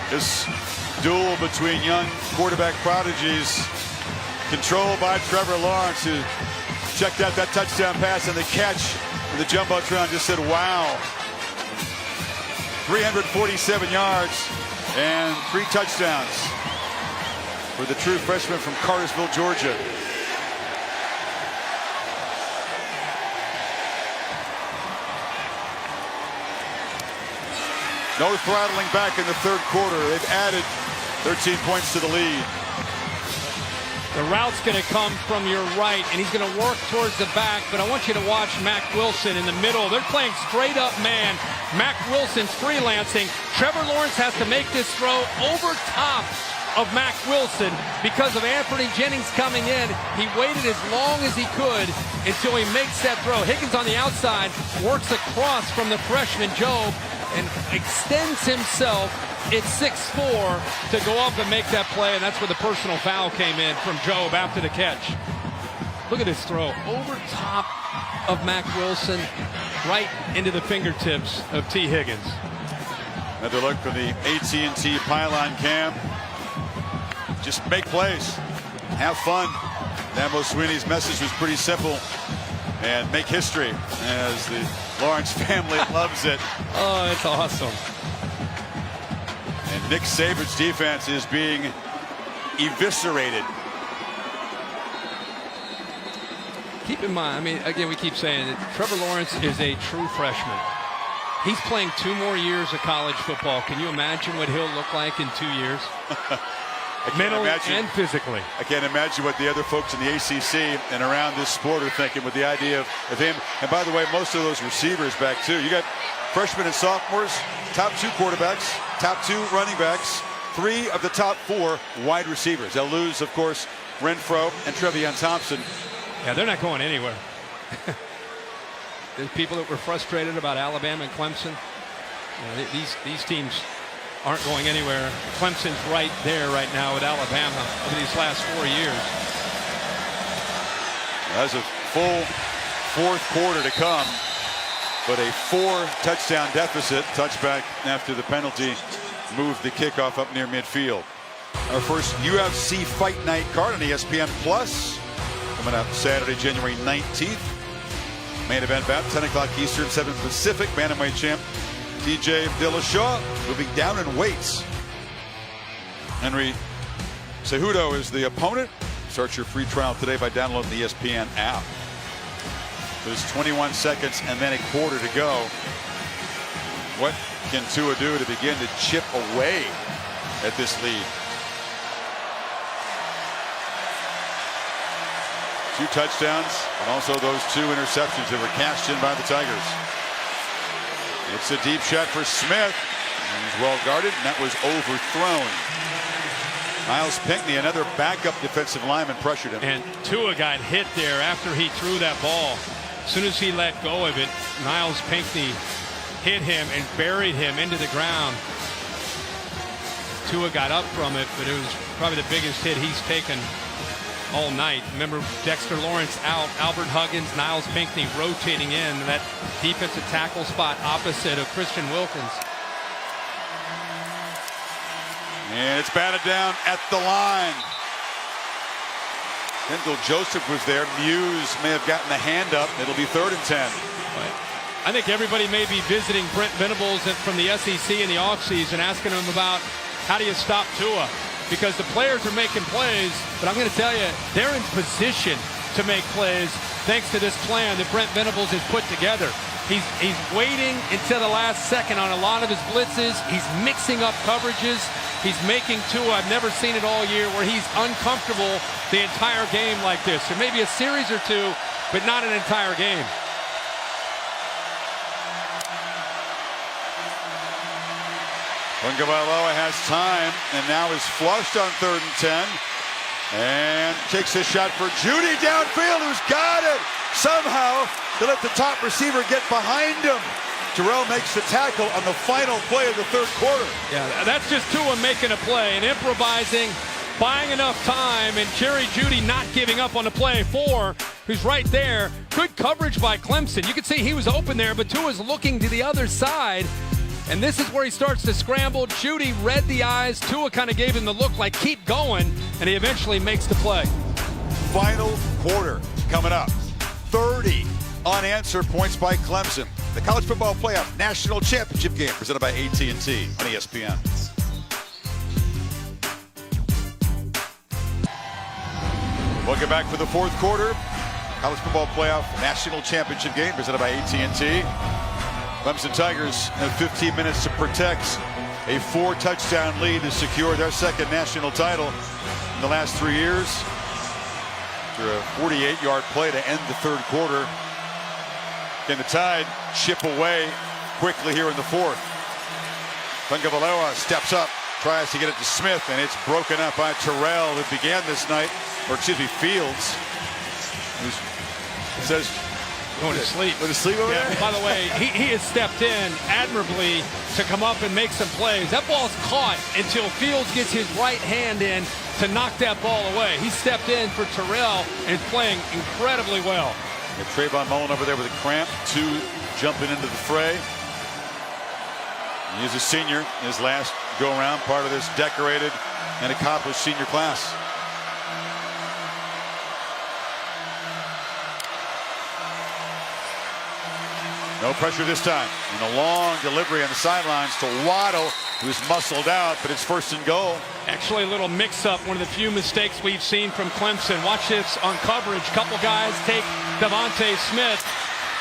This duel between young quarterback prodigies, controlled by Trevor Lawrence, who checked out that touchdown pass, and the catch in the Jumbotron just said, wow. 347 yards and 3 touchdowns for the true freshman from Cartersville, Georgia. No throttling back in the 3rd quarter. They've added 13 points to the lead. The route's going to come from your right, and he's going to work towards the back, but I want you to watch Mac Wilson in the middle. They're playing straight up man. Mac Wilson's freelancing. Trevor Lawrence has to make this throw over top of Mac Wilson because of Anthony Jennings coming in. He waited as long as he could until he makes that throw. Higgins on the outside works across from the freshman Job and extends himself at 6'4" to go up and make that play, and that's where the personal foul came in from Job after the catch. Look at this throw over top of Mac Wilson, right into the fingertips of T. Higgins. Another look from the AT&T pylon cam. Just make plays, have fun. Dabo Swinney's message was pretty simple, and make history as the Lawrence family loves it. Oh, it's awesome. And Nick Saban's defense is being eviscerated. Keep in mind, I mean, again, we keep saying that Trevor Lawrence is a true freshman. He's playing 2 more years of college football. Can you imagine what he'll look like in 2 years? Mentally and physically. I can't imagine what the other folks in the ACC and around this sport are thinking with the idea of him. And by the way, most of those receivers back too. You got freshmen and sophomores, top 2 quarterbacks, top 2 running backs, 3 of the top 4 wide receivers. They'll lose, of course, Renfro and Trevion Thompson. Yeah, they're not going anywhere. There's people that were frustrated about Alabama and Clemson. You know, these teams aren't going anywhere. Clemson's right there right now with Alabama over these last 4 years. That's a full 4th quarter to come, but a 4-touchdown deficit. Touchback after the penalty moved the kickoff up near midfield. Our first UFC Fight Night card on ESPN Plus coming up Saturday, January 19th. Main event bout 10 o'clock Eastern, 7 Pacific. Bantamweight champ TJ Dillashaw moving down in weights. Henry Cejudo is the opponent. Start your free trial today by downloading the ESPN app. There's 21 seconds and then a quarter to go. What can Tua do to begin to chip away at this lead? 2 touchdowns and also those 2 interceptions that were cashed in by the Tigers. It's a deep shot for Smith. He's well guarded, and that was overthrown. Miles Pinckney, another backup defensive lineman, pressured him. And Tua got hit there after he threw that ball. As soon as he let go of it, Miles Pinckney hit him and buried him into the ground. Tua got up from it, but it was probably the biggest hit he's taken all night. Remember, Dexter Lawrence out, Albert Huggins, Niles Pinckney rotating in that defensive tackle spot opposite of Christian Wilkins. And it's batted down at the line. Kendall Joseph was there. Muse may have gotten the hand up. It'll be 3rd and 10. I think everybody may be visiting Brent Venables from the SEC in the offseason, asking him about how do you stop Tua? Because the players are making plays, but I'm going to tell you, they're in position to make plays thanks to this plan that Brent Venables has put together. He's waiting until the last second on a lot of his blitzes. He's mixing up coverages. He's making Tua, I've never seen it all year, where he's uncomfortable the entire game like this. There may be a series or 2, but not an entire game. Tagovailoa has time and now is flushed on 3rd and 10 and takes a shot for Judy downfield, who's got it somehow to let the top receiver get behind him. Terrell makes the tackle on the final play of the 3rd quarter. Yeah, that's just Tua making a play and improvising, buying enough time, and Jerry Jeudy not giving up on the play. 4, who's right there. Good coverage by Clemson. You could see he was open there, but Tua's looking to the other side. And this is where he starts to scramble. Jeudy read the eyes. Tua kind of gave him the look like, keep going, and he eventually makes the play. Final quarter coming up. 30 unanswered points by Clemson. The College Football Playoff National Championship game presented by AT&T on ESPN. Welcome back for the 4th quarter. College Football Playoff National Championship game presented by AT&T. Clemson Tigers have 15 minutes to protect a 4-touchdown lead to secure their 2nd national title in the last 3 years. After a 48-yard play to end the 3rd quarter. Can the Tide chip away quickly here in the 4th? Tagovailoa steps up, tries to get it to Smith, and it's broken up by Terrell, who began this night, or excuse me, Fields. Who says, going to sleep. Going to sleep over there? By the way, he has stepped in admirably to come up and make some plays. That ball's caught until Fields gets his right hand in to knock that ball away. He stepped in for Terrell and is playing incredibly well. And Trayvon Mullen over there with a cramp. 2 jumping into the fray. He is a senior in his last go-around, part of this decorated and accomplished senior class. No pressure this time. And a long delivery on the sidelines to Waddle, who's muscled out, but it's 1st and goal. Actually, a little mix-up, one of the few mistakes we've seen from Clemson. Watch this on coverage. Couple guys take Devontae Smith.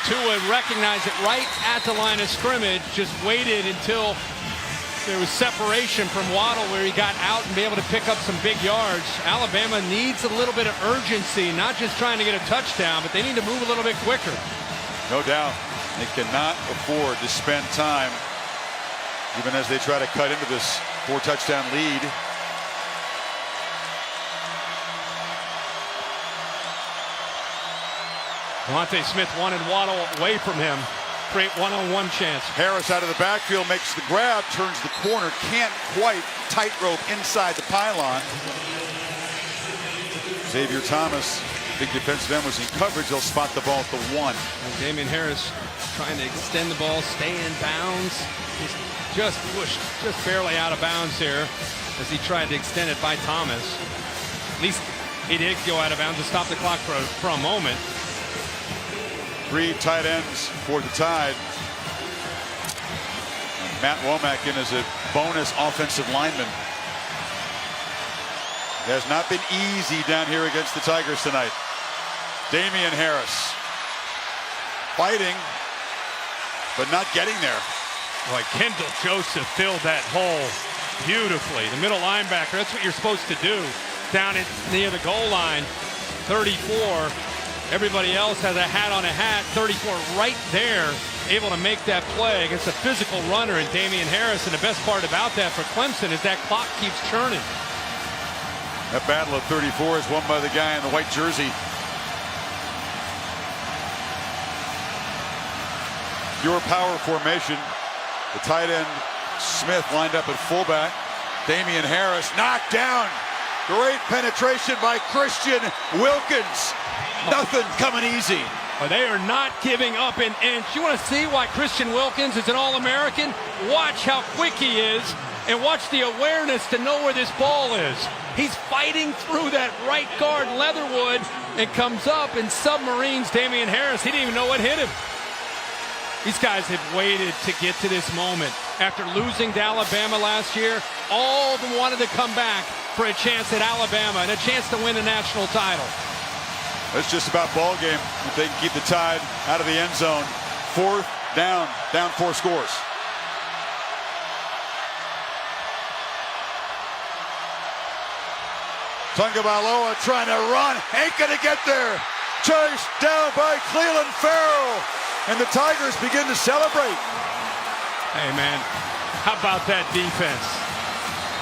Tua recognized it right at the line of scrimmage, just waited until there was separation from Waddle where he got out and be able to pick up some big yards. Alabama needs a little bit of urgency, not just trying to get a touchdown, but they need to move a little bit quicker. No doubt. They cannot afford to spend time, even as they try to cut into this 4-touchdown lead. Devontae Smith wanted Waddle away from him. Create one-on-one chance. Harris out of the backfield makes the grab, turns the corner, can't quite tightrope inside the pylon. Xavier Thomas, big defensive end, was in coverage. They'll spot the ball at the 1. And Damian Harris trying to extend the ball, stay in bounds. He's just pushed just barely out of bounds here as he tried to extend it by Thomas. At least he did go out of bounds to stop the clock for a moment. 3 tight ends for the Tide. And Matt Womack in as a bonus offensive lineman. It has not been easy down here against the Tigers tonight. Damian Harris fighting, but not getting there. Boy, Kendall Joseph filled that hole beautifully. The middle linebacker, that's what you're supposed to do. Down near the goal line, 34. Everybody else has a hat on a hat. 34 right there, able to make that play against a physical runner in Damian Harris. And the best part about that for Clemson is that clock keeps churning. That battle of 34 is won by the guy in the white jersey. Pure power formation. The tight end Smith lined up at fullback. Damian Harris knocked down. Great penetration by Christian Wilkins. Nothing coming easy. Well, they are not giving up an inch. You want to see why Christian Wilkins is an All-American? Watch how quick he is and watch the awareness to know where this ball is. He's fighting through that right guard, Leatherwood, and comes up and submarines Damian Harris. He didn't even know what hit him. These guys have waited to get to this moment. After losing to Alabama last year, all of them wanted to come back for a chance at Alabama and a chance to win a national title. It's just about ball game. If they can keep the Tide out of the end zone. 4th down 4 scores. Tagovailoa trying to run, ain't gonna get there. Chased down by Clelin Ferrell, and the Tigers begin to celebrate. Hey man, how about that defense?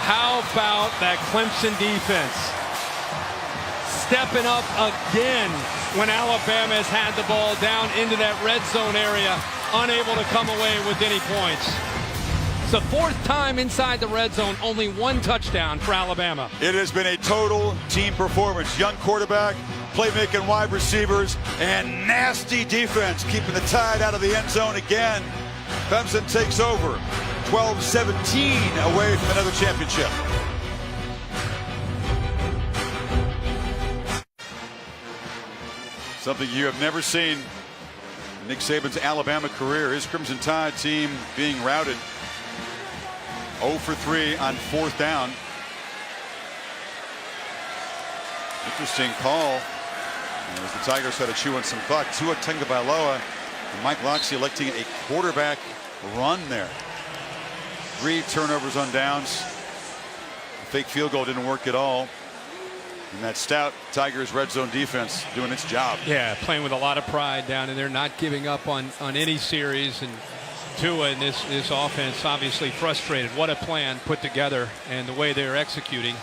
How about that Clemson defense? Stepping up again when Alabama has had the ball down into that red zone area, unable to come away with any points. It's the 4th time inside the red zone, only 1 touchdown for Alabama. It has been a total team performance. Young quarterback, playmaking wide receivers, and nasty defense keeping the Tide out of the end zone again. Clemson takes over 12-17 away from another championship. Something you have never seen in Nick Saban's Alabama career. His Crimson Tide team being routed. 0 for 3 on 4th down. Interesting call as the Tigers had to chew on some clock. Tua Tagovailoa and Mike Locksley electing a quarterback run there. 3 turnovers on downs. The fake field goal didn't work at all. And that stout Tigers red zone defense doing its job. Yeah, playing with a lot of pride down in there, not giving up on any series. And Tua in this offense obviously frustrated. What a plan put together and the way they're executing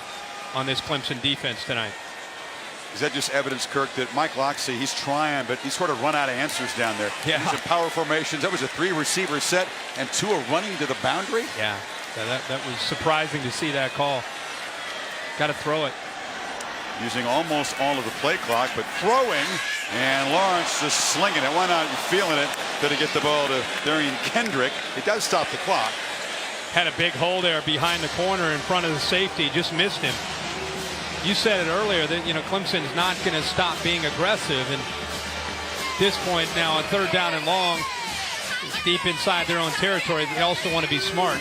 on this Clemson defense tonight. Is that just evidence, Kirk, that Mike Locksley, he's trying, but he's sort of run out of answers down there. Yeah. He's in power formations. That was a 3-receiver set, and Tua running to the boundary. Yeah, that was surprising to see that call. Got to throw it. Using almost all of the play clock, but throwing, and Lawrence just slinging it. Why not? You're feeling it. Going to get the ball to Darian Kendrick. It does stop the clock. Had a big hole there behind the corner in front of the safety. Just missed him. You said it earlier that, you know, Clemson's not going to stop being aggressive. And at this point now on 3rd down and long, deep inside their own territory. They also want to be smart.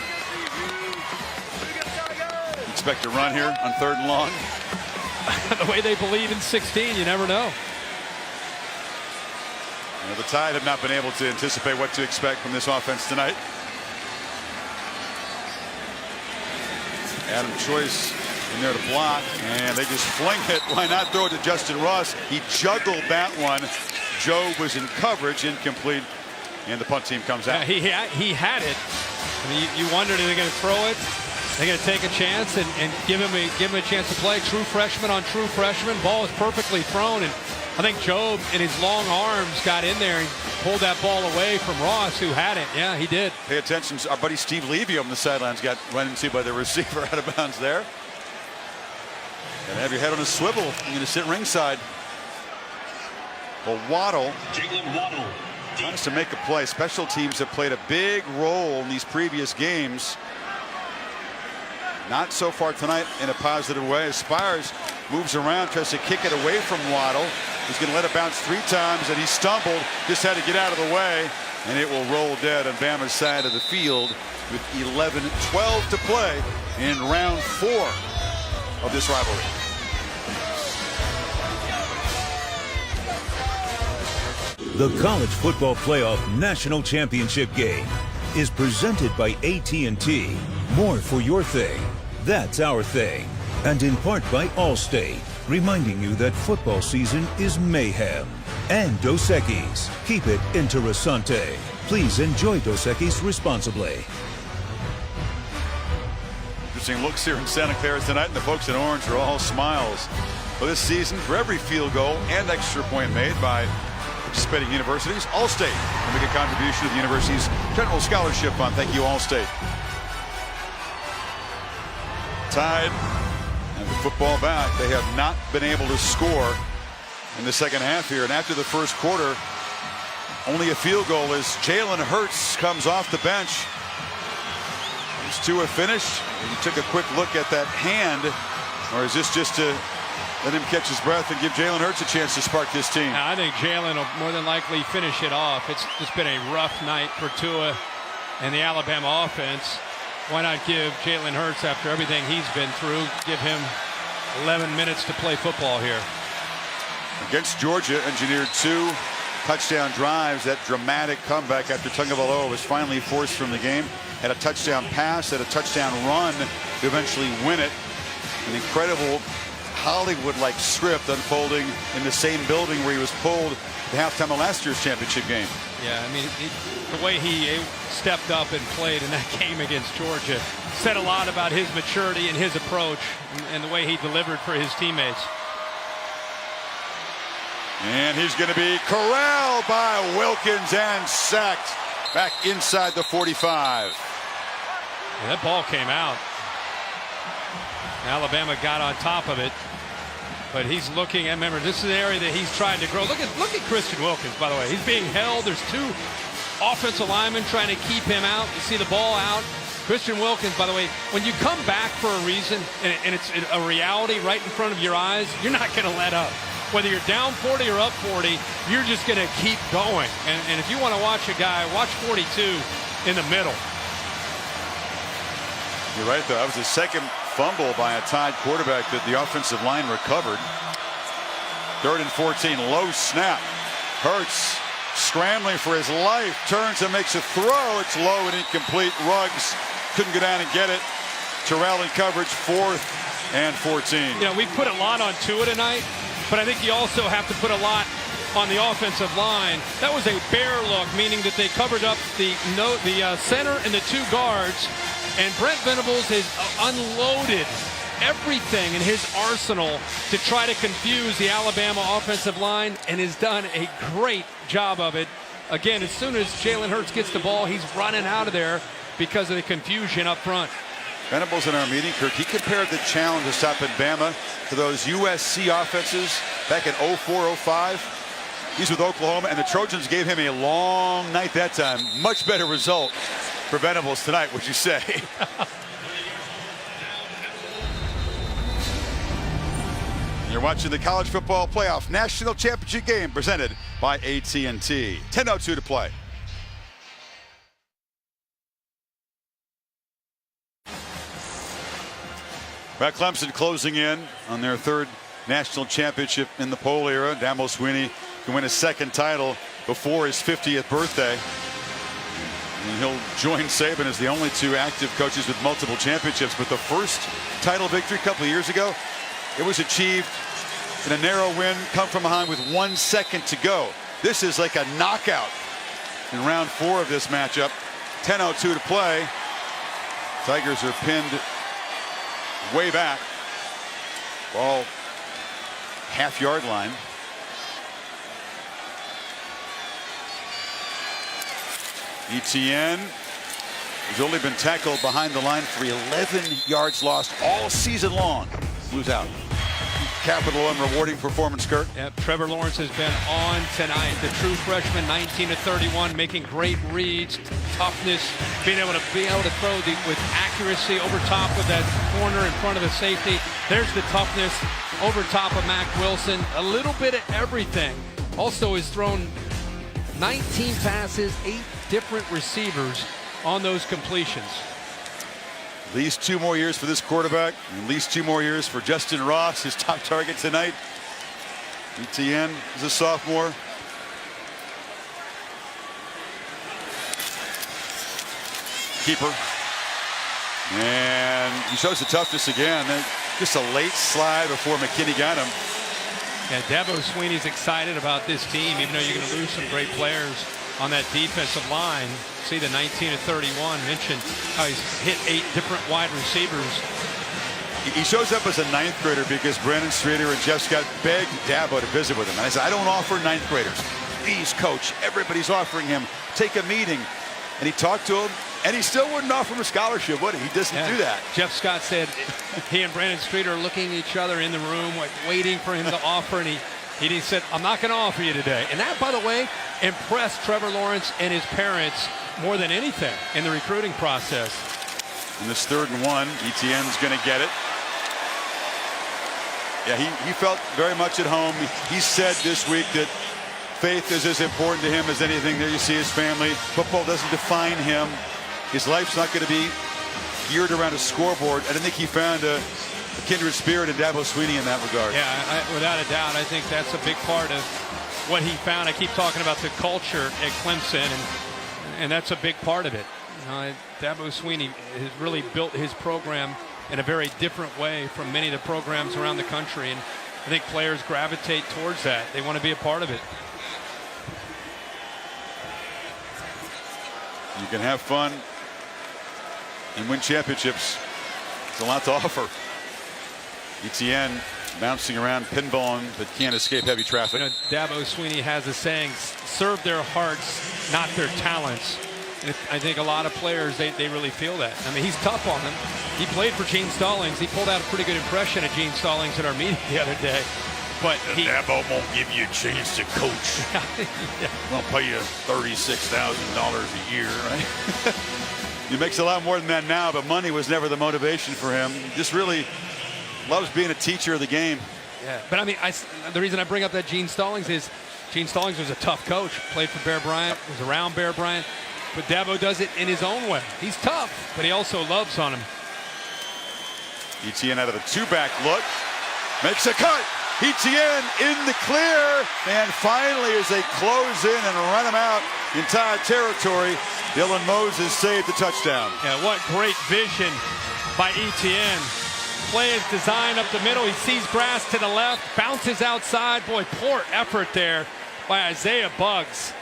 Expect a run here on 3rd and long. The way they believe in 16, you never know. The Tide have not been able to anticipate what to expect from this offense tonight. Adam Choice in there to block, and they just fling it. Why not throw it to Justin Ross? He juggled that one. Joe was in coverage, incomplete, and the punt team comes out. Yeah, he had it. I mean, you wondered, are they going to throw it? They're going to take a chance and give him a chance to play. True freshman on true freshman. Ball is perfectly thrown, and I think Joe, in his long arms, got in there and pulled that ball away from Ross, who had it. Yeah, he did. Pay attention. Our buddy Steve Levy on the sidelines got run into by the receiver out of bounds there. Got to have your head on a swivel. You're going to sit ringside. Well, Waddle tries to make a play. Special teams have played a big role in these previous games. Not so far tonight in a positive way. As Spires moves around, tries to kick it away from Waddle. He's going to let it bounce 3 times, and he stumbled. Just had to get out of the way, and it will roll dead on Bama's side of the field with 11-12 to play in round 4 of this rivalry. The College Football Playoff National Championship game is presented by AT&T. More for your thing. That's our thing. And in part by Allstate, reminding you that football season is mayhem. And Dos Equis. Keep it interessante. Please enjoy Dos Equis responsibly. Interesting looks here in Santa Clara tonight, and the folks in orange are all smiles. Well, this season, for every field goal and extra point made by participating universities, Allstate will make a contribution to the university's general scholarship fund. Thank you, Allstate. Tide and the football back. They have not been able to score in the second half here. And after the first quarter, only a field goal as Jalen Hurts comes off the bench. Is Tua finished? You took a quick look at that hand, or is this just to let him catch his breath and give Jalen Hurts a chance to spark this team? I think Jalen will more than likely finish it off. It's just been a rough night for Tua and the Alabama offense. Why not give Jalen Hurts, after everything he's been through, give him 11 minutes to play football here? Against Georgia, engineered 2 touchdown drives. That dramatic comeback after Tagovailoa was finally forced from the game. Had a touchdown pass, had a touchdown run to eventually win it. An incredible Hollywood-like script unfolding in the same building where he was pulled at halftime of last year's championship game. Yeah, I mean, the way he stepped up and played in that game against Georgia said a lot about his maturity and his approach and the way he delivered for his teammates. And he's going to be corralled by Wilkins and sacked back inside the 45. Yeah, that ball came out. Alabama got on top of it, but he's looking, and remember, this is an area that he's trying to grow. Look at Christian Wilkins, by the way. He's being held. There's 2 offensive linemen trying to keep him out. You see the ball out. Christian Wilkins, by the way, when you come back for a reason, and it's a reality right in front of your eyes, you're not going to let up. Whether you're down 40 or up 40, you're just going to keep going. And if you want to watch a guy, watch 42 in the middle. You're right, though. That was the second fumble by a Tide quarterback that the offensive line recovered. 3rd and 14, low snap. Hurts scrambling for his life, turns and makes a throw. It's low and incomplete. Ruggs couldn't go down and get it. Terrell in coverage, 4th and 14. You know, we put a lot on Tua tonight, but I think you also have to put a lot on the offensive line. That was a bear look, meaning that they covered up the center and the 2 guards. And Brent Venables has unloaded everything in his arsenal to try to confuse the Alabama offensive line, and has done a great job of it. Again, as soon as Jalen Hurts gets the ball, he's running out of there because of the confusion up front. Venables in our meeting, Kirk, he compared the challenge of stopping Bama to those USC offenses back in 04-05. He's with Oklahoma, and the Trojans gave him a long night that time. Much better result for Venables tonight, would you say? You're watching the College Football Playoff National Championship game presented by AT&T. 10:02 to play. Well, Clemson closing in on their 3rd national championship in the Poll era. Dabo Swinney can win his 2nd title before his 50th birthday. And he'll join Saban as the only 2 active coaches with multiple championships. But the first title victory a couple of years ago, it was achieved in a narrow win, come from behind with 1 second to go. This is like a knockout in round 4 of this matchup. 10:02 to play. Tigers are pinned way back. Ball half-yard line. Etienne has only been tackled behind the line for 11 yards lost all season long. Moves out. Capital and rewarding performance, Kurt. Yeah, Trevor Lawrence has been on tonight. The true freshman, 19 of 31, making great reads, toughness, being able to throw with accuracy over top of that corner in front of the safety. There's the toughness over top of Mac Wilson. A little bit of everything. Also has thrown 19 passes, 8 different receivers on those completions. At least 2 more years for this quarterback. At least 2 more years for Justin Ross, his top target tonight. Etienne is a sophomore. Keeper. And he shows the toughness again. Just a late slide before McKinney got him. Yeah, Dabo Swinney's excited about this team, even though you're going to lose some great players on that defensive line. See the 19 of 31, mentioned how he's hit 8 different wide receivers. He shows up as a 9th grader because Brandon Streeter and Jeff Scott begged Dabo to visit with him. And I said, I don't offer 9th graders. Please, coach, everybody's offering him. Take a meeting. And he talked to him, and he still wouldn't offer him a scholarship, would he? He doesn't do that. Jeff Scott said he and Brandon Streeter are looking at each other in the room, like waiting for him to offer, and he said, I'm not going to offer you today. And that, by the way, impressed Trevor Lawrence and his parents more than anything in the recruiting process. In this 3rd and 1, Etienne's going to get it. Yeah, he felt very much at home. He said this week that faith is as important to him as anything. There you see his family. Football doesn't define him. His life's not going to be geared around a scoreboard. I don't think he found a kindred spirit in Dabo Swinney in that regard. Yeah, without a doubt, I think that's a big part of what he found. I keep talking about the culture at Clemson, and that's a big part of it. Dabo Swinney has really built his program in a very different way from many of the programs around the country, and I think players gravitate towards that. They want to be a part of it. You can have fun and win championships. It's a lot to offer. Etienne bouncing around, pinballing, but can't escape heavy traffic. Dabo Swinney has a saying, serve their hearts, not their talents. And I think a lot of players, they really feel that. I mean, he's tough on them. He played for Gene Stallings. He pulled out a pretty good impression of Gene Stallings at our meeting the other day. But Dabo won't give you a chance to coach. Yeah. We'll pay you $36,000 a year, right? He makes a lot more than that now, but money was never the motivation for him. He just really loves being a teacher of the game. Yeah, but I mean, the reason I bring up that Gene Stallings is Gene Stallings was a tough coach. Played for Bear Bryant, was around Bear Bryant. But Dabo does it in his own way. He's tough, but he also loves on him. Etienne out of the 2-back look. Makes a cut. Etienne in the clear. And finally, as they close in and run him out in Tide territory, Dylan Moses saved the touchdown. Yeah, what great vision by Etienne. Play is designed up the middle. He sees grass to the left, bounces outside. Boy, poor effort there by Isaiah Buggs.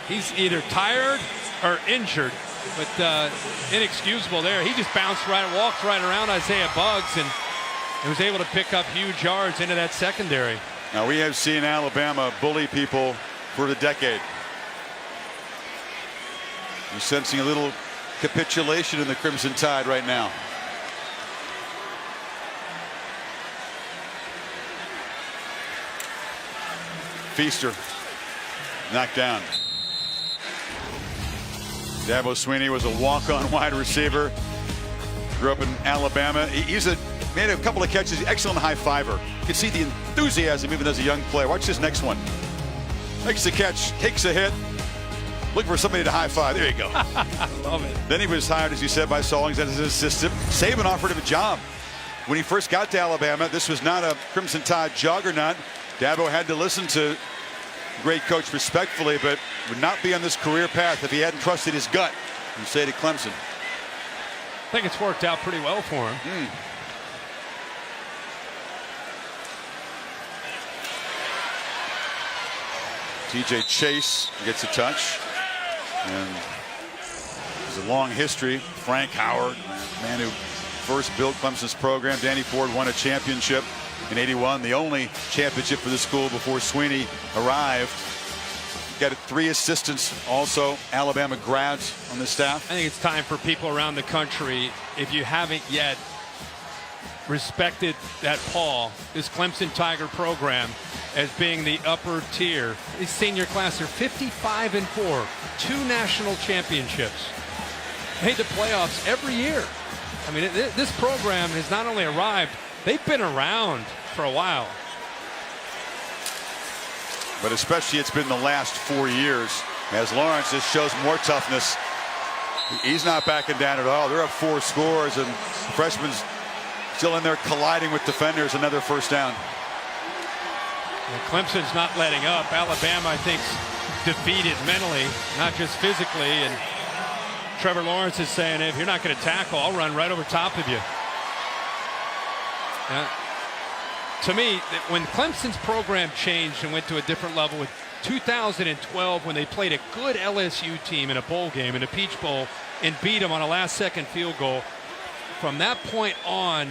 He's either tired or injured, but inexcusable there. He just bounced right, walked right around Isaiah Buggs, and was able to pick up huge yards into that secondary. Now, we have seen Alabama bully people for a decade. You're sensing a little capitulation in the Crimson Tide right now. Feaster knocked down. Dabo Swinney was a walk-on wide receiver. Grew up in Alabama. Made a couple of catches. Excellent high fiver. You can see the enthusiasm even as a young player. Watch this next one. Makes the catch, takes a hit. Looking for somebody to high five. There you go. Love it. Then he was hired, as you said, by Stallings as his assistant. Saban offered him a job when he first got to Alabama, this was not a Crimson Tide juggernaut. Dabo had to listen to great coach respectfully, but would not be on this career path if he hadn't trusted his gut and stayed at Clemson. I think it's worked out pretty well for him. TJ Chase gets a touch, and there's a long history. Frank Howard, man who first built Clemson's program. Danny Ford won a championship in '81, the only championship for the school before Sweeney arrived. Got 3 assistants, also Alabama grads on the staff. I think it's time for people around the country, if you haven't yet respected that Paul, this Clemson Tiger program, as being the upper tier. His senior class, they're 55-4, 2 national championships, made the playoffs every year. I mean, this program has not only arrived, they've been around for a while. But especially it's been the last 4 years, as Lawrence just shows more toughness. He's not backing down at all. They're up 4 scores, and the freshman's still in there colliding with defenders. Another first down. And Clemson's not letting up. Alabama, I think, defeated mentally, not just physically. And Trevor Lawrence is saying, if you're not going to tackle, I'll run right over top of you. To me, when Clemson's program changed and went to a different level with 2012, when they played a good LSU team in a bowl game, in a Peach Bowl, and beat them on a last-second field goal, from that point on,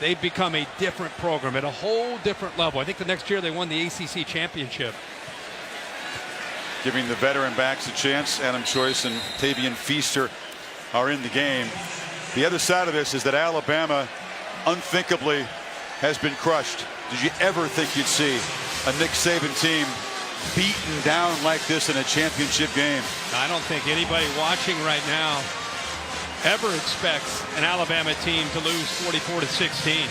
they've become a different program at a whole different level. I think the next year they won the ACC championship. Giving the veteran backs a chance. Adam Choice and Tavian Feaster are in the game. The other side of this is that Alabama unthinkably has been crushed. Did you ever think you'd see a Nick Saban team beaten down like this in a championship game? I don't think anybody watching right now ever expects an Alabama team to lose 44-16.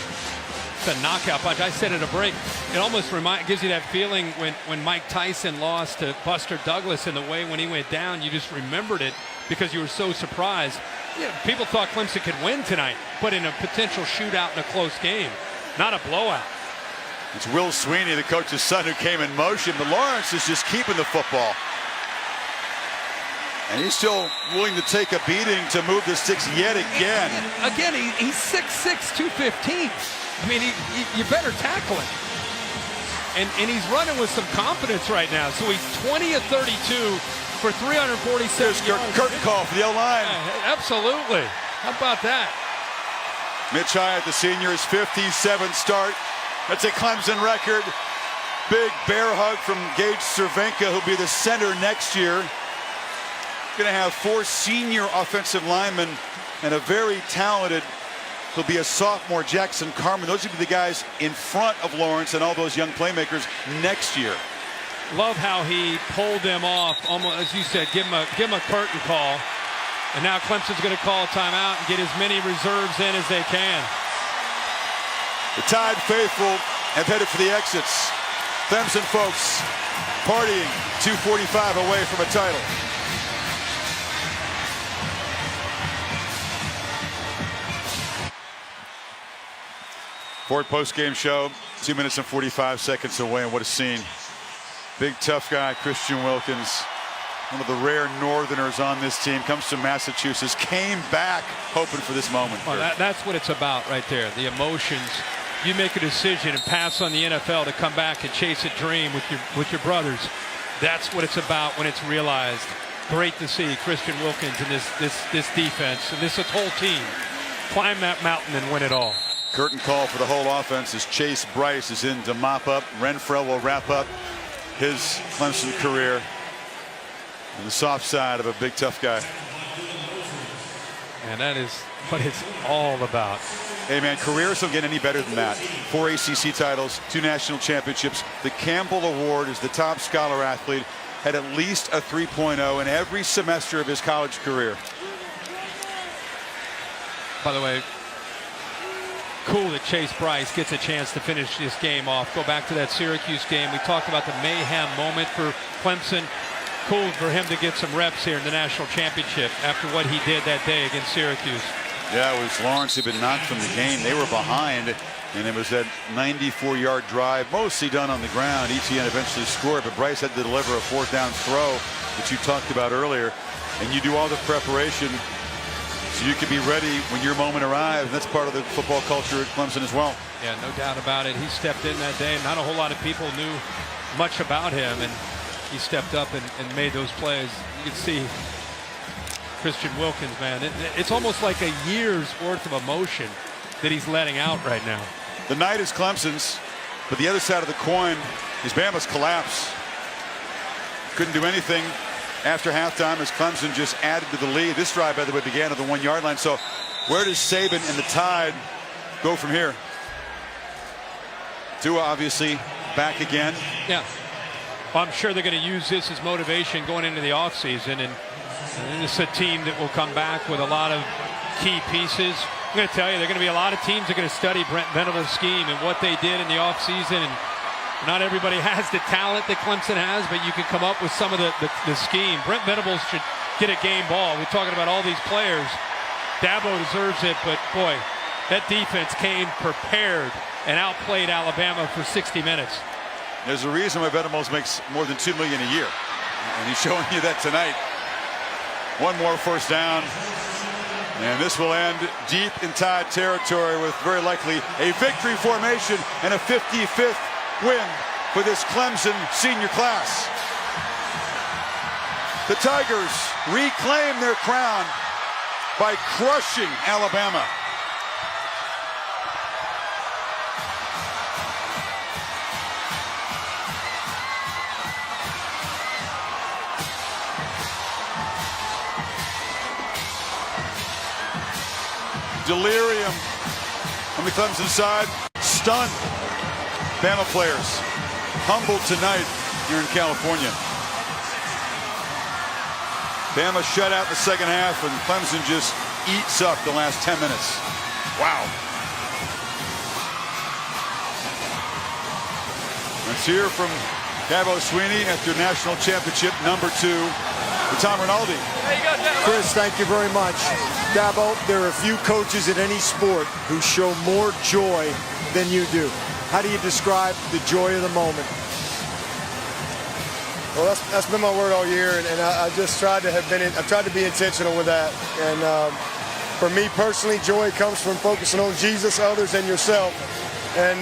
It's a knockout punch. I said at a break, it almost gives you that feeling when Mike Tyson lost to Buster Douglas in the way when he went down. You just remembered it because you were so surprised. Yeah, people thought Clemson could win tonight, but in a potential shootout in a close game, not a blowout. It's Will Sweeney, the coach's son, who came in motion, but Lawrence is just keeping the football. And he's still willing to take a beating to move the sticks yet again. Again, he's 6'6", 215. I mean, you better tackle him. And he's running with some confidence right now. So he's 20 of 32 for 347 yards. Curtain call for the O-line. Yeah, absolutely. How about that? Mitch Hyatt, the senior, his 57th start. That's a Clemson record. Big bear hug from Gage Cervenka, who'll be the center next year. Going to have 4 senior offensive linemen and a very talented, he'll be a sophomore, Jackson Carman. Those will be the guys in front of Lawrence and all those young playmakers next year. Love how he pulled them off, almost as you said, give him a curtain call. And now Clemson's going to call a timeout and get as many reserves in as they can. The Tide faithful have headed for the exits. Clemson folks partying 2:45 away from a title. Ford post-game show, 2 minutes and 45 seconds away, and what a scene. Big tough guy, Christian Wilkins, one of the rare Northerners on this team, comes to Massachusetts, came back hoping for this moment. Well, that's what it's about right there, the emotions. You make a decision and pass on the NFL to come back and chase a dream with your brothers. That's what it's about when it's realized. Great to see Christian Wilkins and this defense and this whole team climb that mountain and win it all. Curtain call for the whole offense as Chase Bryce is in to mop up. Renfrell will wrap up his Clemson career on the soft side of a big tough guy. And that is what it's all about. Hey man, careers don't get any better than that. 4 ACC titles, 2 national championships. The Campbell Award is the top scholar athlete, had at least a 3.0 in every semester of his college career. By the way, cool that Chase Bryce gets a chance to finish this game off. Go back to that Syracuse game. We talked about the mayhem moment for Clemson. Cool for him to get some reps here in the national championship after what he did that day against Syracuse. Yeah, it was Lawrence who had been knocked from the game. They were behind, and it was that 94-yard drive, mostly done on the ground. ETN eventually scored, but Bryce had to deliver a 4th down throw that you talked about earlier. And you do all the preparation so you can be ready when your moment arrives. And that's part of the football culture at Clemson as well. Yeah, no doubt about it. He stepped in that day. Not a whole lot of people knew much about him, and he stepped up and made those plays. You can see Christian Wilkins, man. It's almost like a year's worth of emotion that he's letting out right now. The night is Clemson's, but the other side of the coin is Bama's collapse. Couldn't do anything after halftime as Clemson just added to the lead. This drive, by the way, began at the 1-yard line. So where does Saban and the Tide go from here? Tua obviously back again. Yeah. Well, I'm sure they're going to use this as motivation going into the offseason. And it's a team that will come back with a lot of key pieces. I'm going to tell you, there are going to be a lot of teams that are going to study Brent Venables' scheme and what they did in the offseason. And not everybody has the talent that Clemson has, but you can come up with some of the scheme. Brent Venables should get a game ball. We're talking about all these players. Dabo deserves it, but boy, that defense came prepared and outplayed Alabama for 60 minutes. There's a reason why Venables makes more than $2 million a year, and he's showing you that tonight. One more 1st down, and this will end deep in Tide territory with very likely a victory formation and a 55th win for this Clemson senior class. The Tigers reclaim their crown by crushing Alabama. Delirium on the Clemson side. Stunned. Bama players humbled tonight here in California. Bama shut out in the second half, and Clemson just eats up the last 10 minutes. Wow. Let's hear from Dabo Swinney after national championship #2 with Tom Rinaldi. Chris, thank you very much. Dabo, there are a few coaches in any sport who show more joy than you do. How do you describe the joy of the moment? Well, that's been my word all year, and I just tried to be intentional with that. And for me personally, joy comes from focusing on Jesus, others, and yourself. And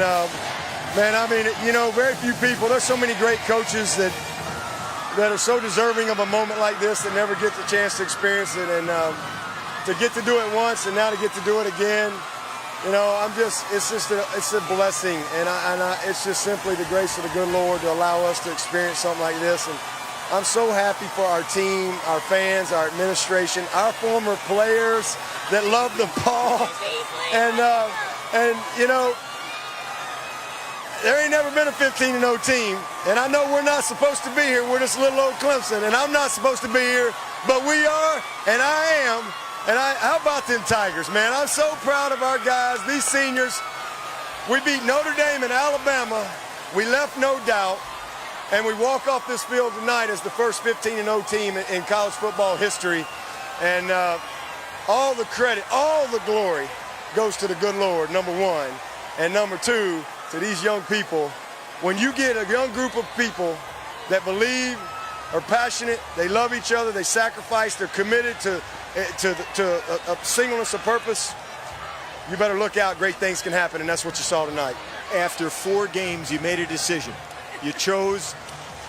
man, I mean, you know, very few people. There's so many great coaches that are so deserving of a moment like this that never get the chance to experience it, and to get to do it once and now to get to do it again. You know, it's a blessing, and it's just simply the grace of the good Lord to allow us to experience something like this. And I'm so happy for our team, our fans, our administration, our former players that love the ball. And you know, there ain't never been a 15-0 team, and I know we're not supposed to be here. We're just little old Clemson, and I'm not supposed to be here, but we are, and I am. And how about them Tigers, man? I'm so proud of our guys, these seniors. We beat Notre Dame and Alabama. We left no doubt. And we walk off this field tonight as the first 15-0 team in college football history. And all the credit, all the glory goes to the good Lord, number one. And number two, to these young people. When you get a young group of people that believe, are passionate, they love each other, they sacrifice, they're committed to a singleness of purpose, you better look out. Great things can happen, and that's what you saw tonight. After 4 games, you made a decision. You chose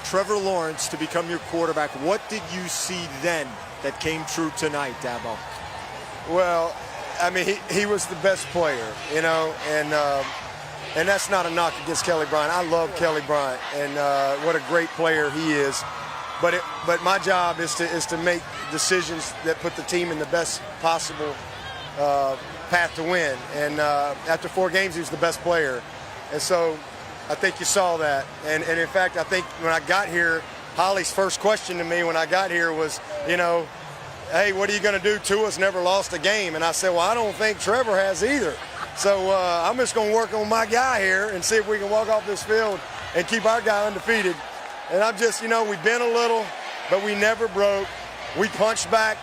Trevor Lawrence to become your quarterback. What did you see then that came true tonight, Dabo? Well, I mean, he was the best player, you know, and that's not a knock against Kelly Bryant. I love Kelly Bryant, and what a great player he is. But my job is to make decisions that put the team in the best possible path to win. And after 4 games, he was the best player. And so I think you saw that. And in fact, I think when I got here, Holly's first question to me when I got here was, you know, hey, what are you going to do? Tua's never lost a game. And I said, well, I don't think Trevor has either. So I'm just going to work on my guy here and see if we can walk off this field and keep our guy undefeated. And I'm just, you know, we bent a little, but we never broke. We punched back.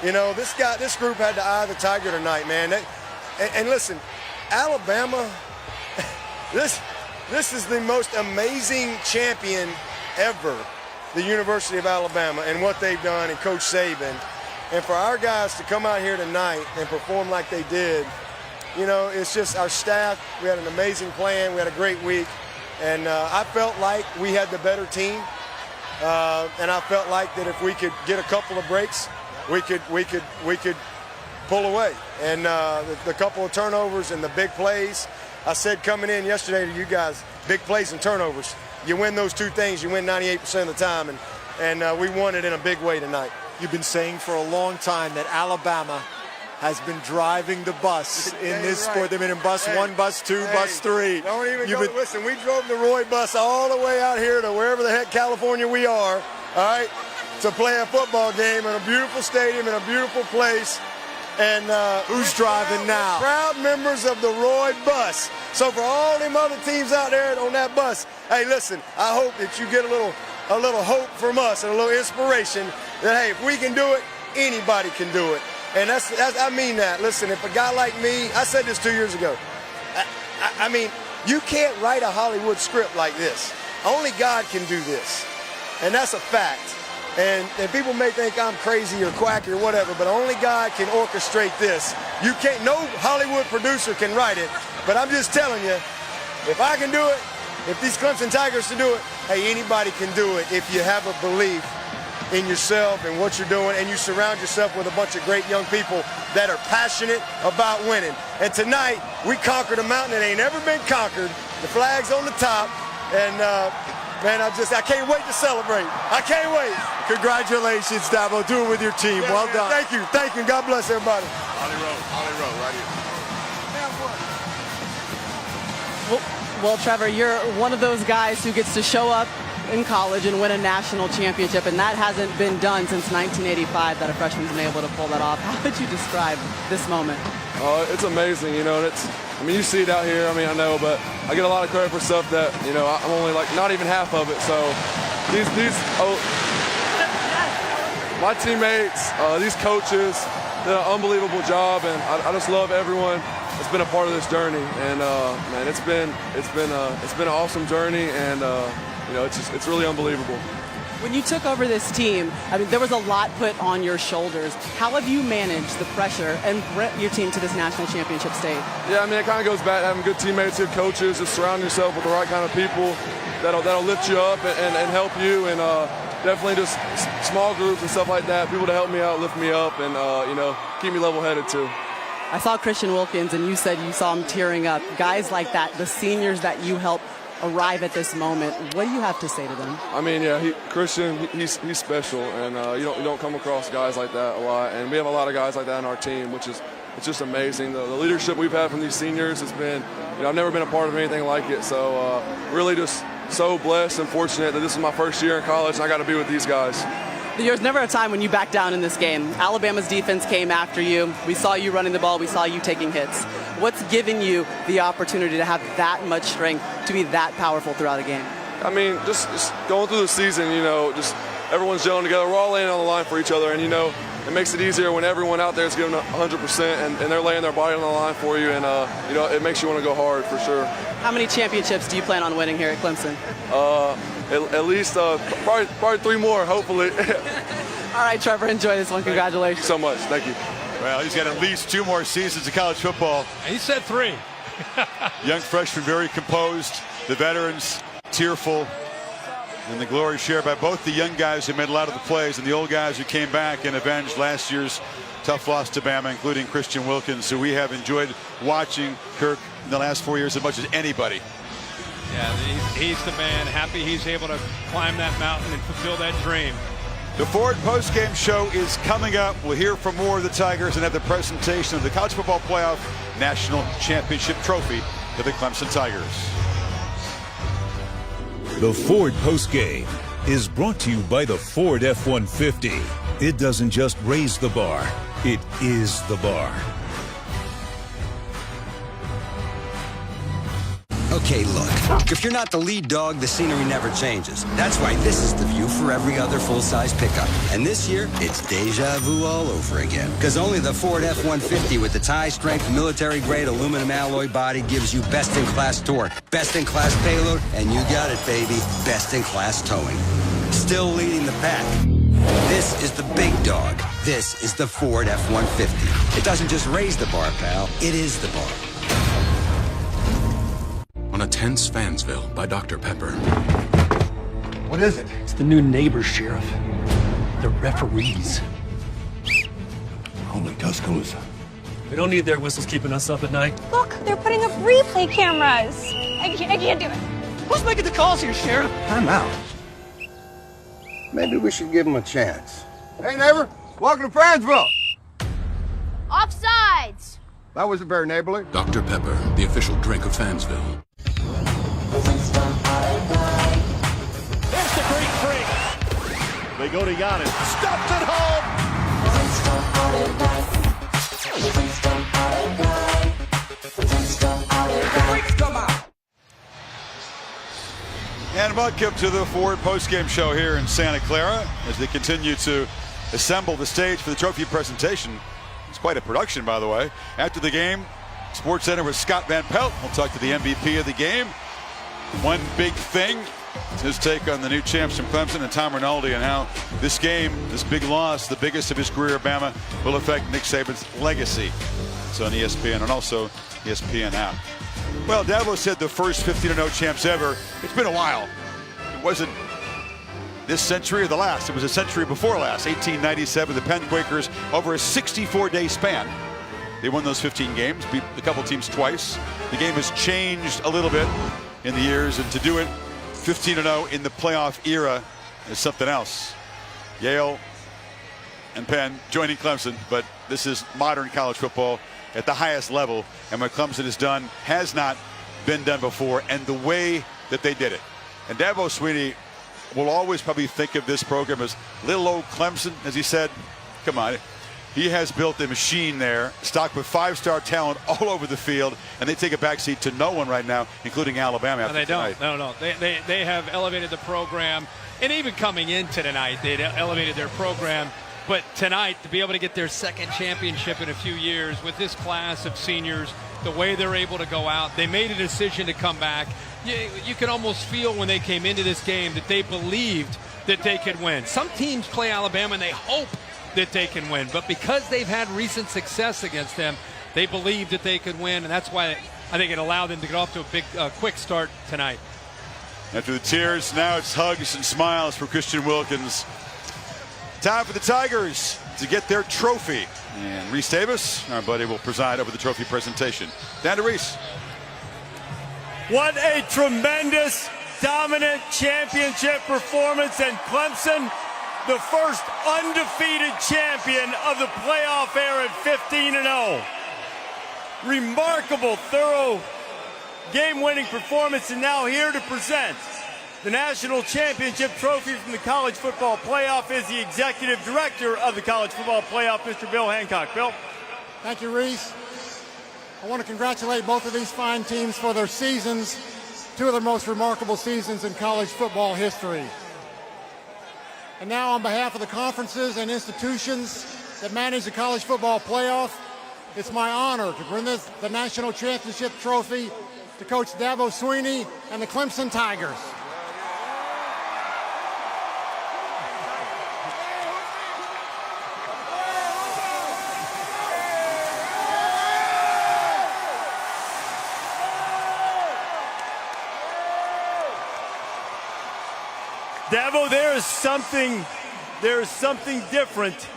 You know, this group had the eye of the tiger tonight, man. And listen, Alabama, this is the most amazing champion ever, the University of Alabama, and what they've done, and Coach Saban. And for our guys to come out here tonight and perform like they did, you know, it's just our staff. We had an amazing plan. We had a great week. And I felt like we had the better team. And I felt like that if we could get a couple of breaks, we could pull away. And the couple of turnovers and the big plays, I said coming in yesterday to you guys, big plays and turnovers. You win those two things, you win 98% of the time. And we won it in a big way tonight. You've been saying for a long time that Alabama has been driving the bus in this sport. They've been in bus 1, bus 2, bus 3. Don't even go. Listen, we drove the Roy bus all the way out here to wherever the heck California we are, all right, to play a football game in a beautiful stadium in a beautiful place. And who's driving now? Proud members of the Roy bus. So for all them other teams out there on that bus, hey, listen, I hope that you get a little hope from us and a little inspiration that, hey, if we can do it, anybody can do it. And that's I mean that. Listen, if a guy like me, I said this 2 years ago, I mean, you can't write a Hollywood script like this. Only God can do this. And that's a fact. And people may think I'm crazy or quacky or whatever, but only God can orchestrate this. You can't, no Hollywood producer can write it. But I'm just telling you, if I can do it, if these Clemson Tigers can do it, hey, anybody can do it if you have a belief in yourself and what you're doing, and you surround yourself with a bunch of great young people that are passionate about winning. And tonight, we conquered a mountain that ain't ever been conquered. The flag's on the top, and man, I can't wait to celebrate. I can't wait. Congratulations, Dabo. Do it with your team. Yeah, well man, done. Thank you. God bless everybody. Holly Rowe, right here. Well, Trevor, you're one of those guys who gets to show up in college and win a national championship, and that hasn't been done since 1985 that a freshman's been able to pull that off. How would you describe this moment? It's amazing, you know, and I mean, you see it out here, I mean, I know, but I get a lot of credit for stuff that, you know, I'm only like not even half of it. So my teammates, these coaches did an unbelievable job, and I just love everyone that's been a part of this journey. And man, it's been an awesome journey, and you know, it's really unbelievable. When you took over this team, I mean, there was a lot put on your shoulders. How have you managed the pressure and brought your team to this national championship stage? Yeah, I mean, it kind of goes back to having good teammates, good coaches, just surround yourself with the right kind of people that'll lift you up and help you, and definitely just small groups and stuff like that, people to help me out, lift me up, and you know, keep me level-headed too. I saw Christian Wilkins, and you said you saw him tearing up. Guys like that, the seniors that you helped arrive at this moment, what do you have to say to them? I mean, yeah, Christian, he's special, and you don't come across guys like that a lot, and we have a lot of guys like that on our team, which is it's just amazing. The leadership we've had from these seniors has been, you know, I've never been a part of anything like it, so really just so blessed and fortunate that this is my first year in college, and I got to be with these guys. There was never a time when you backed down in this game. Alabama's defense came after you. We saw you running the ball. We saw you taking hits. What's given you the opportunity to have that much strength, to be that powerful throughout a game? I mean, just going through the season, you know, just everyone's gelling together. We're all laying on the line for each other, and, you know, it makes it easier when everyone out there is giving 100% and they're laying their body on the line for you, and, you know, it makes you want to go hard for sure. How many championships do you plan on winning here at Clemson? At least probably 3 more, hopefully. All right, Trevor, enjoy this one. Congratulations. Thank you so much. Thank you. Well, he's got at least 2 more seasons of college football. He said 3. Young freshman, very composed. The veterans, tearful. And the glory shared by both the young guys who made a lot of the plays and the old guys who came back and avenged last year's tough loss to Bama, including Christian Wilkins, who we have enjoyed watching, Kirk, in the last 4 years as much as anybody. Yeah, he's the man. Happy he's able to climb that mountain and fulfill that dream. The Ford postgame show is coming up. We'll hear from more of the Tigers and have the presentation of the College Football Playoff National Championship Trophy to the Clemson Tigers. The Ford postgame is brought to you by the Ford F-150. It doesn't just raise the bar, it is the bar. Okay, look, if you're not the lead dog, the scenery never changes. That's why this is the view for every other full-size pickup. And this year, it's deja vu all over again. Because only the Ford F-150 with its high-strength, military-grade aluminum alloy body gives you best-in-class torque, best-in-class payload, and you got it, baby, best-in-class towing. Still leading the pack. This is the big dog. This is the Ford F-150. It doesn't just raise the bar, pal. It is the bar. On a tense Fansville by Dr. Pepper. What is it? It's the new neighbors, Sheriff. The referees. Holy Tuscaloosa. We don't need their whistles keeping us up at night. Look, they're putting up replay cameras. I can't do it. Who's making the calls here, Sheriff? I'm out. Maybe we should give him a chance. Hey, neighbor. Welcome to Fansville. Offsides. That wasn't very neighborly. Dr. Pepper, the official drink of Fansville. There's the great freak. They go to Giannis. Stuffed it home. And welcome to the Ford postgame show here in Santa Clara as they continue to assemble the stage for the trophy presentation. It's quite a production, by the way. After the game, Sports Center with Scott Van Pelt. We'll talk to the MVP of the game. One big thing, his take on the new champs from Clemson and Tom Rinaldi and how this game, this big loss, the biggest of his career at Bama, will affect Nick Saban's legacy. It's on ESPN and also ESPN app. Well, Dabo said the first 15-0 champs ever. It's been a while. It wasn't this century or the last. It was a century before last. 1897, the Penn Quakers, over a 64-day span. They won those 15 games, beat a couple teams twice. The game has changed a little bit in the years, and to do it 15-0 in the playoff era is something else. Yale and Penn joining Clemson, but this is modern college football at the highest level, and what Clemson has done has not been done before, and the way that they did it. And Dabo Swinney will always probably think of this program as little old Clemson, as he said. Come on. He has built a machine there, stocked with five-star talent all over the field, and they take a backseat to no one right now, including Alabama after tonight. No. They have elevated the program, and even coming into tonight, they elevated their program. But tonight, to be able to get their second championship in a few years with this class of seniors, the way they're able to go out, they made a decision to come back. You can almost feel when they came into this game that they believed that they could win. Some teams play Alabama and they hope that they can win, but because they've had recent success against them, they believe that they could win, and that's why I think it allowed them to get off to a big, quick start tonight. After the tears, now it's hugs and smiles for Christian Wilkins. Time for the Tigers to get their trophy, and Reese Davis, our buddy, will preside over the trophy presentation. Down to Reese. What a tremendous, dominant championship performance, and Clemson, the first undefeated champion of the playoff era at 15-0. Remarkable, thorough, game-winning performance, and now here to present the national championship trophy from the College Football Playoff is the executive director of the College Football Playoff, Mr. Bill Hancock. Bill? Thank you, Reese. I want to congratulate both of these fine teams for their seasons, two of the most remarkable seasons in college football history. And now, on behalf of the conferences and institutions that manage the College Football Playoff, it's my honor to bring the national championship trophy to Coach Dabo Swinney and the Clemson Tigers. Dabo, there is something different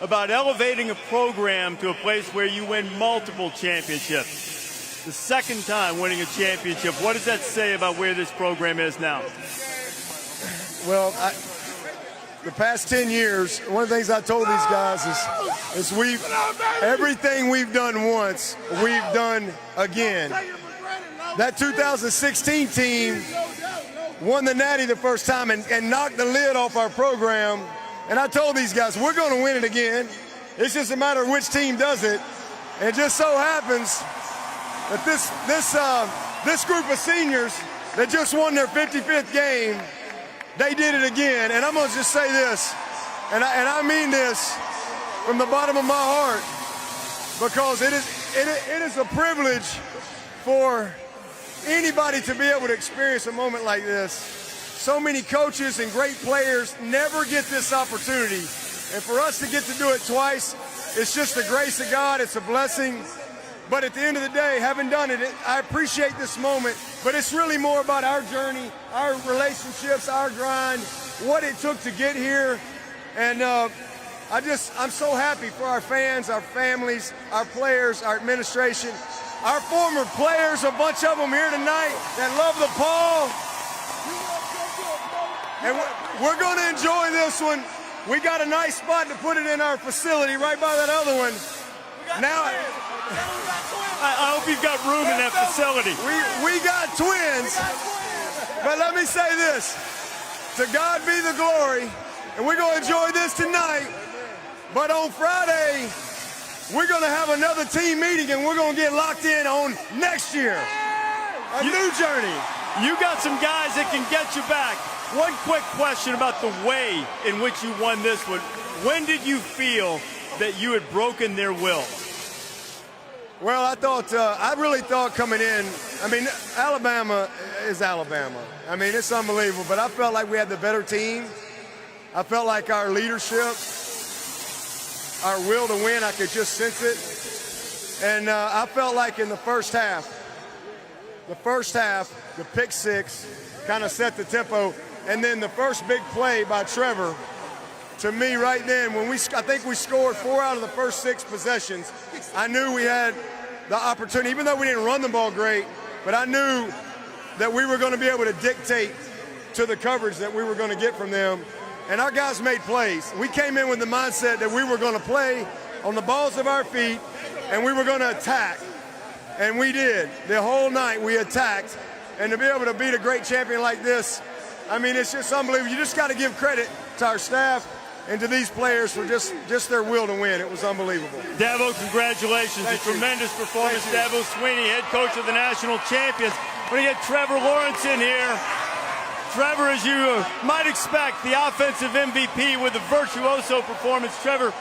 about elevating a program to a place where you win multiple championships. The second time winning a championship. What does that say about where this program is now? Well, the past 10 years, one of the things I told these guys is everything we've done once, we've done again. That 2016 team won the Natty the first time and knocked the lid off our program. And I told these guys, we're going to win it again. It's just a matter of which team does it. And it just so happens that this group of seniors that just won their 55th game, they did it again. And I'm going to just say this, and I mean this from the bottom of my heart, because it is a privilege for anybody to be able to experience a moment like this. So many coaches and great players never get this opportunity. And for us to get to do it twice, it's just the grace of God. It's a blessing. But at the end of the day, having done it, I appreciate this moment. But it's really more about our journey, our relationships, our grind, what it took to get here. And I'm so happy for our fans, our families, our players, our administration, our former players, a bunch of them here tonight that love the Paul. And we're going to enjoy this one. We got a nice spot to put it in our facility right by that other one. Now, I hope you've got room in that facility. We got twins. But let me say this. To God be the glory. And we're going to enjoy this tonight. But on Friday, we're going to have another team meeting and we're going to get locked in on next year. A new journey. You got some guys that can get you back. One quick question about the way in which you won this one. When did you feel that you had broken their will? Well, I really thought coming in, I mean, Alabama is Alabama. I mean, it's unbelievable, but I felt like we had the better team. I felt like our leadership, our will to win, I could just sense it. And I felt like in the first half, the pick six kind of set the tempo. And then the first big play by Trevor, to me right then, I think we scored 4 out of the first 6 possessions. I knew we had the opportunity, even though we didn't run the ball great, but I knew that we were going to be able to dictate to the coverage that we were going to get from them. And our guys made plays. We came in with the mindset that we were going to play on the balls of our feet and we were going to attack. And we did. The whole night we attacked. And to be able to beat a great champion like this, I mean, it's just unbelievable. You just got to give credit to our staff and to these players for just their will to win. It was unbelievable. Dabo, congratulations. A tremendous performance. Dabo Swinney, head coach of the national champions. We're going to get Trevor Lawrence in here. Trevor, as you might expect, the offensive MVP with a virtuoso performance. Trevor,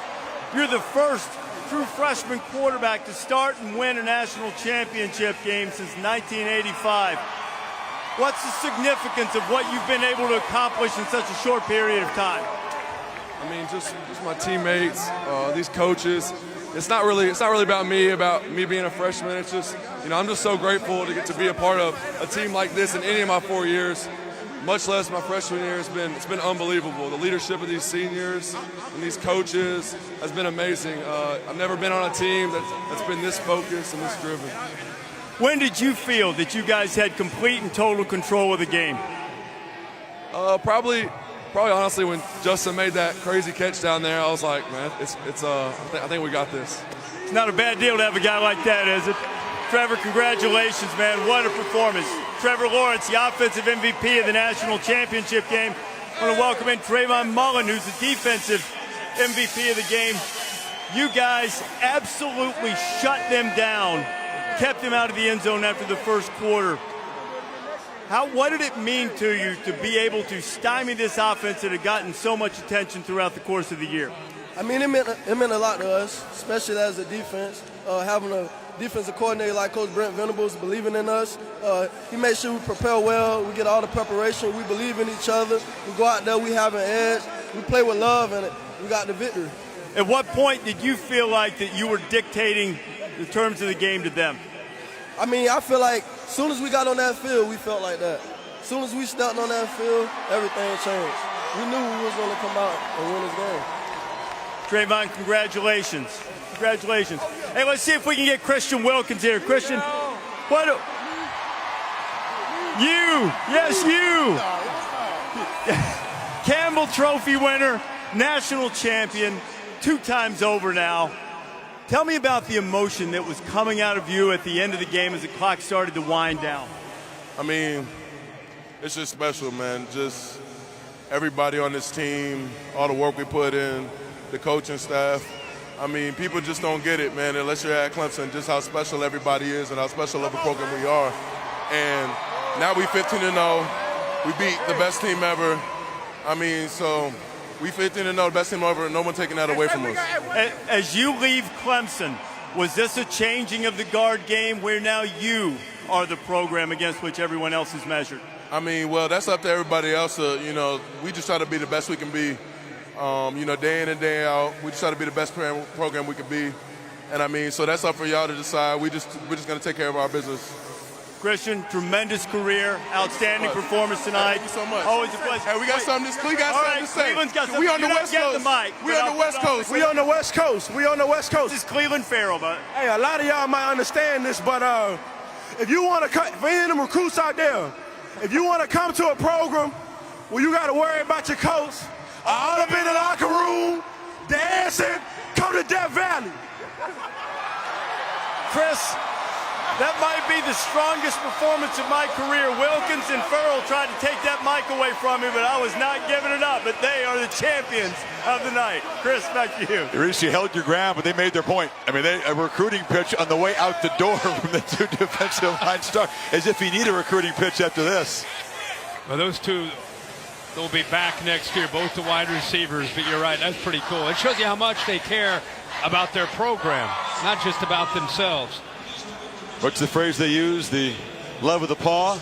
you're the first true freshman quarterback to start and win a national championship game since 1985. What's the significance of what you've been able to accomplish in such a short period of time? I mean, just my teammates, these coaches. It's not really about me being a freshman. It's just, I'm just so grateful to get to be a part of a team like this in any of my 4 years, much less my freshman year. It's been unbelievable. The leadership of these seniors and these coaches has been amazing. I've never been on a team that's been this focused and this driven. When did you feel that you guys had complete and total control of the game? Probably honestly when Justin made that crazy catch down there, I was like, man, I think we got this. It's not a bad deal to have a guy like that, is it? Trevor, congratulations, man. What a performance. Trevor Lawrence, the offensive MVP of the national championship game. I want to welcome in Trayvon Mullen, who's the defensive MVP of the game. You guys absolutely shut them down, kept them out of the end zone after the first quarter. What did it mean to you to be able to stymie this offense that had gotten so much attention throughout the course of the year? I mean, it meant a lot to us, especially as a defense. Having a defensive coordinator like Coach Brent Venables believing in us. He made sure we prepare well, we get all the preparation, we believe in each other, we go out there, we have an edge, we play with love, and we got the victory. At what point did you feel like that you were dictating the terms of the game to them? I mean, I feel like as soon as we got on that field, we felt like that. As soon as we stepped on that field, everything changed. We knew we was going to come out and win this game. Trayvon, congratulations. Congratulations. Hey, let's see if we can get Christian Wilkins here. Christian, you. Campbell Trophy winner, national champion, 2 times over now. Tell me about the emotion that was coming out of you at the end of the game as the clock started to wind down. I mean, it's just special, man. Just everybody on this team, all the work we put in, the coaching staff. I mean, people just don't get it, man, unless you're at Clemson, just how special everybody is and how special of a program we are. And now we 15-0. We beat the best team ever. I mean, so we 15-0, the best team ever. No one taking that away from us. As you leave Clemson, was this a changing of the guard game where now you are the program against which everyone else is measured? I mean, well, that's up to everybody else. We just try to be the best we can be, day in and day out. We just try to be the best program we can be. And, I mean, so that's up for y'all to decide. We're just going to take care of our business. Christian, tremendous career, outstanding performance tonight. Thank you so much. Always a pleasure. Hey, we got something to say. Cleveland's got something. We on the West Coast. We on the West Coast. We on the West Coast. We on the West Coast. This is Cleveland Farrell, but hey, a lot of y'all might understand this, but if you want to cut for any of them recruits out there, if you want to come to a program where you got to worry about your coach, all up in the locker room, dancing, come to Death Valley. Chris, that might be the strongest performance of my career. Wilkins and Farrell tried to take that mic away from me, but I was not giving it up. But they are the champions of the night. Chris, back to you. Reese, you held your ground, but they made their point. I mean, a recruiting pitch on the way out the door from the two defensive line stars, as if you need a recruiting pitch after this. Well, those two, they'll be back next year, both the wide receivers, but you're right, that's pretty cool. It shows you how much they care about their program, not just about themselves. What's the phrase they use? The love of the paw.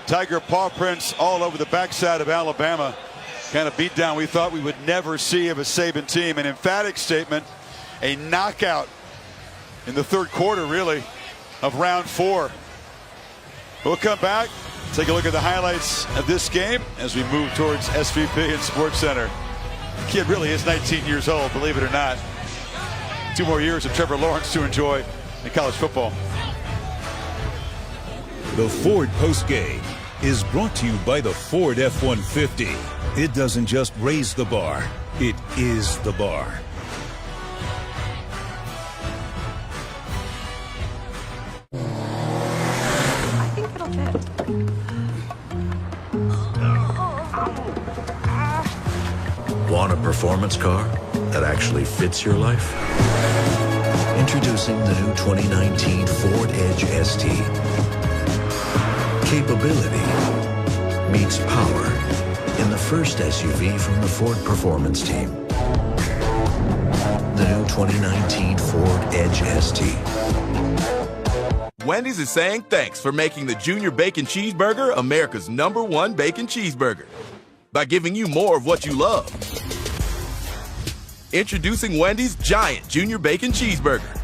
Tiger paw prints all over the backside of Alabama. Kind of beat down we thought we would never see of a Saban team. An emphatic statement, a knockout in the third quarter, really, of round 4. We'll come back, take a look at the highlights of this game as we move towards SVP and Sports Center. The kid really is 19 years old, believe it or not. 2 more years of Trevor Lawrence to enjoy in college football. The Ford Postgame is brought to you by the Ford F-150. It doesn't just raise the bar, it is the bar. I think it'll fit. Want a performance car that actually fits your life? Introducing the new 2019 Ford Edge ST. Capability meets power in the first SUV from the Ford Performance team. The new 2019 Ford Edge ST. Wendy's is saying thanks for making the Junior Bacon Cheeseburger America's #1 bacon cheeseburger by giving you more of what you love. Introducing Wendy's Giant Junior Bacon Cheeseburger.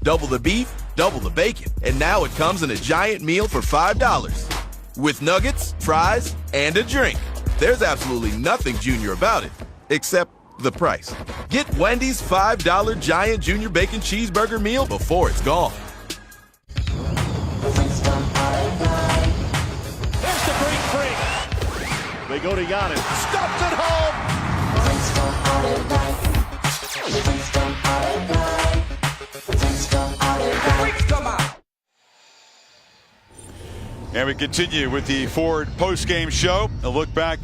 Double the beef, double the bacon, and now it comes in a giant meal for $5. With nuggets, fries, and a drink. There's absolutely nothing junior about it, except the price. Get Wendy's $5 Giant Junior Bacon Cheeseburger meal before it's gone. There's the break free. They go to Giannis. Stuffed it home. And we continue with the Ford post-game show. A look back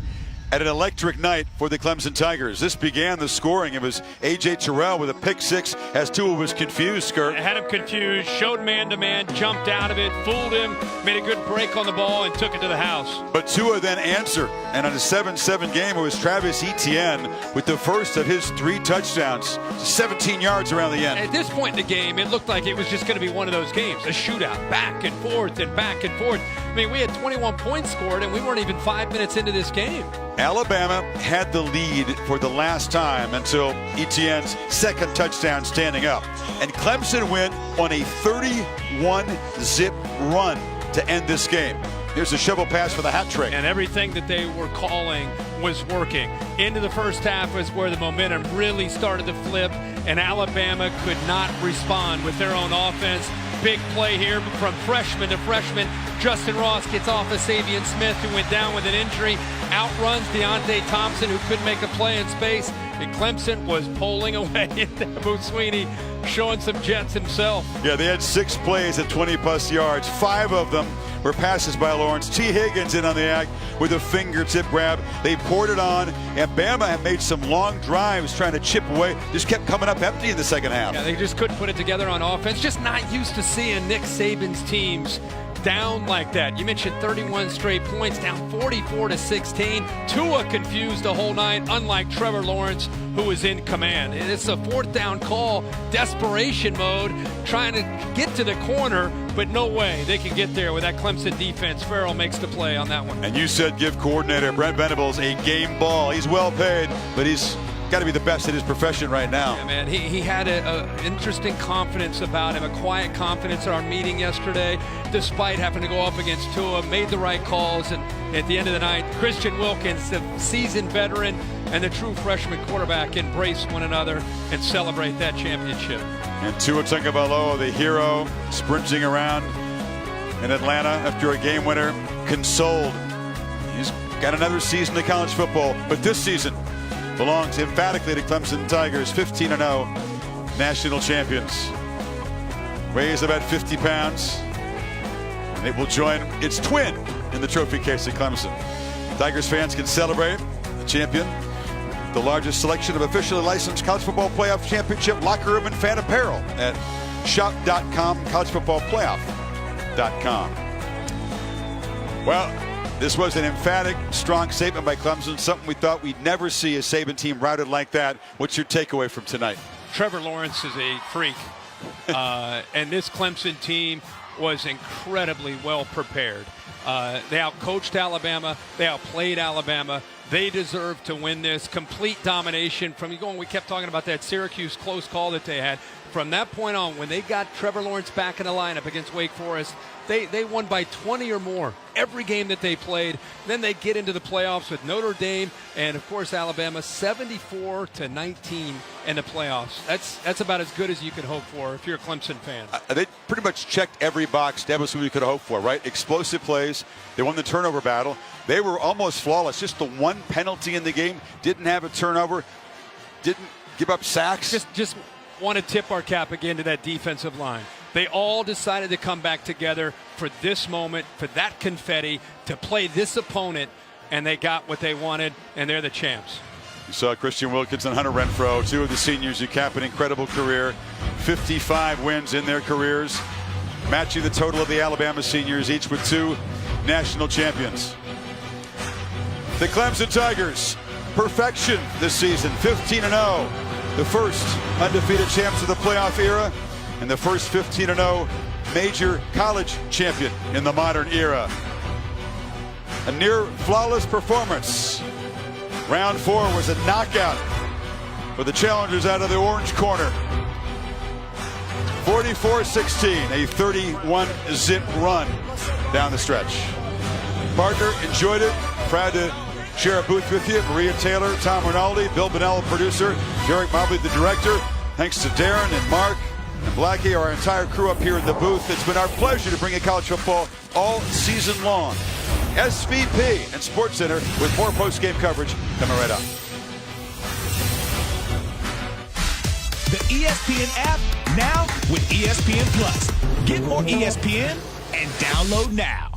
at an electric night for the Clemson Tigers. This began the scoring. It was A.J. Terrell with a pick six as Tua was confused, Skirt. Had him confused, showed man-to-man, jumped out of it, fooled him, made a good break on the ball, and took it to the house. But Tua then answered, and on a 7-7 game, it was Travis Etienne with the first of his 3 touchdowns, 17 yards around the end. At this point in the game, it looked like it was just going to be one of those games, a shootout, back and forth and back and forth. I mean, we had 21 points scored, and we weren't even 5 minutes into this game. Alabama had the lead for the last time until Etienne's second touchdown standing up. And Clemson went on a 31-zip run to end this game. Here's a shovel pass for the hat trick. And everything that they were calling was working. Into the first half was where the momentum really started to flip, and Alabama could not respond with their own offense. Big play here from freshman to freshman. Justin Ross gets off of Savion Smith, who went down with an injury. Outruns Deontay Thompson, who couldn't make a play in space. And Clemson was pulling away. Dabo Sweeney showing some jets himself. Yeah, they had 6 plays at 20-plus yards. 5 of them were passes by Lawrence. T. Higgins in on the act with a fingertip grab. They poured it on, and Bama had made some long drives trying to chip away. Just kept coming up empty in the second half. Yeah, they just couldn't put it together on offense. Just not used to seeing Nick Saban's teams down like that. You mentioned 31 straight points, down 44-16. Tua confused the whole night, unlike Trevor Lawrence, who was in command. It's a fourth down call, desperation mode, trying to get to the corner, but no way they can get there with that Clemson defense. Farrell makes the play on that one. And you said give coordinator Brent Venables a game ball. He's well paid, but he's got to be the best at his profession right now. Yeah, man, he had an interesting confidence about him, a quiet confidence at our meeting yesterday, despite having to go up against Tua, made the right calls, and at the end of the night, Christian Wilkins, the seasoned veteran, and the true freshman quarterback embrace one another and celebrate that championship. And Tua Tagovailoa, the hero, sprinting around in Atlanta after a game winner, consoled. He's got another season of college football, but this season belongs emphatically to Clemson Tigers, 15-0 national champions. Weighs about 50 pounds, and it will join its twin in the trophy case at Clemson. Tigers fans can celebrate the champion, the largest selection of officially licensed college football playoff championship locker room and fan apparel at shop.com, collegefootballplayoff.com. Well, this was an emphatic, strong statement by Clemson, something we thought we'd never see a Saban team routed like that. What's your takeaway from tonight? Trevor Lawrence is a freak, and this Clemson team was incredibly well prepared. They outcoached Alabama. They outplayed Alabama. They deserve to win this. Complete domination from you going. We kept talking about that Syracuse close call that they had. From that point on, when they got Trevor Lawrence back in the lineup against Wake Forest, they won by 20 or more every game that they played. Then they get into the playoffs with Notre Dame and, of course, Alabama, 74-19 in the playoffs. That's about as good as you could hope for if you're a Clemson fan. They pretty much checked every box that was what we could hope for, right? Explosive plays. They won the turnover battle. They were almost flawless. Just the one penalty in the game. Didn't have a turnover. Didn't give up sacks. Just want to tip our cap again to that defensive line. They all decided to come back together for this moment, for that confetti, to play this opponent, and they got what they wanted, and they're the champs. You saw Christian Wilkins and Hunter Renfrow, two of the seniors who cap an incredible career. 55 wins in their careers, matching the total of the Alabama seniors, each with 2 national champions. The Clemson Tigers, perfection this season, 15-0. The first undefeated champs of the playoff era, and the first 15-0 major college champion in the modern era. A near flawless performance. Round 4 was a knockout for the challengers out of the orange corner. 44-16, a 31-zip run down the stretch. Partner, enjoyed it. Proud to share a booth with you. Maria Taylor, Tom Rinaldi, Bill Bonnell, producer, Derek Mobley, the director. Thanks to Darren and Mark and Blackie, our entire crew up here in the booth. It's been our pleasure to bring you college football all season long. SVP and SportsCenter with more post-game coverage coming right up. The ESPN app now with ESPN Plus. Get more ESPN and download now.